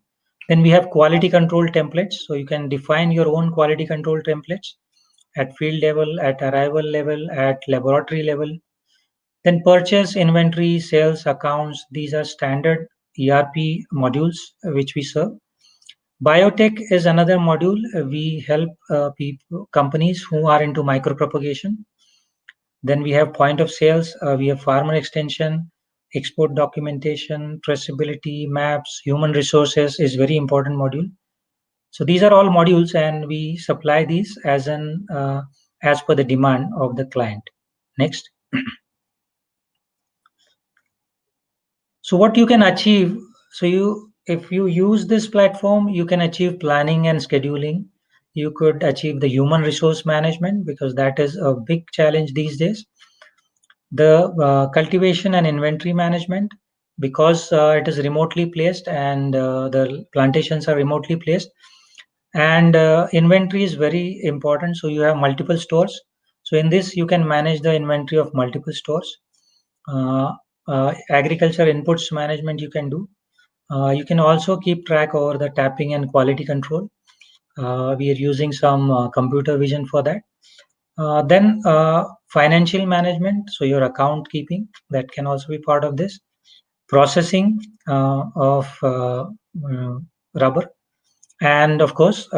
G: Then we have quality control templates. So you can define your own quality control templates at field level, at arrival level, at laboratory level. Then purchase, inventory, sales, accounts, these are standard ERP modules which we serve. Biotech is another module. We help companies who are into micropropagation. Then we have point of sales, we have farmer extension, export documentation, traceability, maps, human resources is very important module. So these are all modules, and we supply these as per the demand of the client. Next. So what you can achieve, if you use this platform, you can achieve planning and scheduling. You could achieve the human resource management, because that is a big challenge these days. The cultivation and inventory management, because it is remotely placed, and the plantations are remotely placed, and inventory is very important. So you have multiple stores. So in this, you can manage the inventory of multiple stores. Agriculture inputs management you can do. You can also keep track over the tapping and quality control. We are using some computer vision for that. Then financial management, so your account keeping, that can also be part of this. Processing of rubber, and of course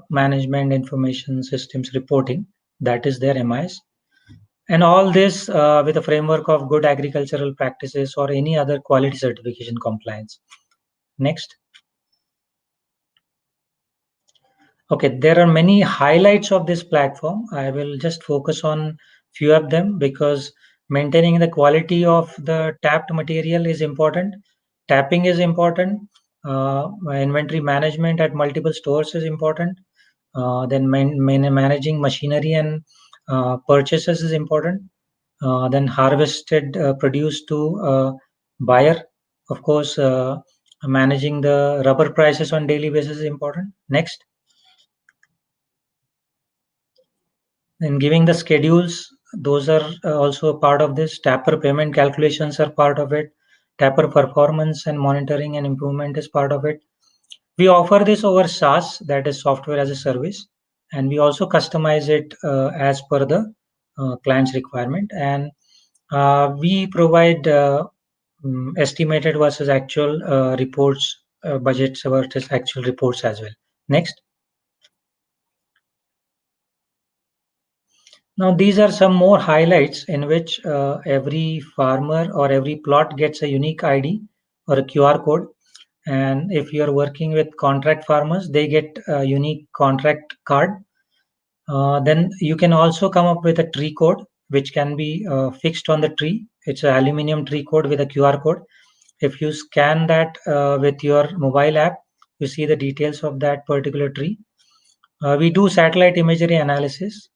G: management information systems reporting, that is their MIS. And all this with a framework of good agricultural practices or any other quality certification compliance. Next. Okay, there are many highlights of this platform. I will just focus on few of them, because maintaining the quality of the tapped material is important. Tapping is important. Inventory management at multiple stores is important. Then managing machinery and purchases is important. Then harvested produce to buyer. Of course, managing the rubber prices on daily basis is important. Next. And giving the schedules, those are also a part of this. Tapper payment calculations are part of it. Tapper performance and monitoring and improvement is part of it. We offer this over SaaS, that is software as a service, and we also customize it as per the client's requirement. And we provide estimated versus actual reports, budgets versus actual reports as well. Next. Now, these are some more highlights in which every farmer or every plot gets a unique ID or a QR code. And if you're working with contract farmers, they get a unique contract card. Then you can also come up with a tree code, which can be fixed on the tree. It's an aluminum tree code with a QR code. If you scan that with your mobile app, you see the details of that particular tree. We do satellite imagery analysis.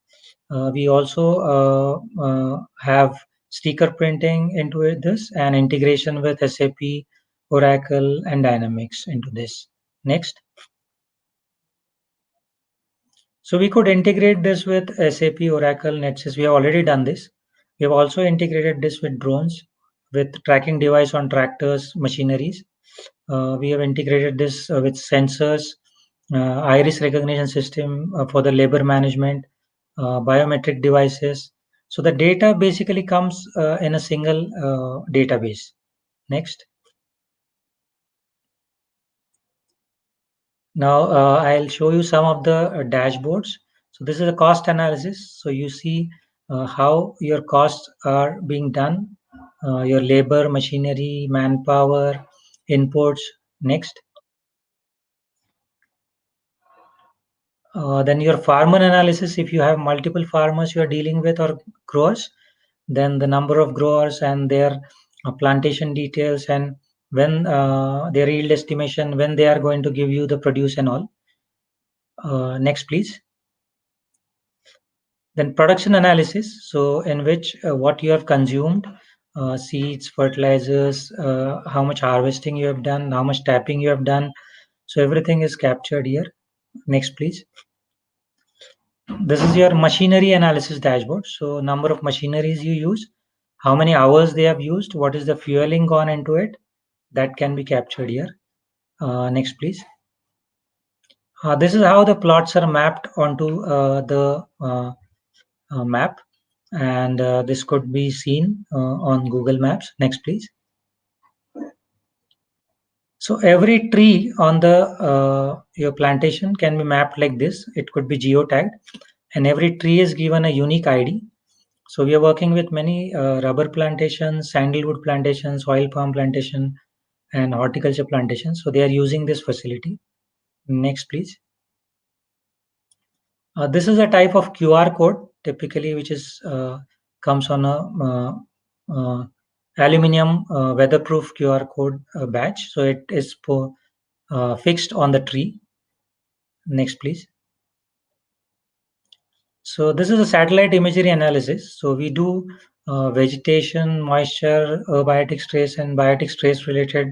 G: We also have sticker printing into this, and integration with SAP, Oracle, and Dynamics into this. Next. So we could integrate this with SAP, Oracle, NetSys. We have already done this. We have also integrated this with drones, with tracking device on tractors, machineries. We have integrated this with sensors, iris recognition system for the labor management, biometric devices. So the data basically comes in a single database. Next. Now I'll show you some of the dashboards. So this is a cost analysis. So you see how your costs are being done, your labor, machinery, manpower, inputs. Next. Then your farmer analysis, if you have multiple farmers you are dealing with or growers, then the number of growers and their plantation details, and when their yield estimation, when they are going to give you the produce and all. Next, please. Then production analysis, so in which what you have consumed, seeds, fertilizers, how much harvesting you have done, how much tapping you have done. So everything is captured here. Next, please. This is your machinery analysis dashboard. So number of machineries you use, how many hours they have used, what is the fueling gone into it, that can be captured here. Next, please. This is how the plots are mapped onto the map, and this could be seen on Google Maps. Next, please. So every tree on the your plantation can be mapped like this. It could be geotagged, and every tree is given a unique ID. So we are working with many rubber plantations, sandalwood plantations, oil palm plantation, and horticulture plantations. So they are using this facility. Next, please. This is a type of QR code, typically, which is comes on a aluminum weatherproof QR code badge. So it is fixed on the tree. Next, please. So this is a satellite imagery analysis. So we do vegetation, moisture, biotic stress, and biotic stress related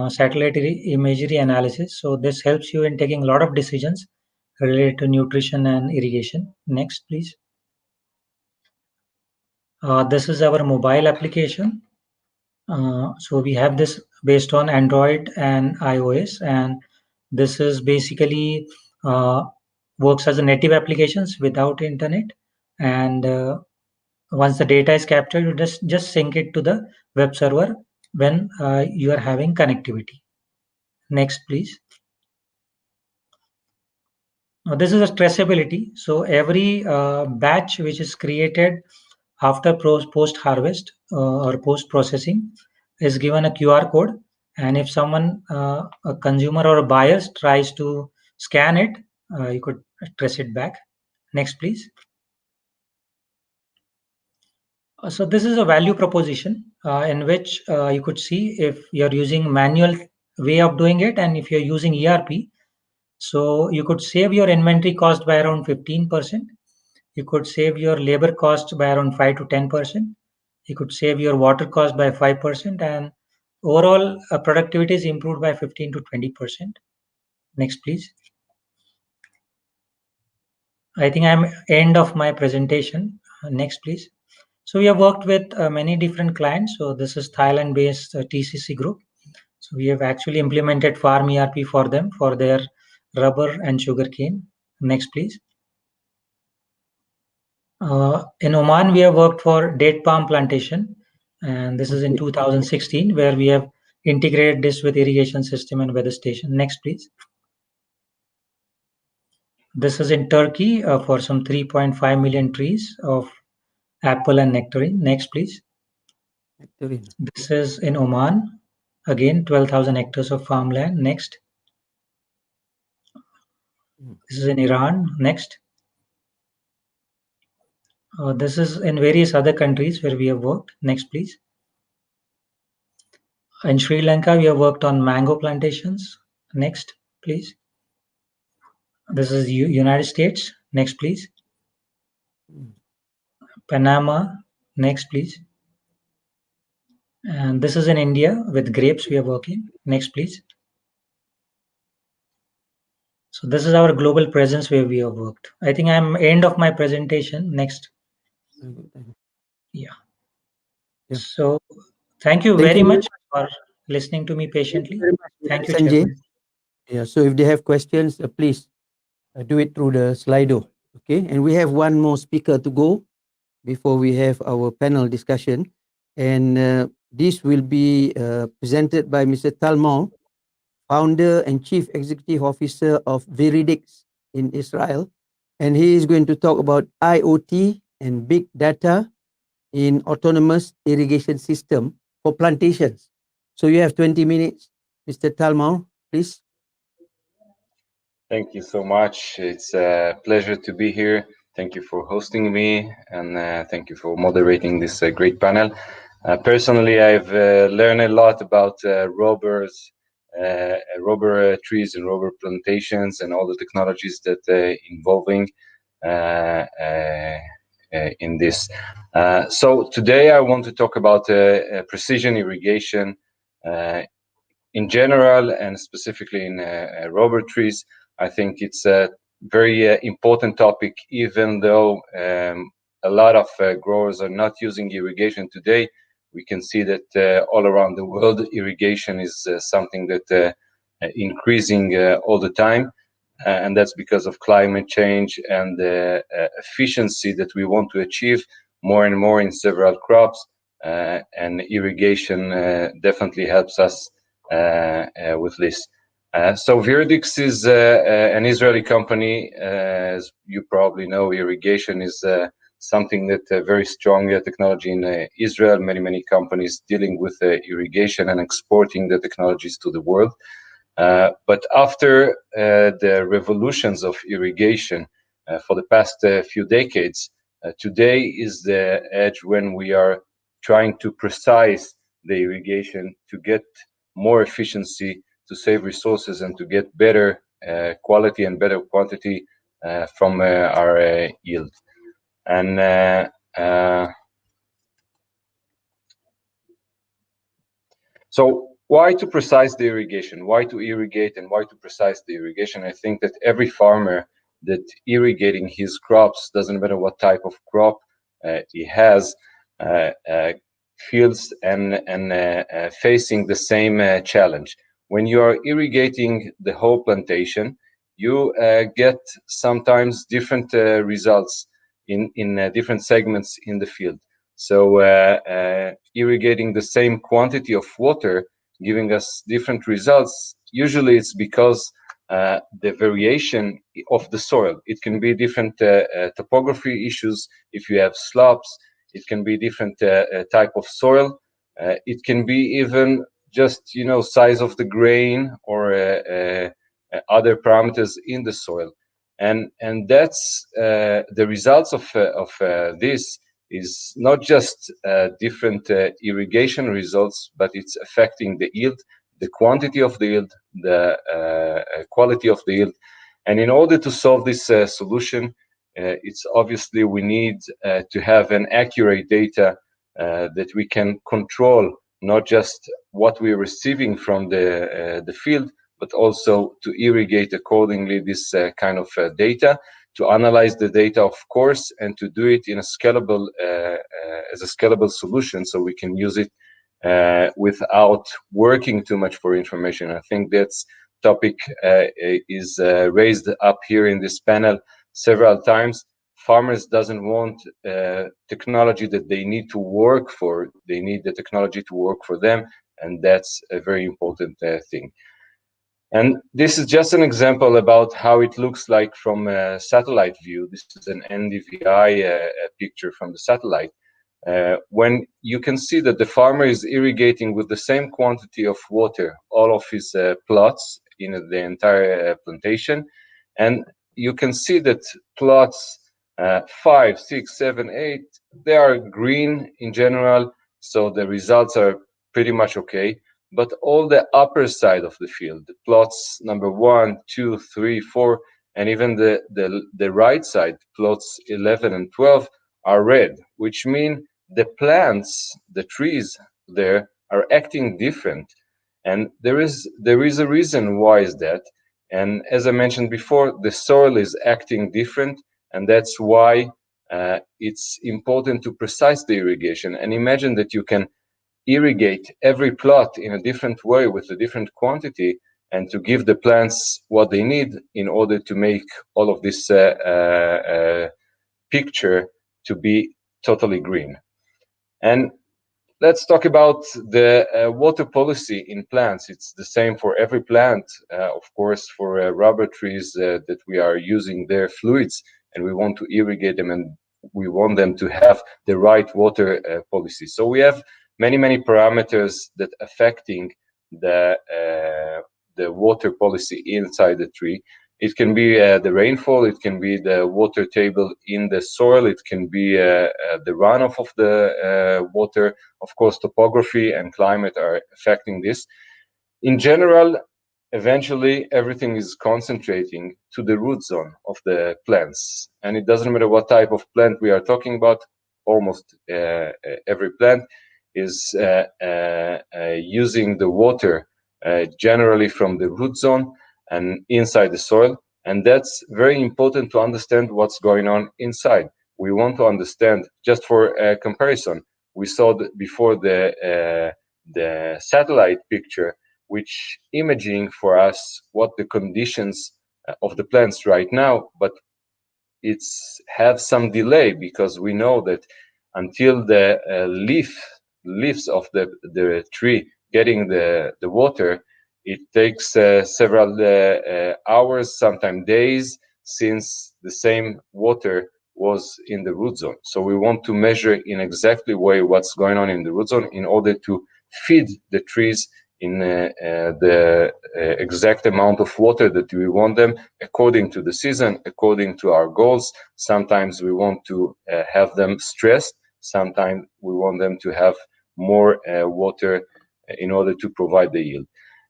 G: satellite imagery analysis. So this helps you in taking a lot of decisions related to nutrition and irrigation. Next, please. This is our mobile application. So we have this based on Android and iOS, and this is basically works as a native applications without internet. And once the data is captured, you just sync it to the web server when you are having connectivity. Next, please. Now, this is a traceability. So every batch which is created after post harvest or post processing is given a QR code, and if someone, a consumer or a buyer, tries to scan it, you could trace it back. Next, please. So this is a value proposition in which you could see if you're using manual way of doing it and if you're using ERP. So you could save your inventory cost by around 15%. You could save your labor cost by around 5 to 10%. You could save your water cost by 5%, and overall productivity is improved by 15 to 20%. Next, please. I think I'm end of my presentation. Next, please. So we have worked with many different clients. So this is Thailand-based TCC group. So we have actually implemented Farm ERP for them for their rubber and sugarcane. Next, please. In Oman, we have worked for date palm plantation, and this is in 2016, where we have integrated this with irrigation system and weather station. Next, please. This is in Turkey for some 3.5 million trees of apple and nectarine. Next, please.
B: Nectarine.
G: This is in Oman, again 12,000 hectares of farmland. Next. This is in Iran. Next. This is in various other countries where we have worked. Next, please. In Sri Lanka, we have worked on mango plantations. Next, please. This is United States. Next, please. Panama. Next, please. And this is in India with grapes we are working. Next, please. So this is our global presence where we have worked. I think I'm end of my presentation. Next. Yeah.
B: Yeah.
G: So thank you
B: Thank
G: very
B: you.
G: much for listening to me patiently.
B: Very much,
G: Thank you,
B: Sanjay.
G: Chairman.
B: Yeah, so if they have questions, please do it through the Slido. Okay, and we have one more speaker to go before we have our panel discussion. And this will be presented by Mr. Talmon, founder and chief executive officer of Veridix in Israel. And he is going to talk about IoT and big data in autonomous irrigation system for plantations. So you have 20 minutes, Mr. Talmon, please.
H: Thank you so much. It's a pleasure to be here. Thank you for hosting me, and thank you for moderating this great panel. Personally, I've learned a lot about rubber trees and rubber plantations and all the technologies that involving in this. So today I want to talk about precision irrigation in general, and specifically in rubber trees. I think it's a very important topic, even though a lot of growers are not using irrigation today. We can see that all around the world, irrigation is something that increasing all the time. And that's because of climate change and the efficiency that we want to achieve more and more in several crops. And irrigation definitely helps us with this. So Viridix is an Israeli company. As you probably know, irrigation is something that very strong technology in Israel. Many companies dealing with irrigation and exporting the technologies to the world. But after the revolutions of irrigation for the past few decades, today is the edge when we are trying to precise the irrigation to get more efficiency, to save resources, and to get better quality and better quantity from our yield. And so why to precise the irrigation? Why to irrigate and why to precise the irrigation? I think that every farmer that irrigating his crops, doesn't matter what type of crop he has, feels and facing the same challenge. When you are irrigating the whole plantation, you get sometimes different results in different segments in the field. So irrigating the same quantity of water, giving us different results, usually it's because the variation of the soil. It can be different topography issues. If you have slopes, it can be different type of soil. It can be even just, you know, size of the grain or other parameters in the soil. And that's the results of this is not just different irrigation results, but it's affecting the yield, the quantity of the yield, the quality of the yield. And in order to solve this solution, it's obviously we need to have an accurate data that we can control, not just what we're receiving from the field, but also to irrigate accordingly this kind of data, to analyze the data, of course, and to do it in a scalable, as a scalable solution, so we can use it without working too much for information. I think that's topic is raised up here in this panel several times. Farmers doesn't want technology that they need to work for. They need the technology to work for them, and that's a very important thing. And this is just an example about how it looks like from a satellite view. This is an NDVI picture from the satellite. When you can see that the farmer is irrigating with the same quantity of water all of his plots in the entire plantation, and you can see that plots 5, 6, 7, 8, they are green in general, so the results are pretty much okay. But all the upper side of the field, the plots number 1, 2, 3, 4, and even the right side, plots 11 and 12, are red, which mean the plants, the trees there are acting different. And there is a reason why is that. And as I mentioned before, the soil is acting different, and that's why it's important to precise the irrigation. And imagine that you can irrigate every plot in a different way with a different quantity, and to give the plants what they need in order to make all of this picture to be totally green. And let's talk about the water policy in plants. It's the same for every plant, of course, for rubber trees that we are using their fluids, and we want to irrigate them, and we want them to have the right water policy. So we have many parameters that affecting the water policy inside the tree. It can be the rainfall, it can be the water table in the soil, it can be the runoff of the water. Of course, topography and climate are affecting this. In general, eventually everything is concentrating to the root zone of the plants. And it doesn't matter what type of plant we are talking about, almost every plant is using the water generally from the root zone and inside the soil. And that's very important to understand what's going on inside. We want to understand, just for a comparison, we saw before the satellite picture, which imaging for us what the conditions of the plants right now, but it's have some delay, because we know that until the leaves of the tree getting the water, it takes several hours, sometimes days, since the same water was in the root zone. So we want to measure in exactly way what's going on in the root zone in order to feed the trees in the exact amount of water that we want them, according to the season, according to our goals. Sometimes we want to have them stressed. Sometimes we want them to have more water in order to provide the yield.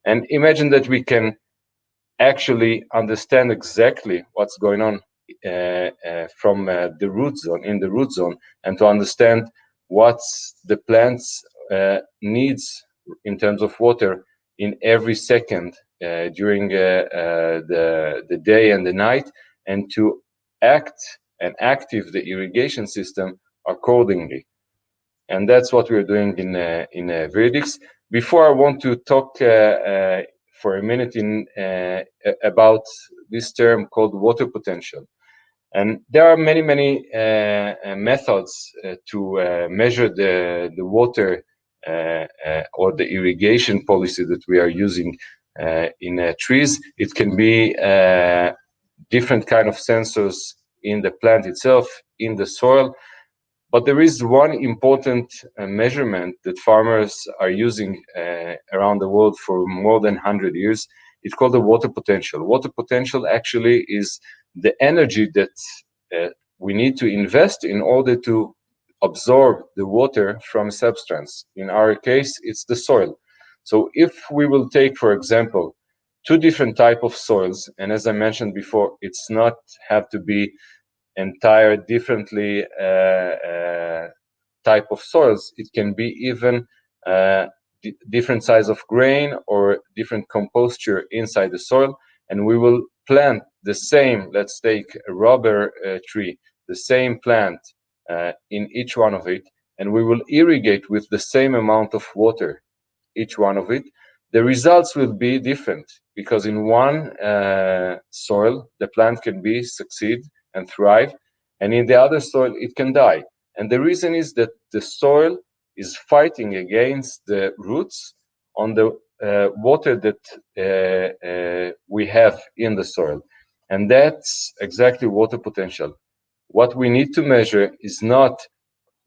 H: And imagine that we can actually understand exactly what's going on from the root zone, in the root zone, and to understand what's the plant's needs in terms of water in every second during the day and the night, and to act and active the irrigation system accordingly. And that's what we're doing in Verdix. Before, I want to talk for a minute about this term called water potential. And there are many methods to measure the water or the irrigation policy that we are using in trees. It can be different kind of sensors in the plant itself, in the soil. But there is one important measurement that farmers are using around the world for more than 100 years. It's called the water potential. Water potential actually is the energy that we need to invest in order to absorb the water from substance. In our case, it's the soil. So if we will take, for example, two different type of soils, and as I mentioned before, it's not have to be entire differently type of soils. It can be even different size of grain or different composture inside the soil, and we will plant the same, let's take a rubber tree, the same plant in each one of it, and we will irrigate with the same amount of water each one of it. The results will be different because in one soil the plant can be succeed and thrive, and in the other soil it can die. And the reason is that the soil is fighting against the roots on the water that we have in the soil. And that's exactly water potential. What we need to measure is not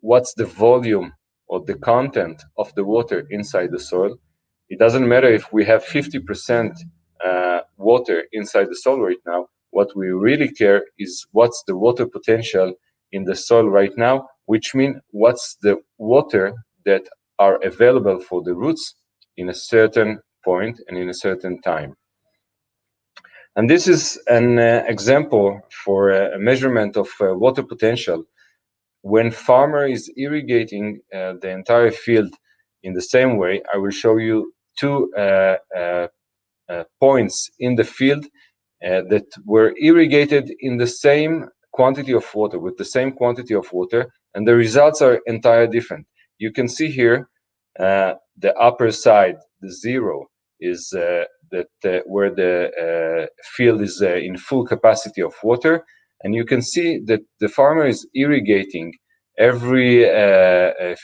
H: what's the volume or the content of the water inside the soil. It doesn't matter if we have 50% water inside the soil right now. What we really care is what's the water potential in the soil right now, which means what's the water that are available for the roots in a certain point and in a certain time. And this is an example for a measurement of water potential. When farmer is irrigating the entire field in the same way, I will show you two points in the field that were irrigated in the same quantity of water, with the same quantity of water, and the results are entirely different. You can see here the upper side, the zero, is where the field is in full capacity of water, and you can see that the farmer is irrigating every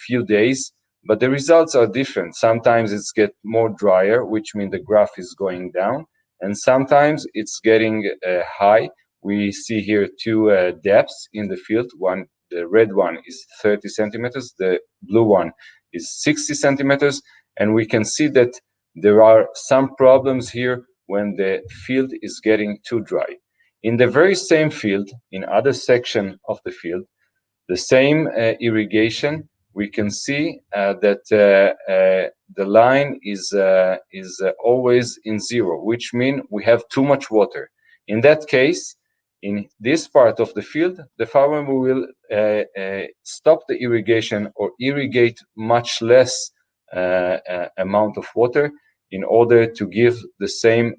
H: few days, but the results are different. Sometimes it's get more drier, which means the graph is going down, and sometimes it's getting high. We see here two depths in the field. One, the red one is 30 centimeters, the blue one is 60 centimeters, and we can see that there are some problems here when the field is getting too dry. In the very same field, in other section of the field, the same irrigation, we can see that the line is always in zero, which means we have too much water. In that case, in this part of the field, the farmer will stop the irrigation or irrigate much less amount of water in order to give the same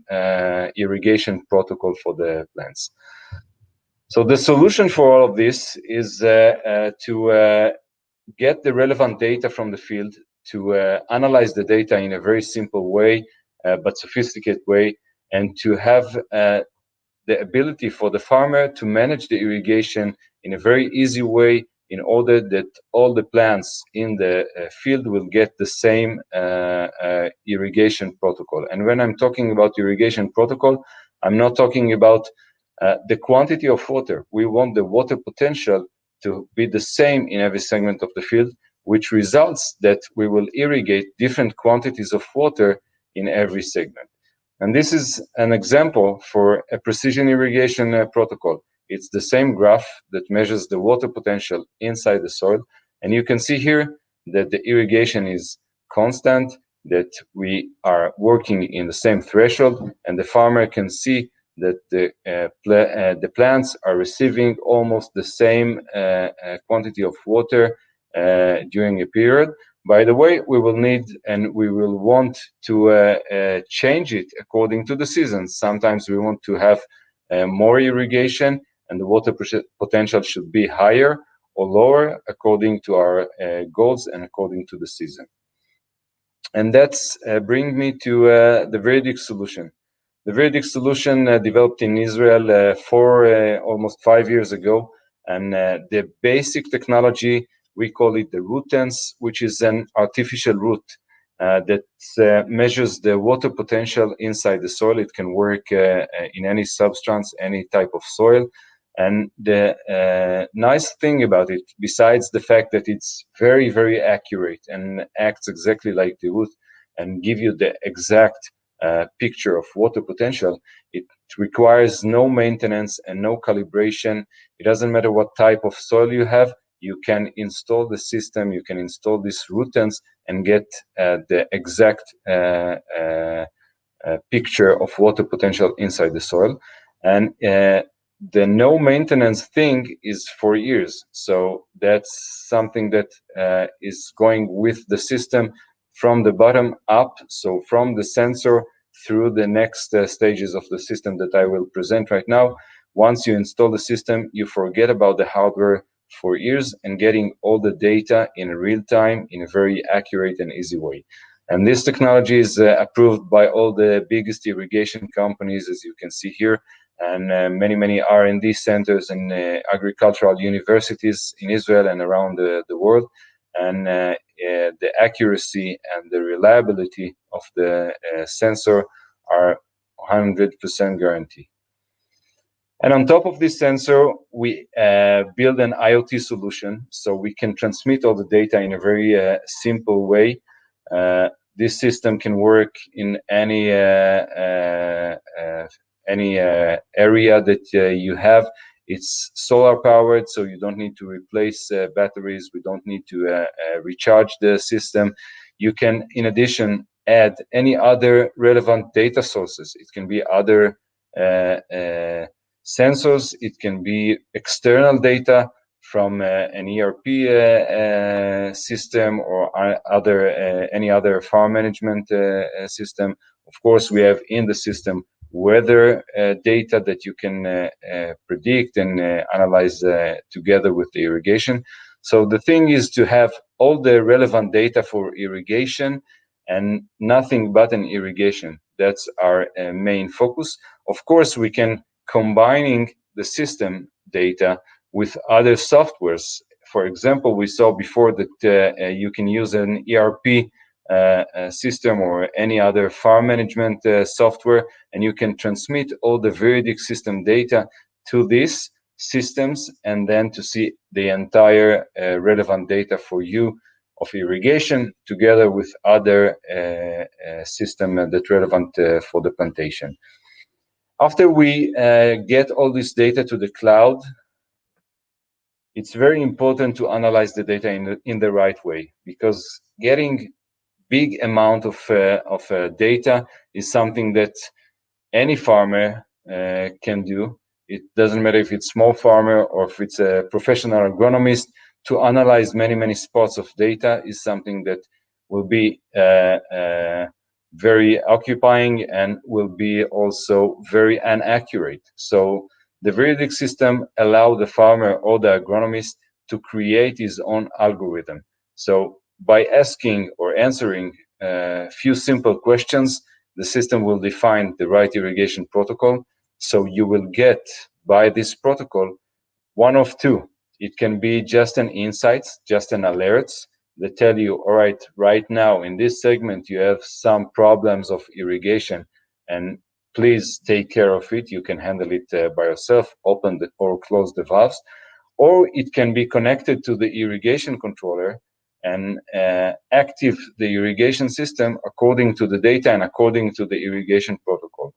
H: irrigation protocol for the plants. So the solution for all of this is to get the relevant data from the field, to analyze the data in a very simple way, but sophisticated way, and to have the ability for the farmer to manage the irrigation in a very easy way in order that all the plants in the field will get the same irrigation protocol. And when I'm talking about irrigation protocol, I'm not talking about the quantity of water. We want the water potential to be the same in every segment of the field, which results that we will irrigate different quantities of water in every segment. And this is an example for a precision irrigation protocol. It's the same graph that measures the water potential inside the soil. And you can see here that the irrigation is constant, that we are working in the same threshold, and the farmer can see that the plants are receiving almost the same quantity of water during a period. By the way, we will need and we will want to change it according to the seasons. Sometimes we want to have more irrigation, and the water potential should be higher or lower according to our goals and according to the season. And that's bring me to the Veridic solution. The Veridic solution developed in Israel almost 5 years ago, and the basic technology, we call it the rootance, which is an artificial root that measures the water potential inside the soil. It can work in any substance, any type of soil. And the nice thing about it, besides the fact that it's very, very accurate and acts exactly like the root and give you the exact picture of water potential, it requires no maintenance and no calibration. It doesn't matter what type of soil you have. You can install the system, you can install this rootance and get the exact picture of water potential inside the soil. And the no maintenance thing is for years. So that's something that is going with the system from the bottom up. So from the sensor through the next stages of the system that I will present right now. Once you install the system, you forget about the hardware for years and getting all the data in real time in a very accurate and easy way. And this technology is approved by all the biggest irrigation companies, as you can see here, and many R&D centers and agricultural universities in Israel and around the world. And the accuracy and the reliability of the sensor are 100% guarantee. And on top of this sensor, we build an IoT solution, so we can transmit all the data in a very simple way. This system can work in any area that you have. It's solar powered, so you don't need to replace batteries. We don't need to recharge the system. You can, in addition, add any other relevant data sources. It can be other sensors. It can be external data from an ERP system or any other farm management system. Of course, we have in the system weather data that you can predict and analyze together with the irrigation. So the thing is to have all the relevant data for irrigation and nothing but an irrigation. That's our main focus. Of course, we can combining the system data with other softwares. For example, we saw before that you can use an ERP system or any other farm management software, and you can transmit all the Veridic system data to these systems and then to see the entire relevant data for you of irrigation together with other system that relevant for the plantation. After we get all this data to the cloud, it's very important to analyze the data in the right way, because getting big amount of data is something that any farmer can do. It doesn't matter if it's small farmer or if it's a professional agronomist. To analyze many spots of data is something that will be very occupying and will be also very inaccurate. So the Veridic system allows the farmer or the agronomist to create his own algorithm. So by asking or answering a few simple questions, the system will define the right irrigation protocol. So you will get by this protocol one of two. It can be just an insights, just an alerts that tell you, all right, right now in this segment, you have some problems of irrigation, and please take care of it. You can handle it by yourself, open or close the valves. Or it can be connected to the irrigation controller and active the irrigation system according to the data and according to the irrigation protocol.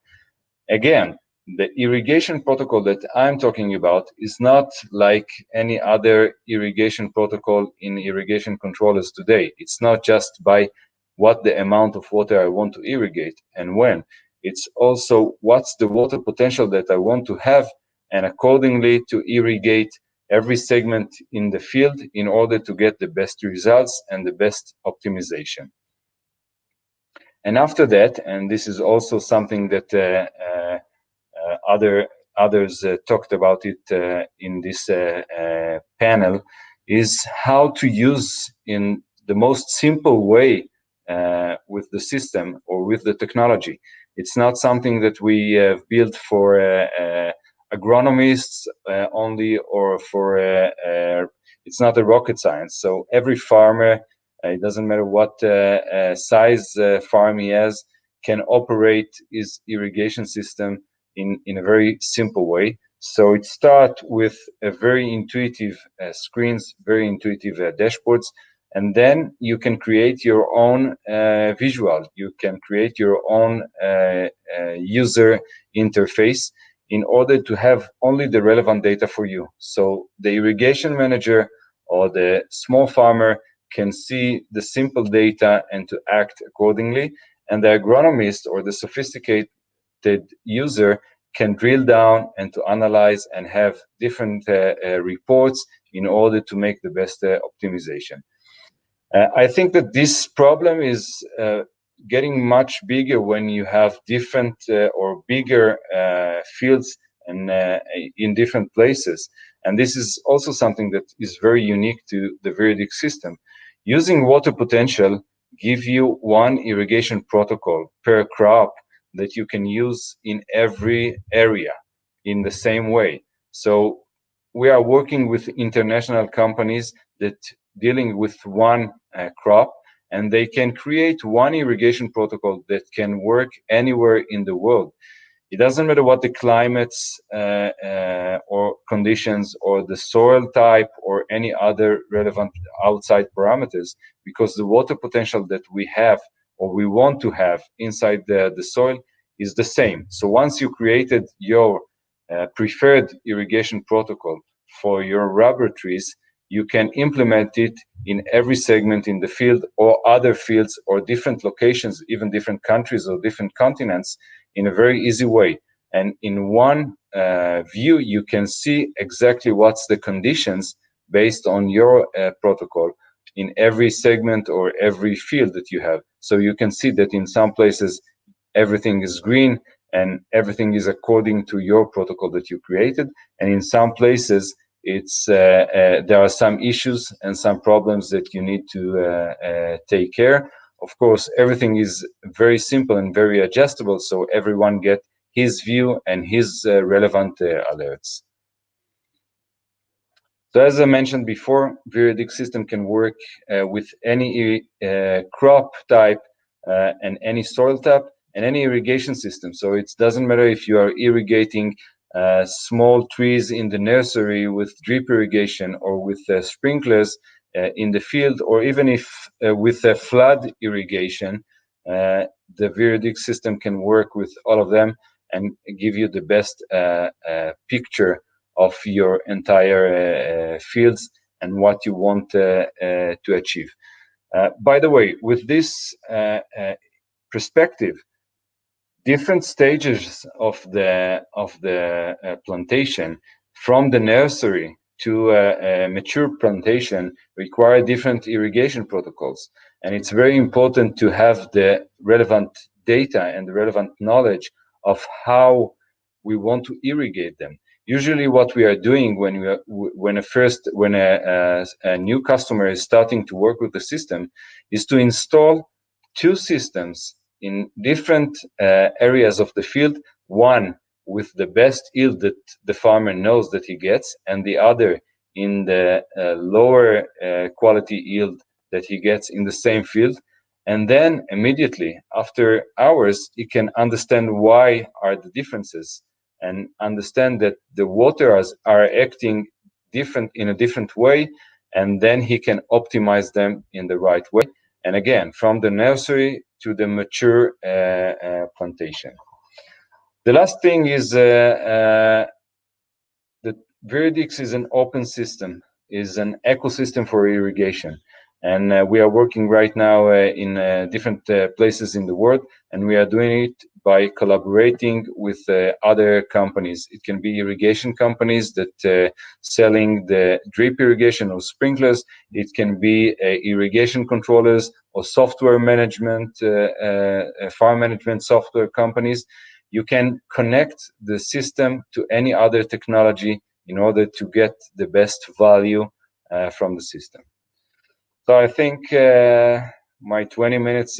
H: Again, the irrigation protocol that I'm talking about is not like any other irrigation protocol in irrigation controllers today. It's not just by what the amount of water I want to irrigate and when. It's also what's the water potential that I want to have, and accordingly to irrigate every segment in the field in order to get the best results and the best optimization. And after that, and this is also something that others talked about it in this panel, is how to use in the most simple way with the system or with the technology. It's not something that we have built for agronomists only, or for it's not a rocket science. So every farmer, it doesn't matter what size farm he has, can operate his irrigation system in a very simple way. So it starts with a very intuitive screens, very intuitive dashboards, and then you can create your own visual. You can create your own user interface in order to have only the relevant data for you. So the irrigation manager or the small farmer can see the simple data and to act accordingly, and the agronomist or the sophisticated user can drill down and to analyze and have different reports in order to make the best optimization. I think that this problem is getting much bigger when you have different or bigger fields and in different places. And this is also something that is very unique to the Veridic system. Using water potential give you one irrigation protocol per crop that you can use in every area in the same way. So we are working with international companies that dealing with one crop, and they can create one irrigation protocol that can work anywhere in the world. It doesn't matter what the climates or conditions or the soil type or any other relevant outside parameters, because the water potential that we have or we want to have inside the soil is the same. So once you created your preferred irrigation protocol for your rubber trees, you can implement it in every segment in the field or other fields or different locations, even different countries or different continents, in a very easy way. And in one view, you can see exactly what's the conditions based on your protocol in every segment or every field that you have. So you can see that in some places, everything is green and everything is according to your protocol that you created. And in some places, it's there are some issues and some problems that you need to take care. Of course, everything is very simple and very adjustable, so everyone get his view and his relevant alerts. So as I mentioned before, Veridic system can work with any crop type and any soil type and any irrigation system. So it doesn't matter if you are irrigating small trees in the nursery with drip irrigation or with sprinklers in the field, or even if with a flood irrigation, the Veridic system can work with all of them and give you the best picture of your entire fields and what you want to achieve. By the way, with this perspective, different stages of the plantation, from the nursery to a mature plantation, require different irrigation protocols, and it's very important to have the relevant data and the relevant knowledge of how we want to irrigate them. Usually, what we are doing when a new customer is starting to work with the system is to install two systems in different areas of the field, one with the best yield that the farmer knows that he gets, and the other in the lower quality yield that he gets in the same field. And then immediately after hours, he can understand why are the differences and understand that the waters are acting different in a different way. And then he can optimize them in the right way. And again, from the nursery to the mature plantation. The last thing is the Viridix is an open system, is an ecosystem for irrigation. And we are working right now in different places in the world, and we are doing it by collaborating with other companies. It can be irrigation companies that selling the drip irrigation or sprinklers. It can be irrigation controllers or software management, farm management software companies. You can connect the system to any other technology in order to get the best value from the system. So I think my 20 minutes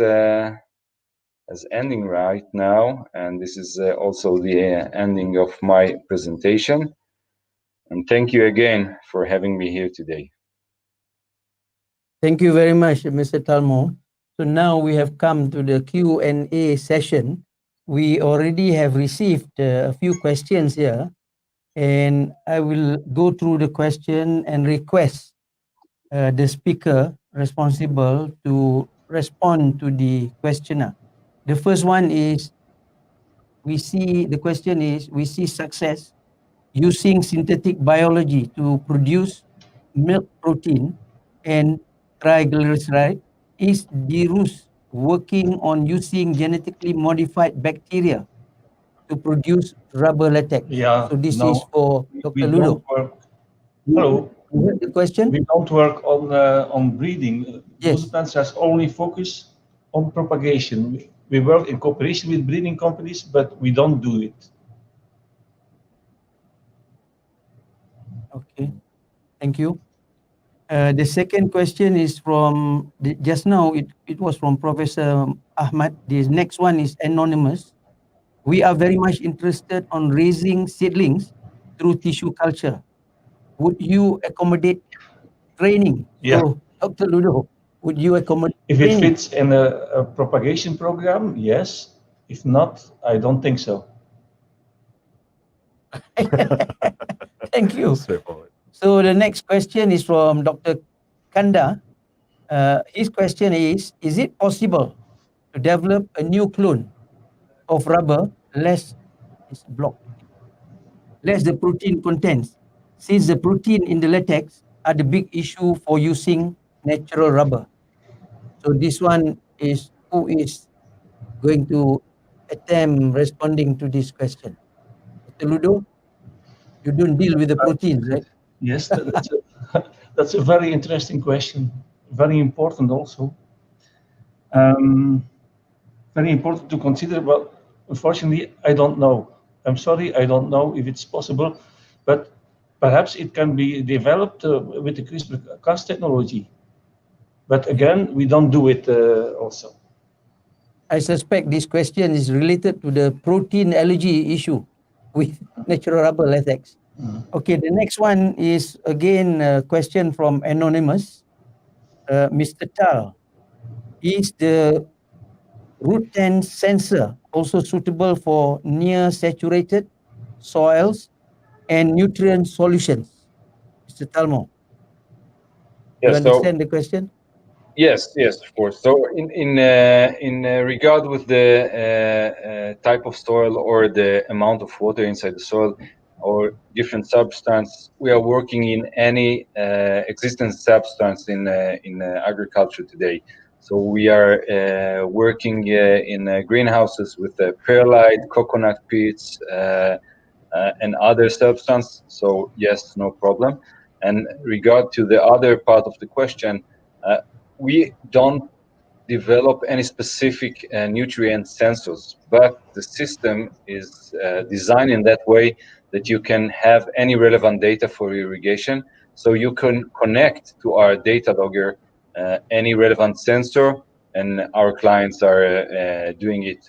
H: is ending right now, and this is also the ending of my presentation. And thank you again for having me here today.
B: Thank you very much, Mr. Talmo. So now we have come to the Q&A session. We already have received a few questions here, and I will go through the question and request the speaker responsible to respond to the questioner. The first one is, we see success using synthetic biology to produce milk protein and triglyceride. Is DRUS working on using genetically modified bacteria to produce rubber latex?
C: Yeah,
B: So this is
C: no,
B: for
C: we
B: Dr.
C: don't
B: Ludo.
C: work. Hello.
B: You heard the question?
C: We don't work on breeding.
B: Yes.
C: Plants has only focus on propagation. We work in cooperation with breeding companies, but we don't do it.
B: Okay, thank you. The second question is from, just now it was from Professor Ahmad. The next one is anonymous. We are very much interested on raising seedlings through tissue culture. Would you accommodate training?
C: Yeah.
B: So, Dr. Ludo, would you accommodate
C: If it
B: training?
C: fits in a propagation program, yes. If not, I don't think so.
B: Thank you.
A: Straightforward.
B: So the next question is from Dr. Kanda. His question is it possible to develop a new clone of rubber less the protein contents, since the protein in the latex are the big issue for using natural rubber? So this one is, who is going to attempt responding to this question? Dr. Ludo, you don't deal with the proteins, right?
C: Yes, that's a very interesting question. Very important also. Very important to consider, but unfortunately, I don't know. I'm sorry, I don't know if it's possible, but perhaps it can be developed with the CRISPR-Cas technology. But again, we don't do it also.
B: I suspect this question is related to the protein allergy issue with natural rubber latex. Okay, the next one is again a question from anonymous. Mr. Tal, is the root tense sensor also suitable for near saturated soils and nutrient solutions? Mr. Talmo, you
H: Yes, so
B: understand the question?
H: yes, of course. So in regard with the type of soil or the amount of water inside the soil or different substance, we are working in any existing substance in agriculture today. So we are working in greenhouses with perlite, coconut pits, and other substance. So yes, no problem. And regard to the other part of the question, we don't develop any specific nutrient sensors, but the system is designed in that way that you can have any relevant data for irrigation. So you can connect to our data logger any relevant sensor, and our clients are doing it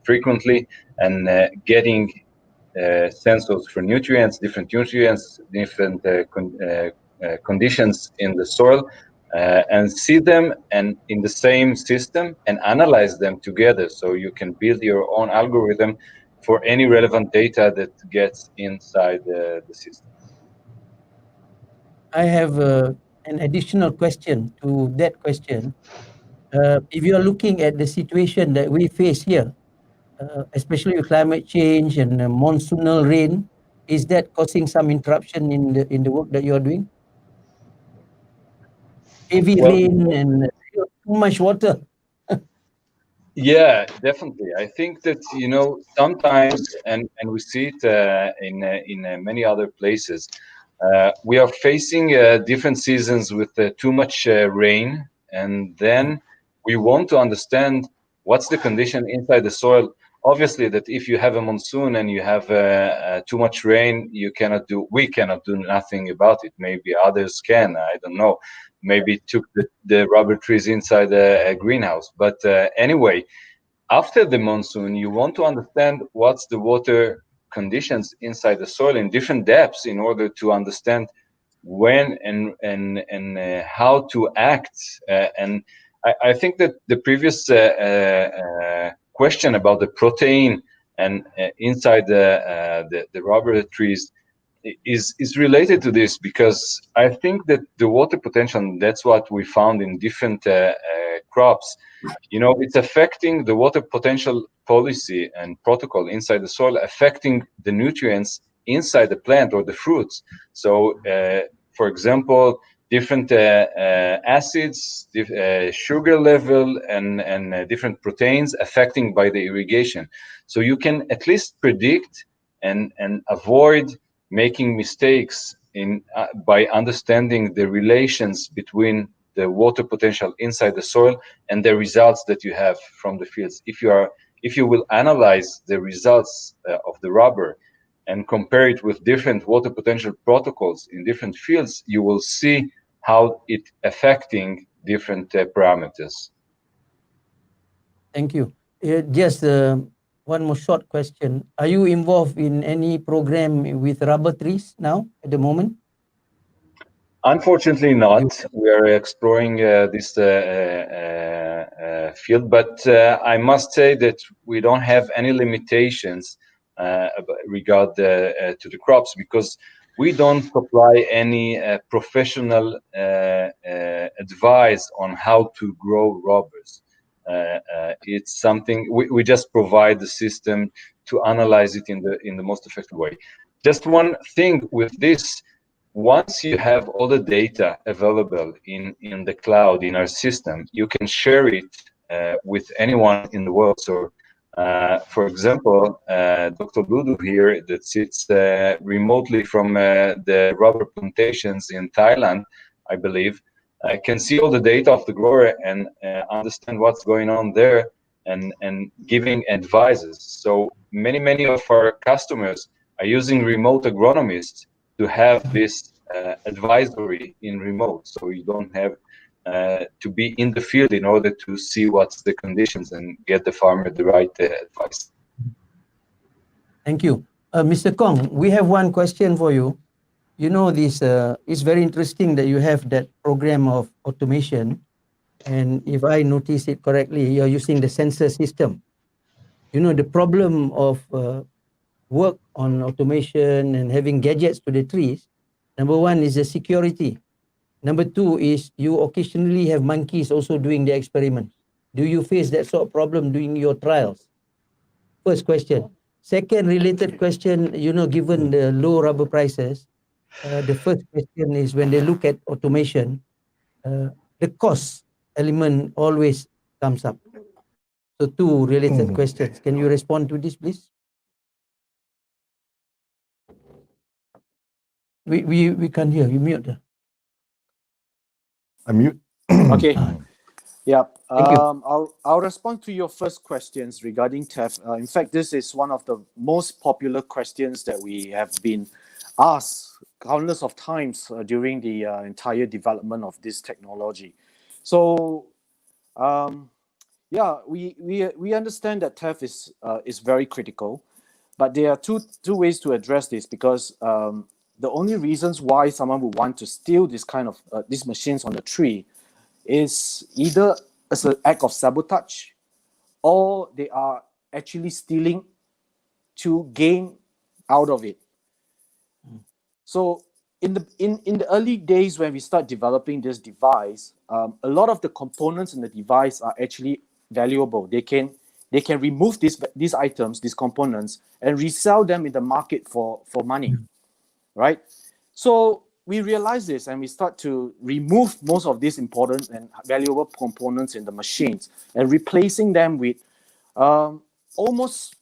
H: frequently and getting sensors for nutrients, different conditions in the soil, and see them and in the same system and analyze them together. So you can build your own algorithm for any relevant data that gets inside the system.
B: I have an additional question to that question. If you are looking at the situation that we face here, especially with climate change and monsoonal rain, is that causing some interruption in the work that you are doing? Heavy
H: Well,
B: rain and too much water.
H: yeah, definitely. I think that sometimes, and we see it in many other places. We are facing different seasons with too much rain, and then we want to understand what's the condition inside the soil. Obviously, that if you have a monsoon and you have too much rain, we cannot do nothing about it. Maybe others can. I don't know. Maybe it took the rubber trees inside a greenhouse. But anyway, after the monsoon, you want to understand what's the water conditions inside the soil in different depths in order to understand when and how to act. And I think that the previous question about the protein and inside the rubber trees is related to this, because I think that the water potential, that's what we found in different crops. It's affecting the water potential policy and protocol inside the soil, affecting the nutrients inside the plant or the fruits. So, for example, different acids, sugar level, and different proteins affecting by the irrigation. So you can at least predict and avoid making mistakes by understanding the relations between the water potential inside the soil and the results that you have from the fields. If you will analyze the results of the rubber and compare it with different water potential protocols in different fields, you will see how it affecting different parameters.
B: Thank you. Just one more short question. Are you involved in any program with rubber trees now at the moment?
H: Unfortunately not. We are exploring this field, but I must say that we don't have any limitations regard to the crops, because we don't supply any professional advice on how to grow rubbers. It's something we just provide the system to analyze it in the most effective way. Just one thing with this: once you have all the data available in the cloud in our system, you can share it with anyone in the world. So, for example, Dr. Ludu here, that sits remotely from the rubber plantations in Thailand, I believe, can see all the data of the grower and understand what's going on there and giving advices. So many of our customers are using remote agronomists to have this advisory in remote, so you don't have to be in the field in order to see what's the conditions and get the farmer the right advice.
B: Thank you. Mr. Kong, we have one question for you. This is very interesting that you have that program of automation. And if I notice it correctly, you're using the sensor system. The problem of work on automation and having gadgets to the trees, number one is the security. Number two is you occasionally have monkeys also doing the experiments. Do you face that sort of problem during your trials? First question. Second related question, given the low rubber prices, the first question is when they look at automation, the cost element always comes up. So two related questions. Can you respond to this, please? We can't hear. You mute.
A: I'm mute.
F: Okay. Yeah.
B: Thank you.
F: I'll respond to your first questions regarding theft. In fact, this is one of the most popular questions that we have been asked countless of times during the entire development of this technology. So, yeah, we understand that theft is very critical. But there are two ways to address this, because the only reasons why someone would want to steal this kind of these machines on the tree is either as an act of sabotage, or they are actually stealing to gain out of it. So in the early days when we start developing this device, a lot of the components in the device are actually valuable. They can remove these items, these components, and resell them in the market for money, right? So we realize this, and we start to remove most of these important and valuable components in the machines and replacing them with almost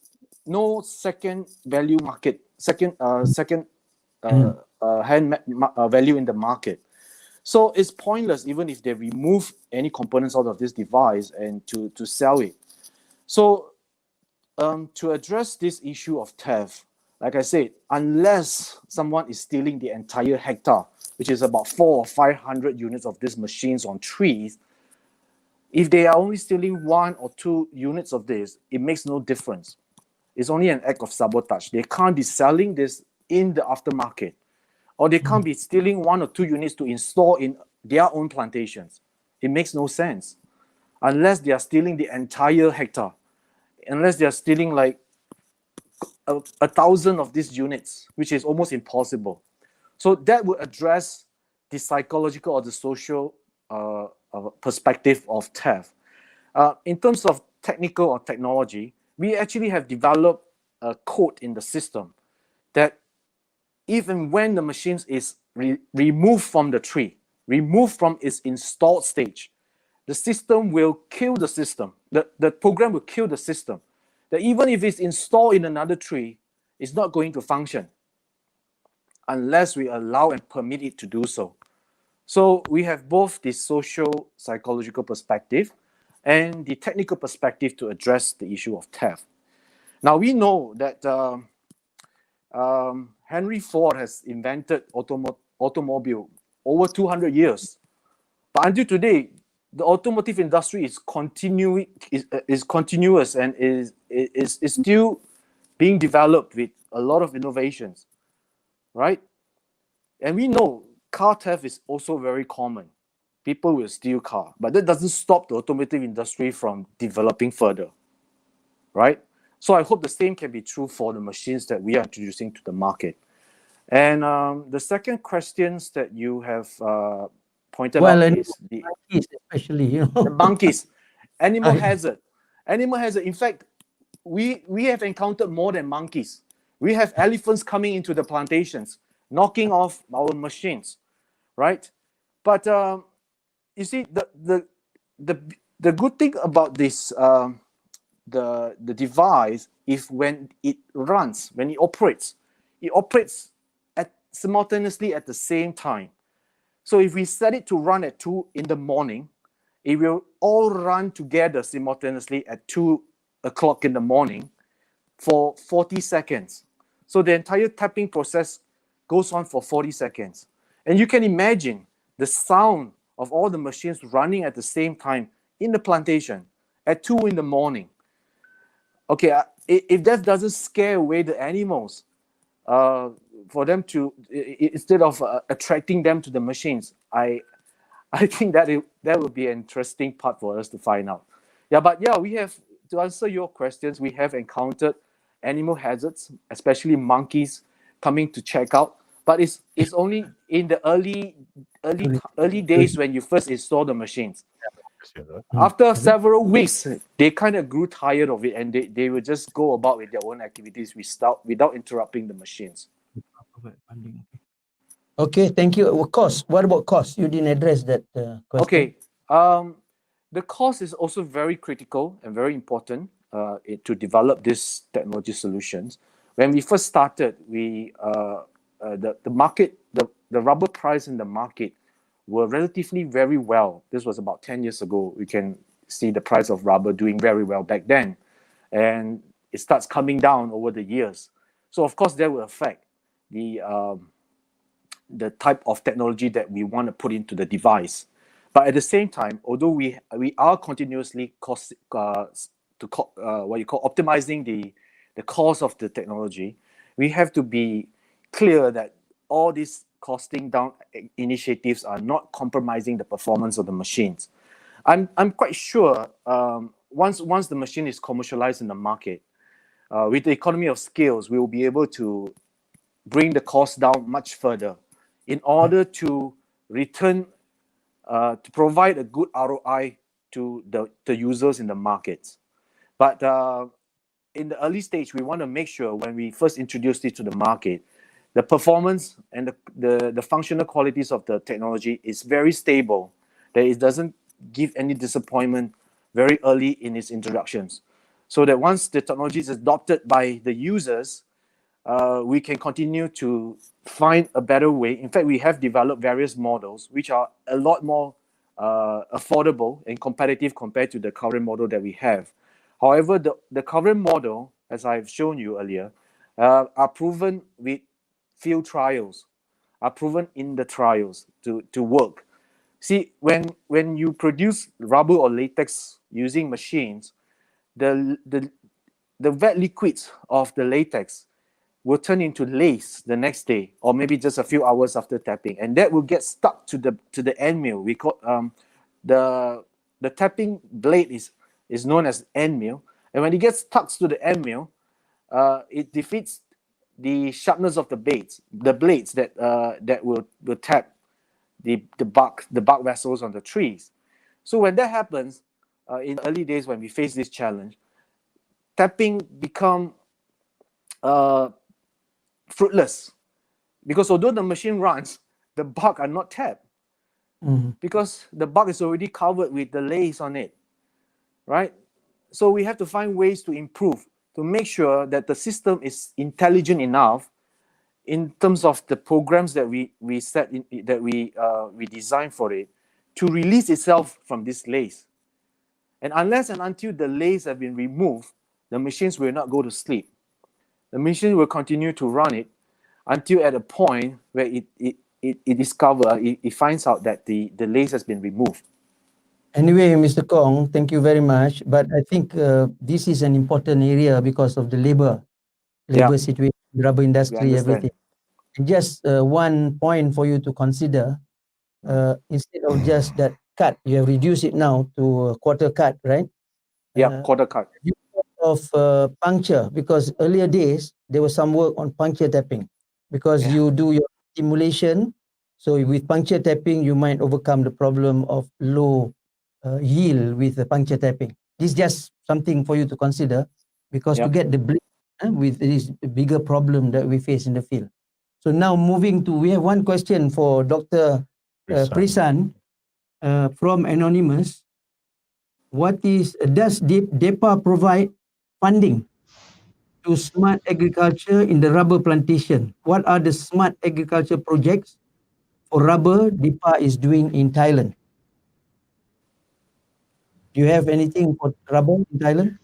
F: no second value market, second value in the market. So it's pointless even if they remove any components out of this device and to sell it. So to address this issue of theft, like I said, unless someone is stealing the entire hectare, which is about 400 or 500 units of these machines on trees, if they are only stealing 1 or 2 units of this, it makes no difference. It's only an act of sabotage. They can't be selling this in the aftermarket, or they can't be stealing 1 or 2 units to install in their own plantations. It makes no sense unless they are stealing the entire hectare, unless they are stealing like 1,000 of these units, which is almost impossible. So that would address the psychological or the social perspective of theft. In terms of technical or technology, we actually have developed a code in the system that even when the machine is removed from the tree, removed from its installed stage, the system will kill the system. The program will kill the system. That even if it's installed in another tree, it's not going to function unless we allow and permit it to do so. So we have both the social psychological perspective and the technical perspective to address the issue of theft. Now we know that Henry Ford has invented automobile over 200 years, but until today, the automotive industry is continuous and is still being developed with a lot of innovations, right? And we know car theft is also very common. People will steal car, but that doesn't stop the automotive industry from developing further, right? So I hope the same can be true for the machines that we are introducing to the market. And the second questions that you have pointed out is the
B: monkeys especially,
F: the monkeys, animal hazard. Animal hazard. In fact, we have encountered more than monkeys. We have elephants coming into the plantations, knocking off our machines, right? But you see, the good thing about this the device, if when it runs, when it operates simultaneously at the same time. So if we set it to run at 2 in the morning, it will all run together simultaneously at 2 o'clock in the morning for 40 seconds. So the entire tapping process goes on for 40 seconds. And you can imagine the sound of all the machines running at the same time in the plantation at 2 in the morning. Okay, if that doesn't scare away the animals, for them to, instead of attracting them to the machines, I think that would be an interesting part for us to find out. Yeah, but yeah, we have, to answer your questions, we have encountered animal hazards, especially monkeys coming to check out. But it's only in the early days when you first install the machines. After several weeks, they kind of grew tired of it, and they would just go about with their own activities without interrupting the machines.
B: Okay, thank you. Cost. What about cost? You didn't address that question.
F: Okay. The cost is also very critical and very important to develop these technology solutions. When we first started, the market, the rubber price in the market were relatively very well. This was about 10 years ago. We can see the price of rubber doing very well back then. And it starts coming down over the years. So of course that will affect the type of technology that we want to put into the device. But at the same time, although we are continuously optimizing the cost of the technology, we have to be clear that all these costing down initiatives are not compromising the performance of the machines. I'm quite sure once the machine is commercialized in the market, with the economy of scales, we will be able to bring the cost down much further in order to return, to provide a good ROI to the users in the markets. But in the early stage, we want to make sure when we first introduce it to the market, the performance and the functional qualities of the technology is very stable, that it doesn't give any disappointment very early in its introductions. So that once the technology is adopted by the users, we can continue to find a better way. In fact, we have developed various models which are a lot more affordable and competitive compared to the current model that we have. However, the current model, as I've shown you earlier, are proven with field trials, are proven in the trials to work. See, when you produce rubber or latex using machines, the wet liquids of the latex will turn into lace the next day, or maybe just a few hours after tapping, and that will get stuck to the end mill. We call the tapping blade is known as end mill, and when it gets stuck to the end mill, it defeats the sharpness of the blades that will tap the bark vessels on the trees. So when that happens, in the early days when we face this challenge, tapping become fruitless, because although the machine runs, the bark are not tapped, because the bark is already covered with the lace on it, right? So we have to find ways to improve, to make sure that the system is intelligent enough in terms of the programs that we set in, that we design for it, to release itself from this lace. And unless and until the lace have been removed, the machines will not go to sleep. The machine will continue to run it until at a point where it finds out that the lace has been removed.
B: Anyway, Mr. Kong, thank you very much. But I think this is an important area because of the labor situation, rubber industry, everything. And just one point for you to consider, instead of just that cut, you have reduced it now to a quarter cut, right?
F: Yeah, quarter cut.
B: Of puncture, because earlier days there was some work on puncture tapping, because you do your stimulation. So with puncture tapping, you might overcome the problem of low yield with the puncture tapping. This is just something for you to consider, because to get the blade with this bigger problem that we face in the field. So now moving to, we have one question for Dr. Prisan from Anonymous. Does DEPA provide funding to smart agriculture in the rubber plantation? What are the smart agriculture projects for rubber DEPA is doing in Thailand? Do you have anything for rubber in Thailand?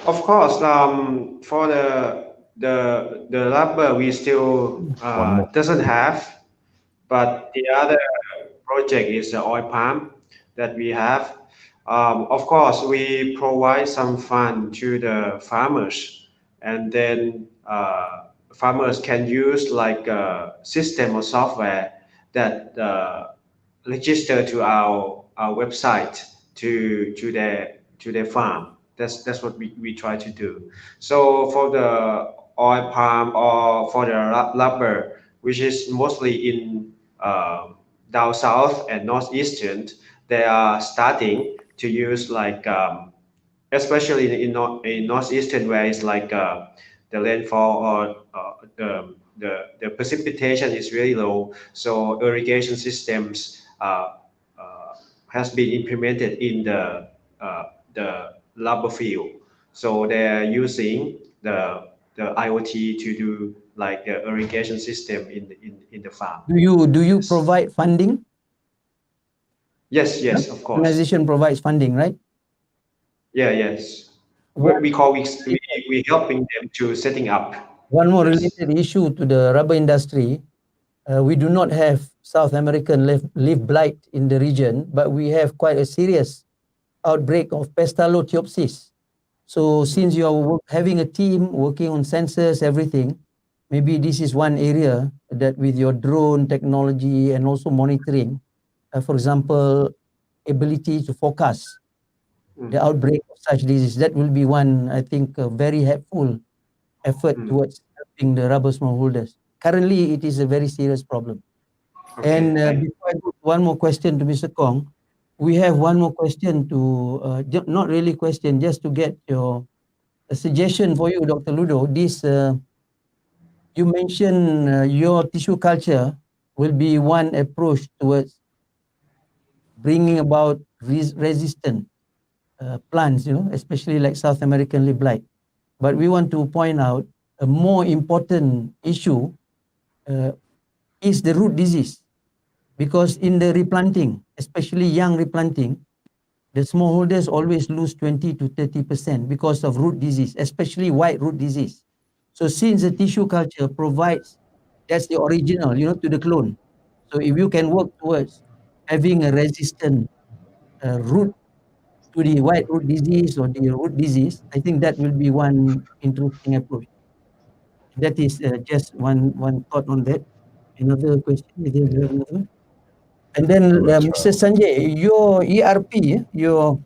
E: Of course, for the rubber we still doesn't have, but the other project is the oil palm that we have. Of course, we provide some fund to the farmers, and then farmers can use like a system or software that register to our website to their farm. That's what we try to do. So for the oil palm or for the rubber, which is mostly in down south and northeastern, they are starting to use like especially in northeastern, where it's like the rainfall or the precipitation is really low, so irrigation systems has been implemented in the rubber field. So they're using the IoT to do like the irrigation system in the farm.
B: Do you provide funding?
E: Yes, of course.
B: Modernization provides funding, right?
E: Yes. We helping them to setting up.
B: One more related issue to the rubber industry. We do not have South American leaf blight in the region, but we have quite a serious outbreak of Pestalotiopsis. So since you are having a team working on sensors, everything, maybe this is one area that with your drone technology and also monitoring, for example, ability to forecast the outbreak of such disease, that will be one, I think, a very helpful effort towards helping the rubber smallholders. Currently, it is a very serious problem. And before I go to one more question to Mr. Kong, we have one more question to, not really question, just to get your a suggestion for you, Dr. Ludo. This, you mentioned your tissue culture will be one approach towards bringing about resistant plants, especially like South American leaf blight. But we want to point out a more important issue is the root disease, because in the replanting, especially young replanting, the smallholders always lose 20 to 30% because of root disease, especially white root disease. So since the tissue culture provides, that's the original, to the clone. So if you can work towards having a resistant root to the white root disease or the root disease, I think that will be one interesting approach. That is just one thought on that. Another question, do you have another one? And then Mr. Sanjay, your ERP, your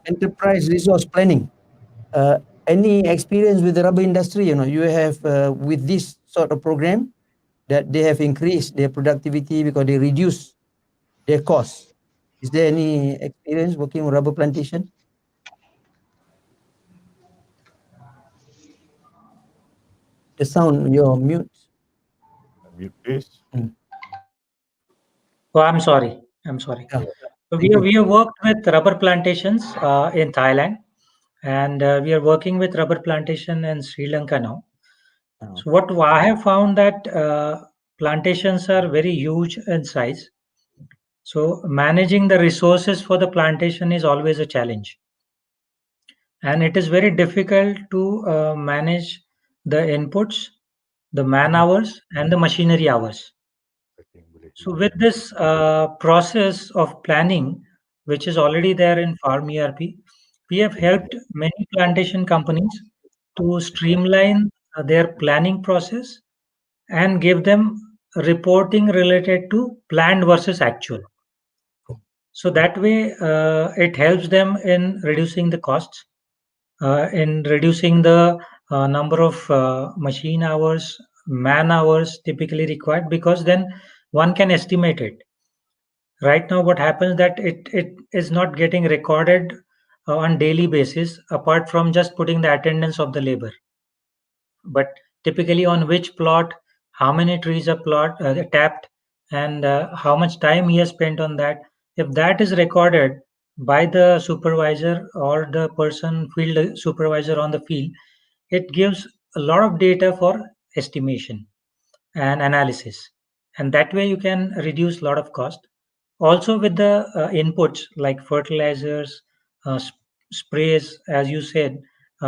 B: enterprise resource planning, any experience with the rubber industry? You have with this sort of program that they have increased their productivity because they reduce their costs. Is there any experience working with rubber plantation? The sound, you're mute.
A: Mute, please.
G: Oh, I'm sorry. I'm sorry.
B: Yeah.
G: So
B: Thank you.
G: we have worked with rubber plantations in Thailand, and we are working with rubber plantation in Sri Lanka now. So what I have found that plantations are very huge in size. So managing the resources for the plantation is always a challenge, and it is very difficult to manage the inputs, the man hours, and the machinery hours. So with this process of planning, which is already there in Farm ERP, we have helped many plantation companies to streamline their planning process and give them reporting related to planned versus actual. So that way, it helps them in reducing the costs, in reducing the number of machine hours, man hours typically required, because then one can estimate it. Right now, what happens that it is not getting recorded on daily basis, apart from just putting the attendance of the labor. But typically on which plot, how many trees are tapped, and how much time he has spent on that. If that is recorded by the supervisor or the person field supervisor on the field, it gives a lot of data for estimation and analysis, and that way you can reduce a lot of cost. Also with the inputs like fertilizers, sprays, as you said,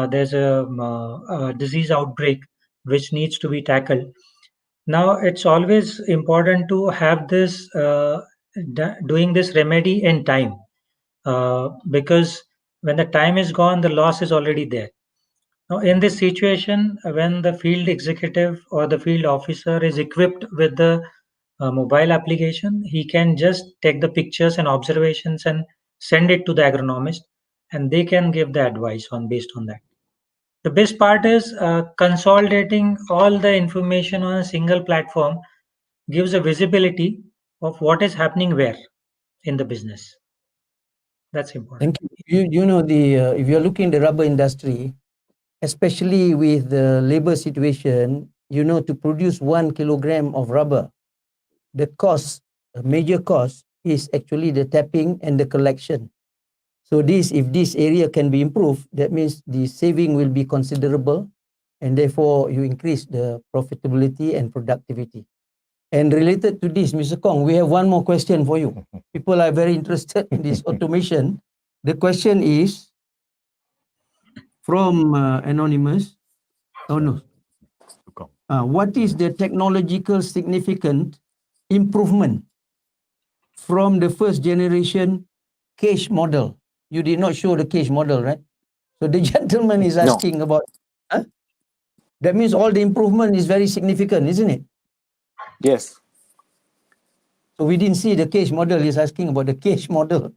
G: there's a disease outbreak which needs to be tackled. Now it's always important to have this doing this remedy in time, because when the time is gone, the loss is already there. Now, in this situation, when the field executive or the field officer is equipped with the mobile application, he can just take the pictures and observations and send it to the agronomist, and they can give the advice on based on that. The best part is consolidating all the information on a single platform gives a visibility of what is happening where in the business. That's important.
B: Thank you. You know, if you're looking at the rubber industry, especially with the labor situation, to produce 1 kilogram of rubber, the cost, a major cost, is actually the tapping and the collection. So if this area can be improved, that means the saving will be considerable, and therefore you increase the profitability and productivity. And related to this, Mr. Kong, we have one more question for you. People are very interested in this automation. The question is from Anonymous. Oh no. What is the technological significant improvement from the first generation cage model? You did not show the cage model, right? So the gentleman is
F: No.
B: asking about, huh? That means all the improvement is very significant, isn't it?
F: Yes.
B: So we didn't see the cage model. He's asking about the cage model.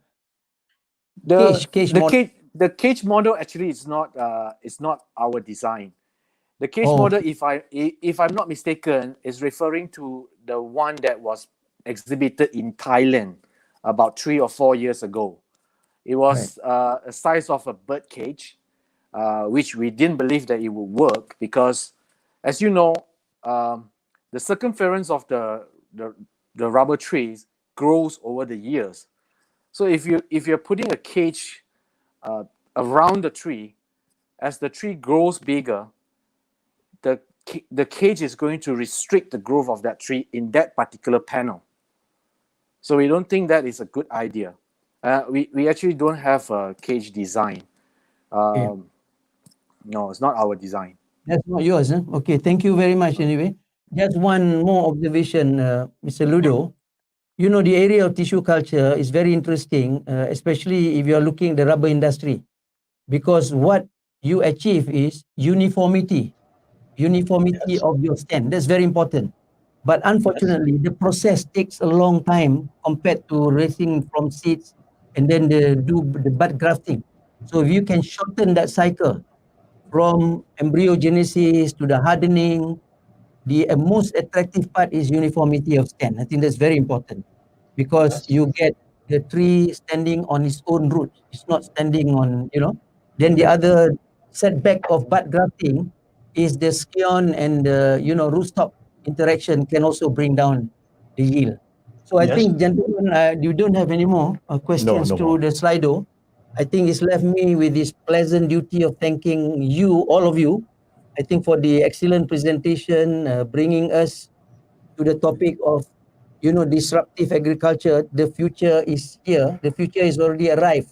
F: The
B: Cage
F: the
B: model.
F: cage model actually is not our design. The cage
B: Oh,
F: model, if I'm not mistaken, is referring to the one that was exhibited in Thailand about 3 or 4 years ago. It was a size of a bird cage, which we didn't believe that it would work because, as you know, the circumference of the rubber trees grows over the years. So if you're putting a cage around the tree, as the tree grows bigger, the cage is going to restrict the growth of that tree in that particular panel. So we don't think that is a good idea. We actually don't have a cage design. No, it's not our design.
B: that's not yours, huh? Okay, thank you very much anyway. Just one more observation, Mr. Ludo. You know, the area of tissue culture is very interesting, especially if you are looking at the rubber industry, because what you achieve is uniformity of your stand. That's very important. But unfortunately, the process takes a long time compared to raising from seeds and then do the bud grafting. So if you can shorten that cycle from embryogenesis to the hardening, the most attractive part is uniformity of stand. I think that's very important because you get the tree standing on its own roots. It's not standing on, Then the other setback of bud grafting is the scion and the, rootstock interaction can also bring down the yield. So I think, gentlemen, you don't have any more questions
A: no
B: to
A: more.
B: the Slido. I think it's left me with this pleasant duty of thanking you, all of you, I think, for the excellent presentation, bringing us to the topic of, disruptive agriculture. The future is here. The future is already arrived.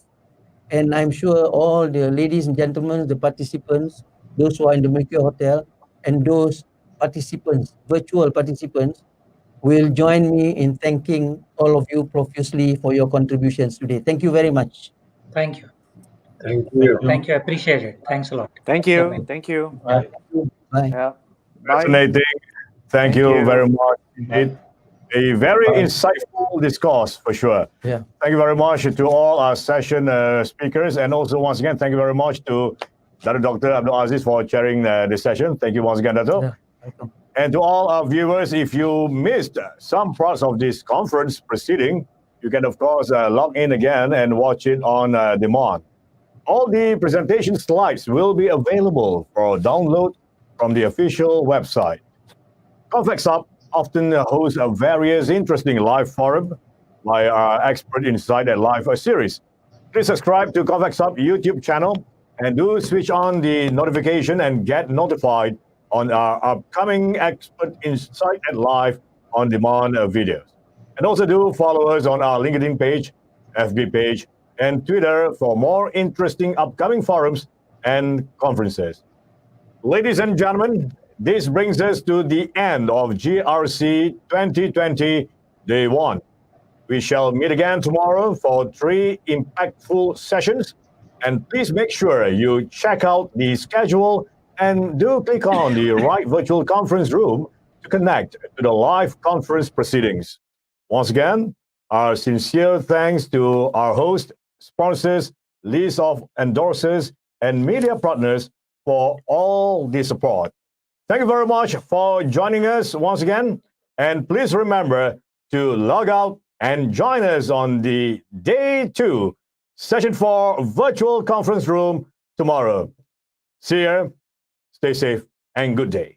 B: And I'm sure all the ladies and gentlemen, the participants, those who are in the Mercure Hotel, and those participants, virtual participants, will join me in thanking all of you profusely for your contributions today. Thank you very much.
G: Thank you.
H: Thank you.
G: Thank you. I appreciate it. Thanks a lot.
F: Thank you. Thank you.
B: Bye.
F: Yeah. Bye.
A: Fascinating. Thank you very much indeed. A very insightful discourse for sure.
B: Yeah.
A: Thank you very much to all our session speakers. And also, once again, thank you very much to Dr. Abdul Aziz for chairing this session. Thank you once again, Dato.
B: Yeah. Welcome.
A: And to all our viewers, if you missed some parts of this conference proceeding, you can, of course, log in again and watch it on demand. All the presentation slides will be available for download from the official website. Conflex Hub often hosts various interesting live forums by our Expert Insight and Live series. Please subscribe to Conflex Hub YouTube channel and do switch on the notification and get notified on our upcoming Expert Insight and Live on demand videos. And also do follow us on our LinkedIn page, FB page, and Twitter for more interesting upcoming forums and conferences. Ladies and gentlemen, this brings us to the end of GRC 2020 Day 1. We shall meet again tomorrow for 3 impactful sessions. And please make sure you check out the schedule and do click on the right virtual conference room to connect to the live conference proceedings. Once again, our sincere thanks to our host, sponsors, list of endorsers, and media partners for all the support. Thank you very much for joining us once again. And please remember to log out and join us on the Day 2, Session 4 virtual conference room tomorrow. See you. Stay safe and good day.